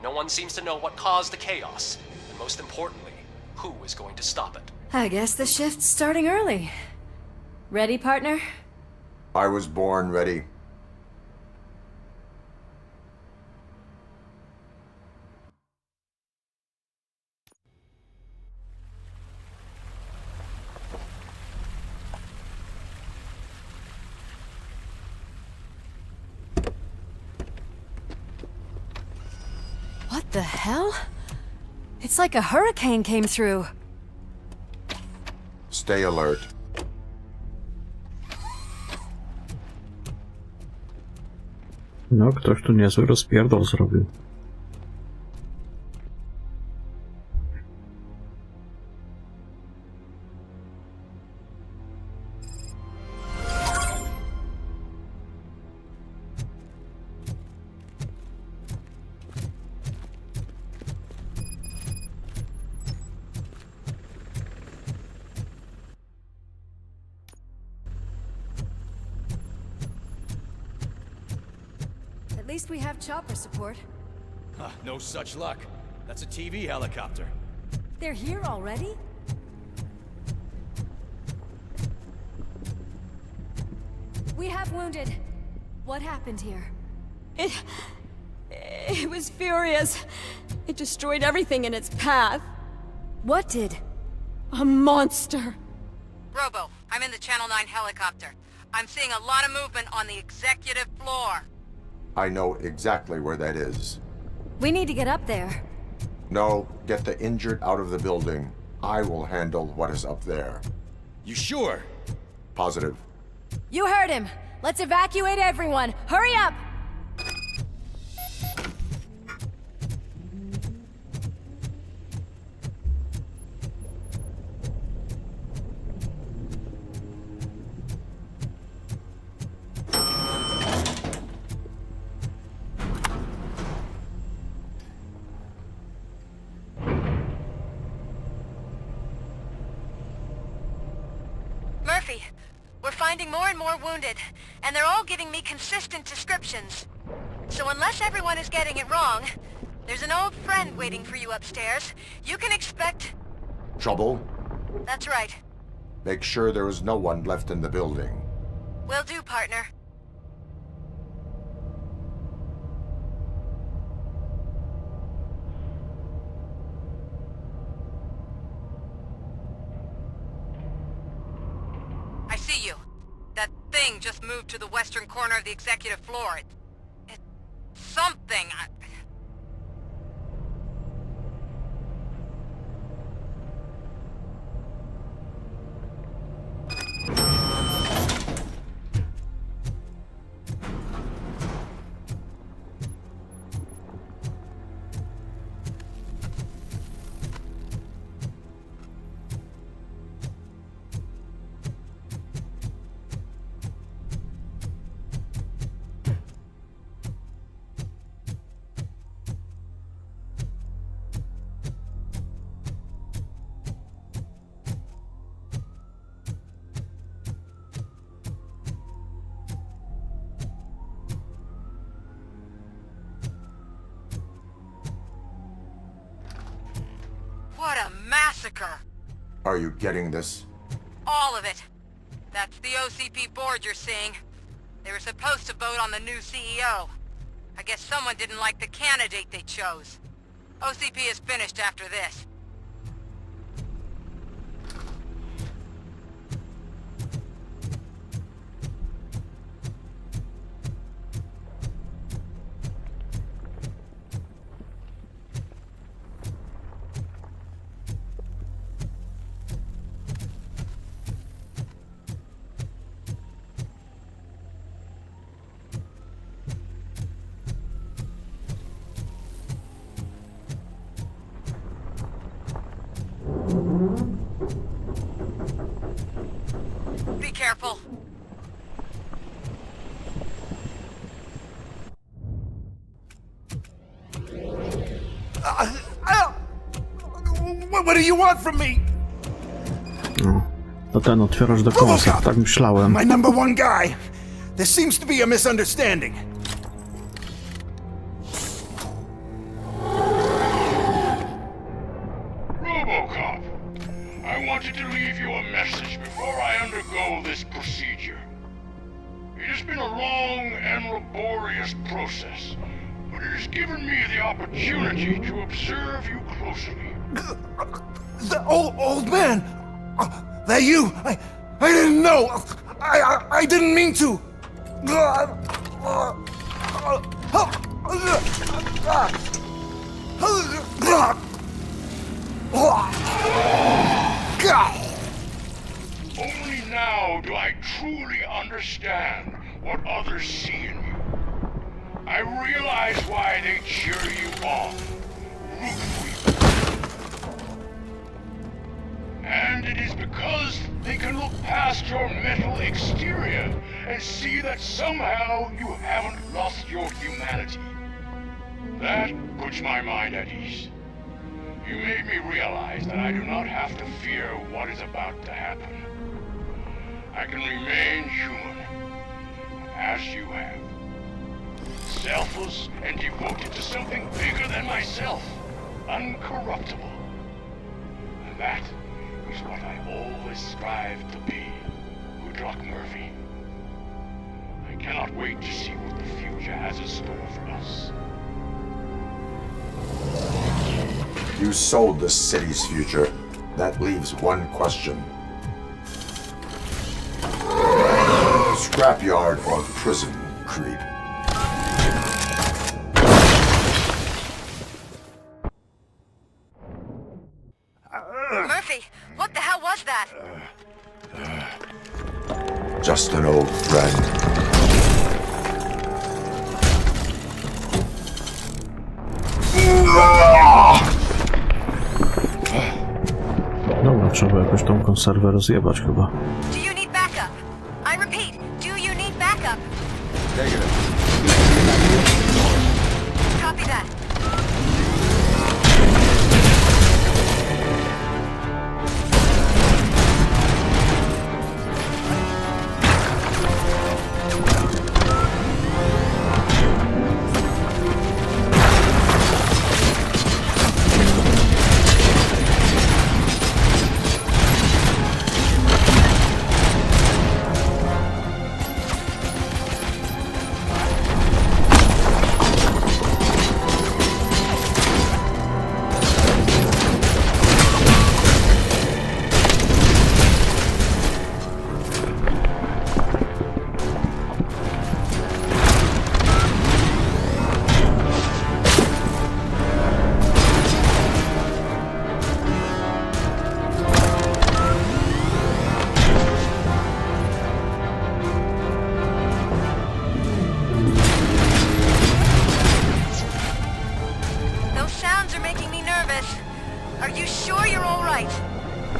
No one seems to know what caused the chaos, and most importantly, who is going to stop it. I guess the shift's starting early. Ready, partner? I was born ready. What the hell? It's like a hurricane came through. Stay alert. No, ktoś tu niezły rozpierdol zrobił. At least we have chopper support. No such luck. That's a TV helicopter. They're here already? We have wounded. What happened here? It was furious. It destroyed everything in its path. What did? A monster. Robo, I'm in the Channel 9 helicopter. I'm seeing a lot of movement on the executive floor. I know exactly where that is. We need to get up there. No, get the injured out of the building. I will handle what is up there. You sure? Positive. You heard him. Let's evacuate everyone. Hurry up! Murphy, we're finding more and more wounded, and they're all giving me consistent descriptions. So unless everyone is getting it wrong, there's an old friend waiting for you upstairs. You can expect... Trouble? That's right. Make sure there is no one left in the building. Will do, partner. I see you. That thing just moved to the western corner of the executive floor. It's something. What a massacre! Are you getting this? All of it. That's the OCP board you're seeing. They were supposed to vote on the new CEO. I guess someone didn't like the candidate they chose. OCP is finished after this. Be careful. What do you want from me? No. To ten otwierasz do końca, tak myślałem. My number one guy. There seems to be a misunderstanding. RoboCop, I wanted to leave you a message before I undergo this procedure. It has been a long and laborious process, but it has given me the opportunity to observe you closely. The old man! That you? I didn't know! I didn't mean to! Only now do I truly understand what others see in you. I realize why they cheer you on, root for you. And it is because they can look past your metal exterior and see that somehow you haven't lost your humanity. That puts my mind at ease. You made me realize that I do not have to fear what is about to happen. I can remain human, as you have. Selfless and devoted to something bigger than myself, uncorruptible. And that is what I always strive to be, Good luck, Murphy. I cannot wait to see what the future has in store for us. You sold the city's future. That leaves one question. Scrapyard or prison, creep? Murphy, what the hell was that? Just an old friend. Dobra, trzeba jakoś tą konserwę rozjebać chyba. Do you need backup? I repeat, do you need backup? Negative. Copy that.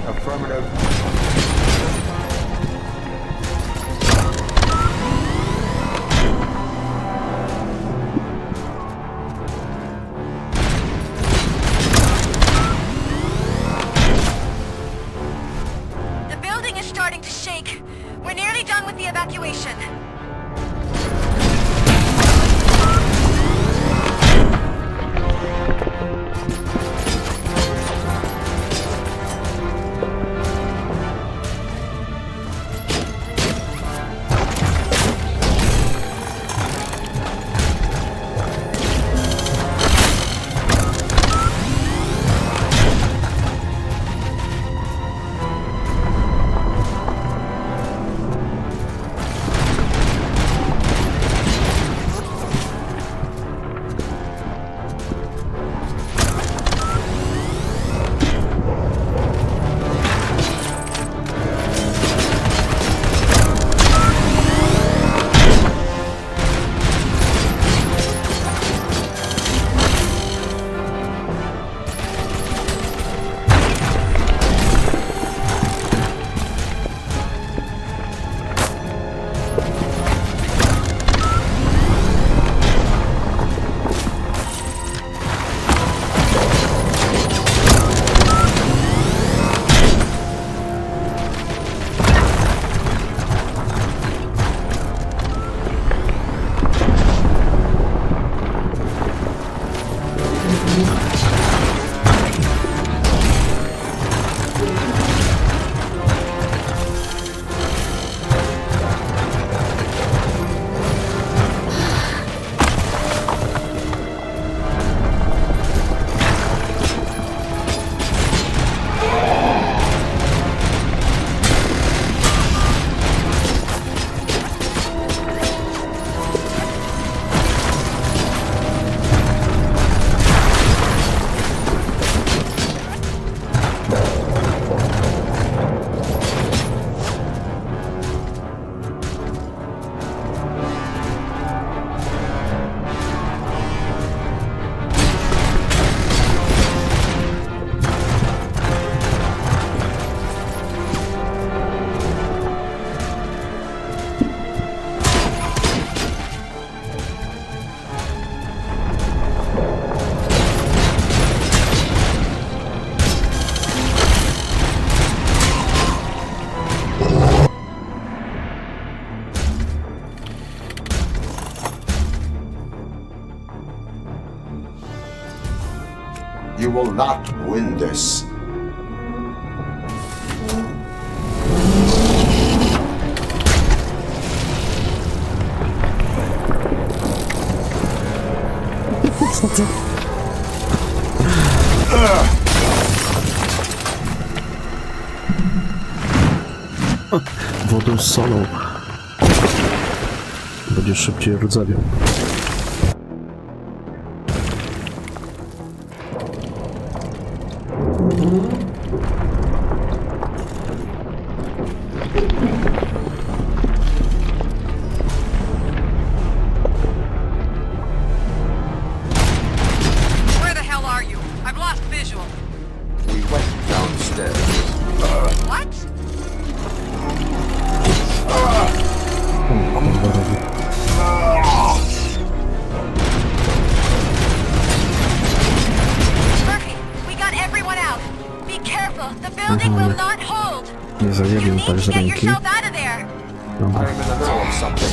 Affirmative. The building is starting to shake. We're nearly done with the evacuation. You will not win this. Wodą z solą. Będziesz szybciej rdzawiał. building will not hold. Nie zajebił tak z Get ręki. yourself out of there. Dobra. I'm in the middle of something.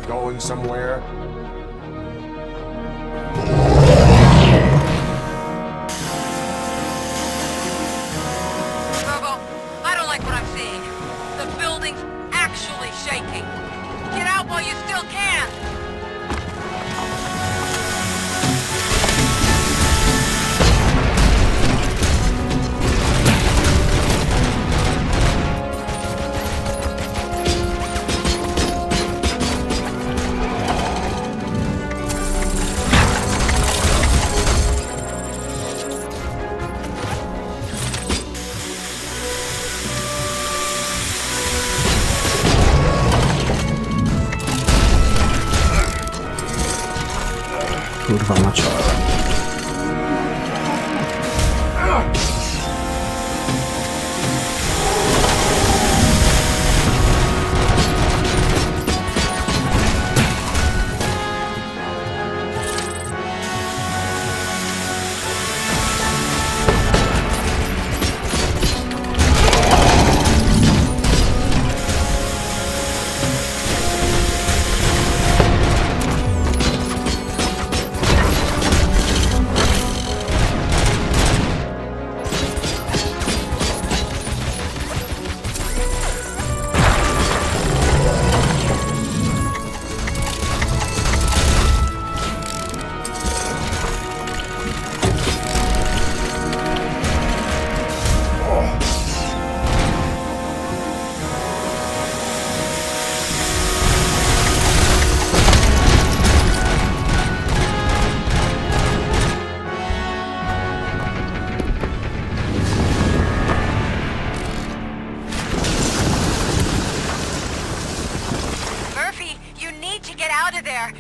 Going somewhere? Robo, I don't like what I'm seeing. The building's actually shaking. Get out while you still can. Kurwa macie.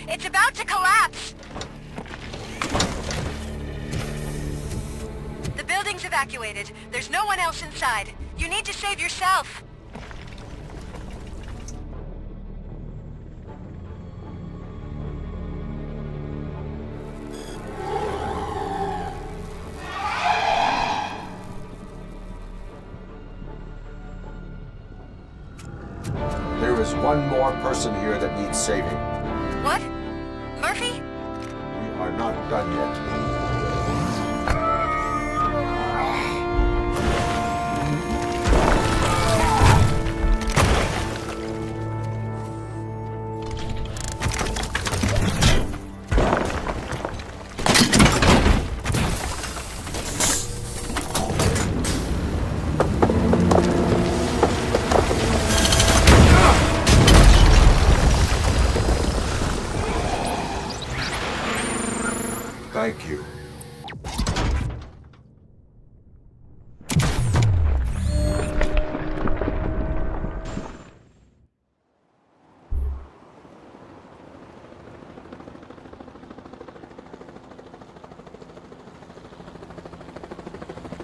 It's about to collapse! The building's evacuated. There's no one else inside. You need to save yourself. There's There is one more person here that needs saving. What? Murphy? We are not done yet. Thank you.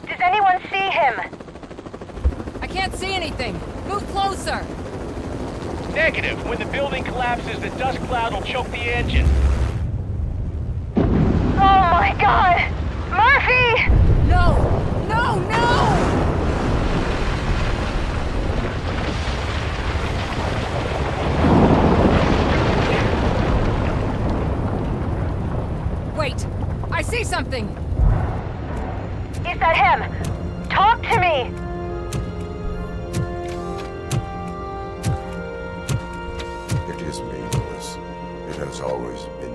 Does anyone see him? I can't see anything. Move closer. Negative. When the building collapses, the dust cloud will choke the engine. Oh my god! Murphy! No! No, no! Wait! I see something! Is that him? Talk to me! It is me, Louis. It has always been me.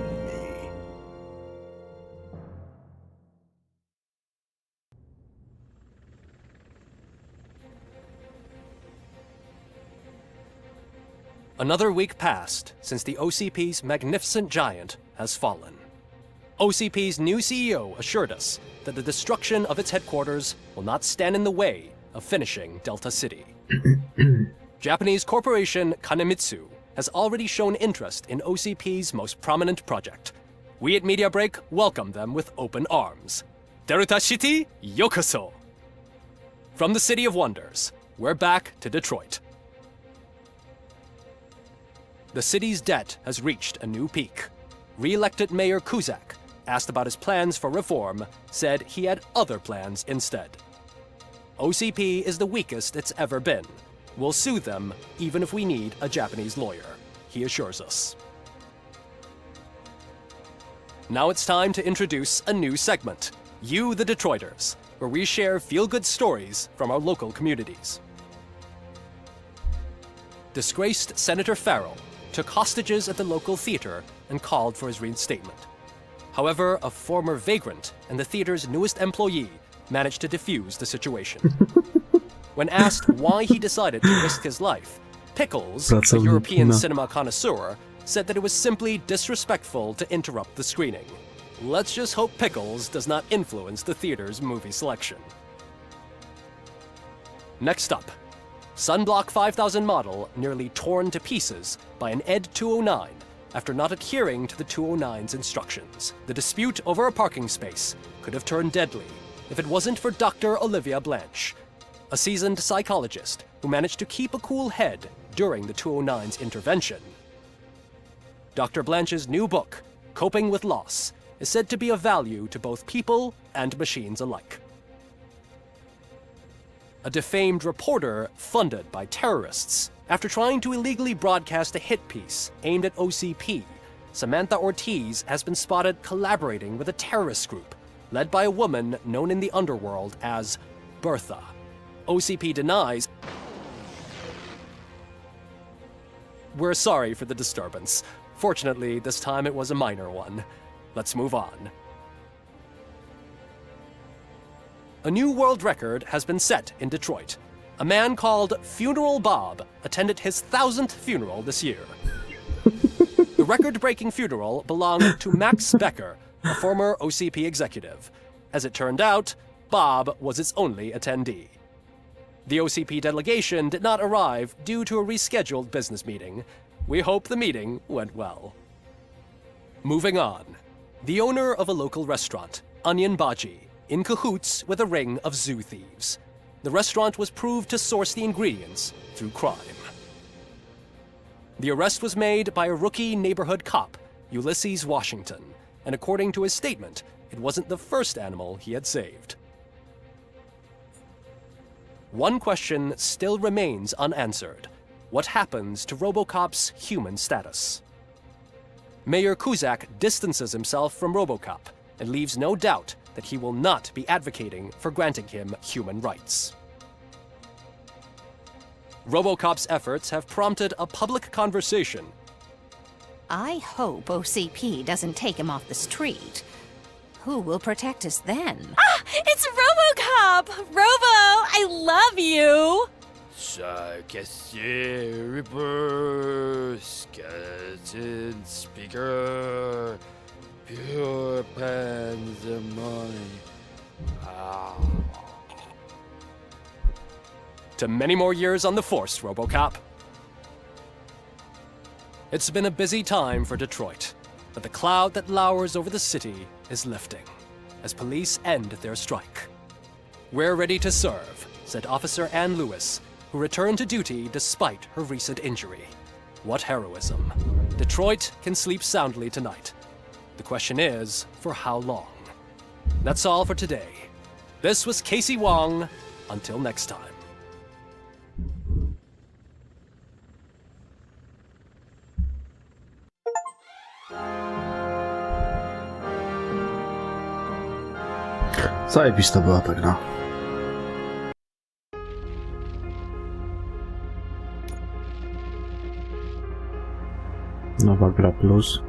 Another week passed since the OCP's magnificent giant has fallen. OCP's new CEO assured us that the destruction of its headquarters will not stand in the way of finishing Delta City. Japanese corporation Kanemitsu has already shown interest in OCP's most prominent project. We at Media Break welcome them with open arms. Delta City, yokoso! From the City of Wonders, we're back to Detroit. The city's debt has reached a new peak. Re-elected Mayor Kuzak, asked about his plans for reform, said he had other plans instead. OCP is the weakest it's ever been. We'll sue them even if we need a Japanese lawyer, he assures us. Now it's time to introduce a new segment, You the Detroiters, where we share feel-good stories from our local communities. Disgraced Senator Farrell took hostages at the local theater and called for his reinstatement. However, a former vagrant and the theater's newest employee managed to defuse the situation. When asked why he decided to risk his life, Pickles, a European cinema connoisseur, said that it was simply disrespectful to interrupt the screening. Let's just hope Pickles does not influence the theater's movie selection. Next up, Sunblock 5000 model nearly torn to pieces by an ED 209 after not adhering to the 209's instructions. The dispute over a parking space could have turned deadly if it wasn't for Dr. Olivia Blanche, a seasoned psychologist who managed to keep a cool head during the 209's intervention. Dr. Blanche's new book, Coping with Loss, is said to be of value to both people and machines alike. A defamed reporter funded by terrorists. After trying to illegally broadcast a hit piece aimed at OCP, Samantha Ortiz has been spotted collaborating with a terrorist group led by a woman known in the underworld as Bertha. OCP denies. We're sorry for the disturbance. Fortunately, this time it was a minor one. Let's move on. A new world record has been set in Detroit. A man called Funeral Bob attended his 1000th funeral this year. The record-breaking funeral belonged to Max Becker, a former OCP executive. As it turned out, Bob was its only attendee. The OCP delegation did not arrive due to a rescheduled business meeting. We hope the meeting went well. Moving on. The owner of a local restaurant, Onion Baji, in cahoots with a ring of zoo thieves. The restaurant was proved to source the ingredients through crime. The arrest was made by a rookie neighborhood cop, Ulysses Washington, and according to his statement, it wasn't the first animal he had saved. One question still remains unanswered. what happens to RoboCop's human status. Mayor Kuzak distances himself from RoboCop and leaves no doubt that he will not be advocating for granting him human rights. RoboCop's efforts have prompted a public conversation. I hope OCP doesn't take him off the street. Who will protect us then? Ah! It's RoboCop! Robo, I love you! Reaper, skeleton speaker, pure pandemonium. To many more years on the force, RoboCop. It's been a busy time for Detroit, but the cloud that lowers over the city is lifting as police end their strike. We're ready to serve, said Officer Ann Lewis, who returned to duty despite her recent injury. What heroism. Detroit can sleep soundly tonight. The question is, for how long? That's all for today. This was Casey Wong. Until next time. Zajebista była ta gra. Nowa gra plus.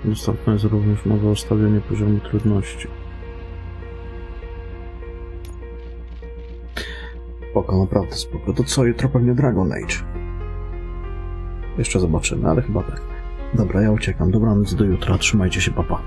Dostępne jest również nowe ustawienie poziomu trudności. Spoko, naprawdę spoko. To co, jutro pewnie Dragon Age. Jeszcze zobaczymy, ale chyba tak. Dobra, ja uciekam. Dobranoc, do jutra. Trzymajcie się, papa.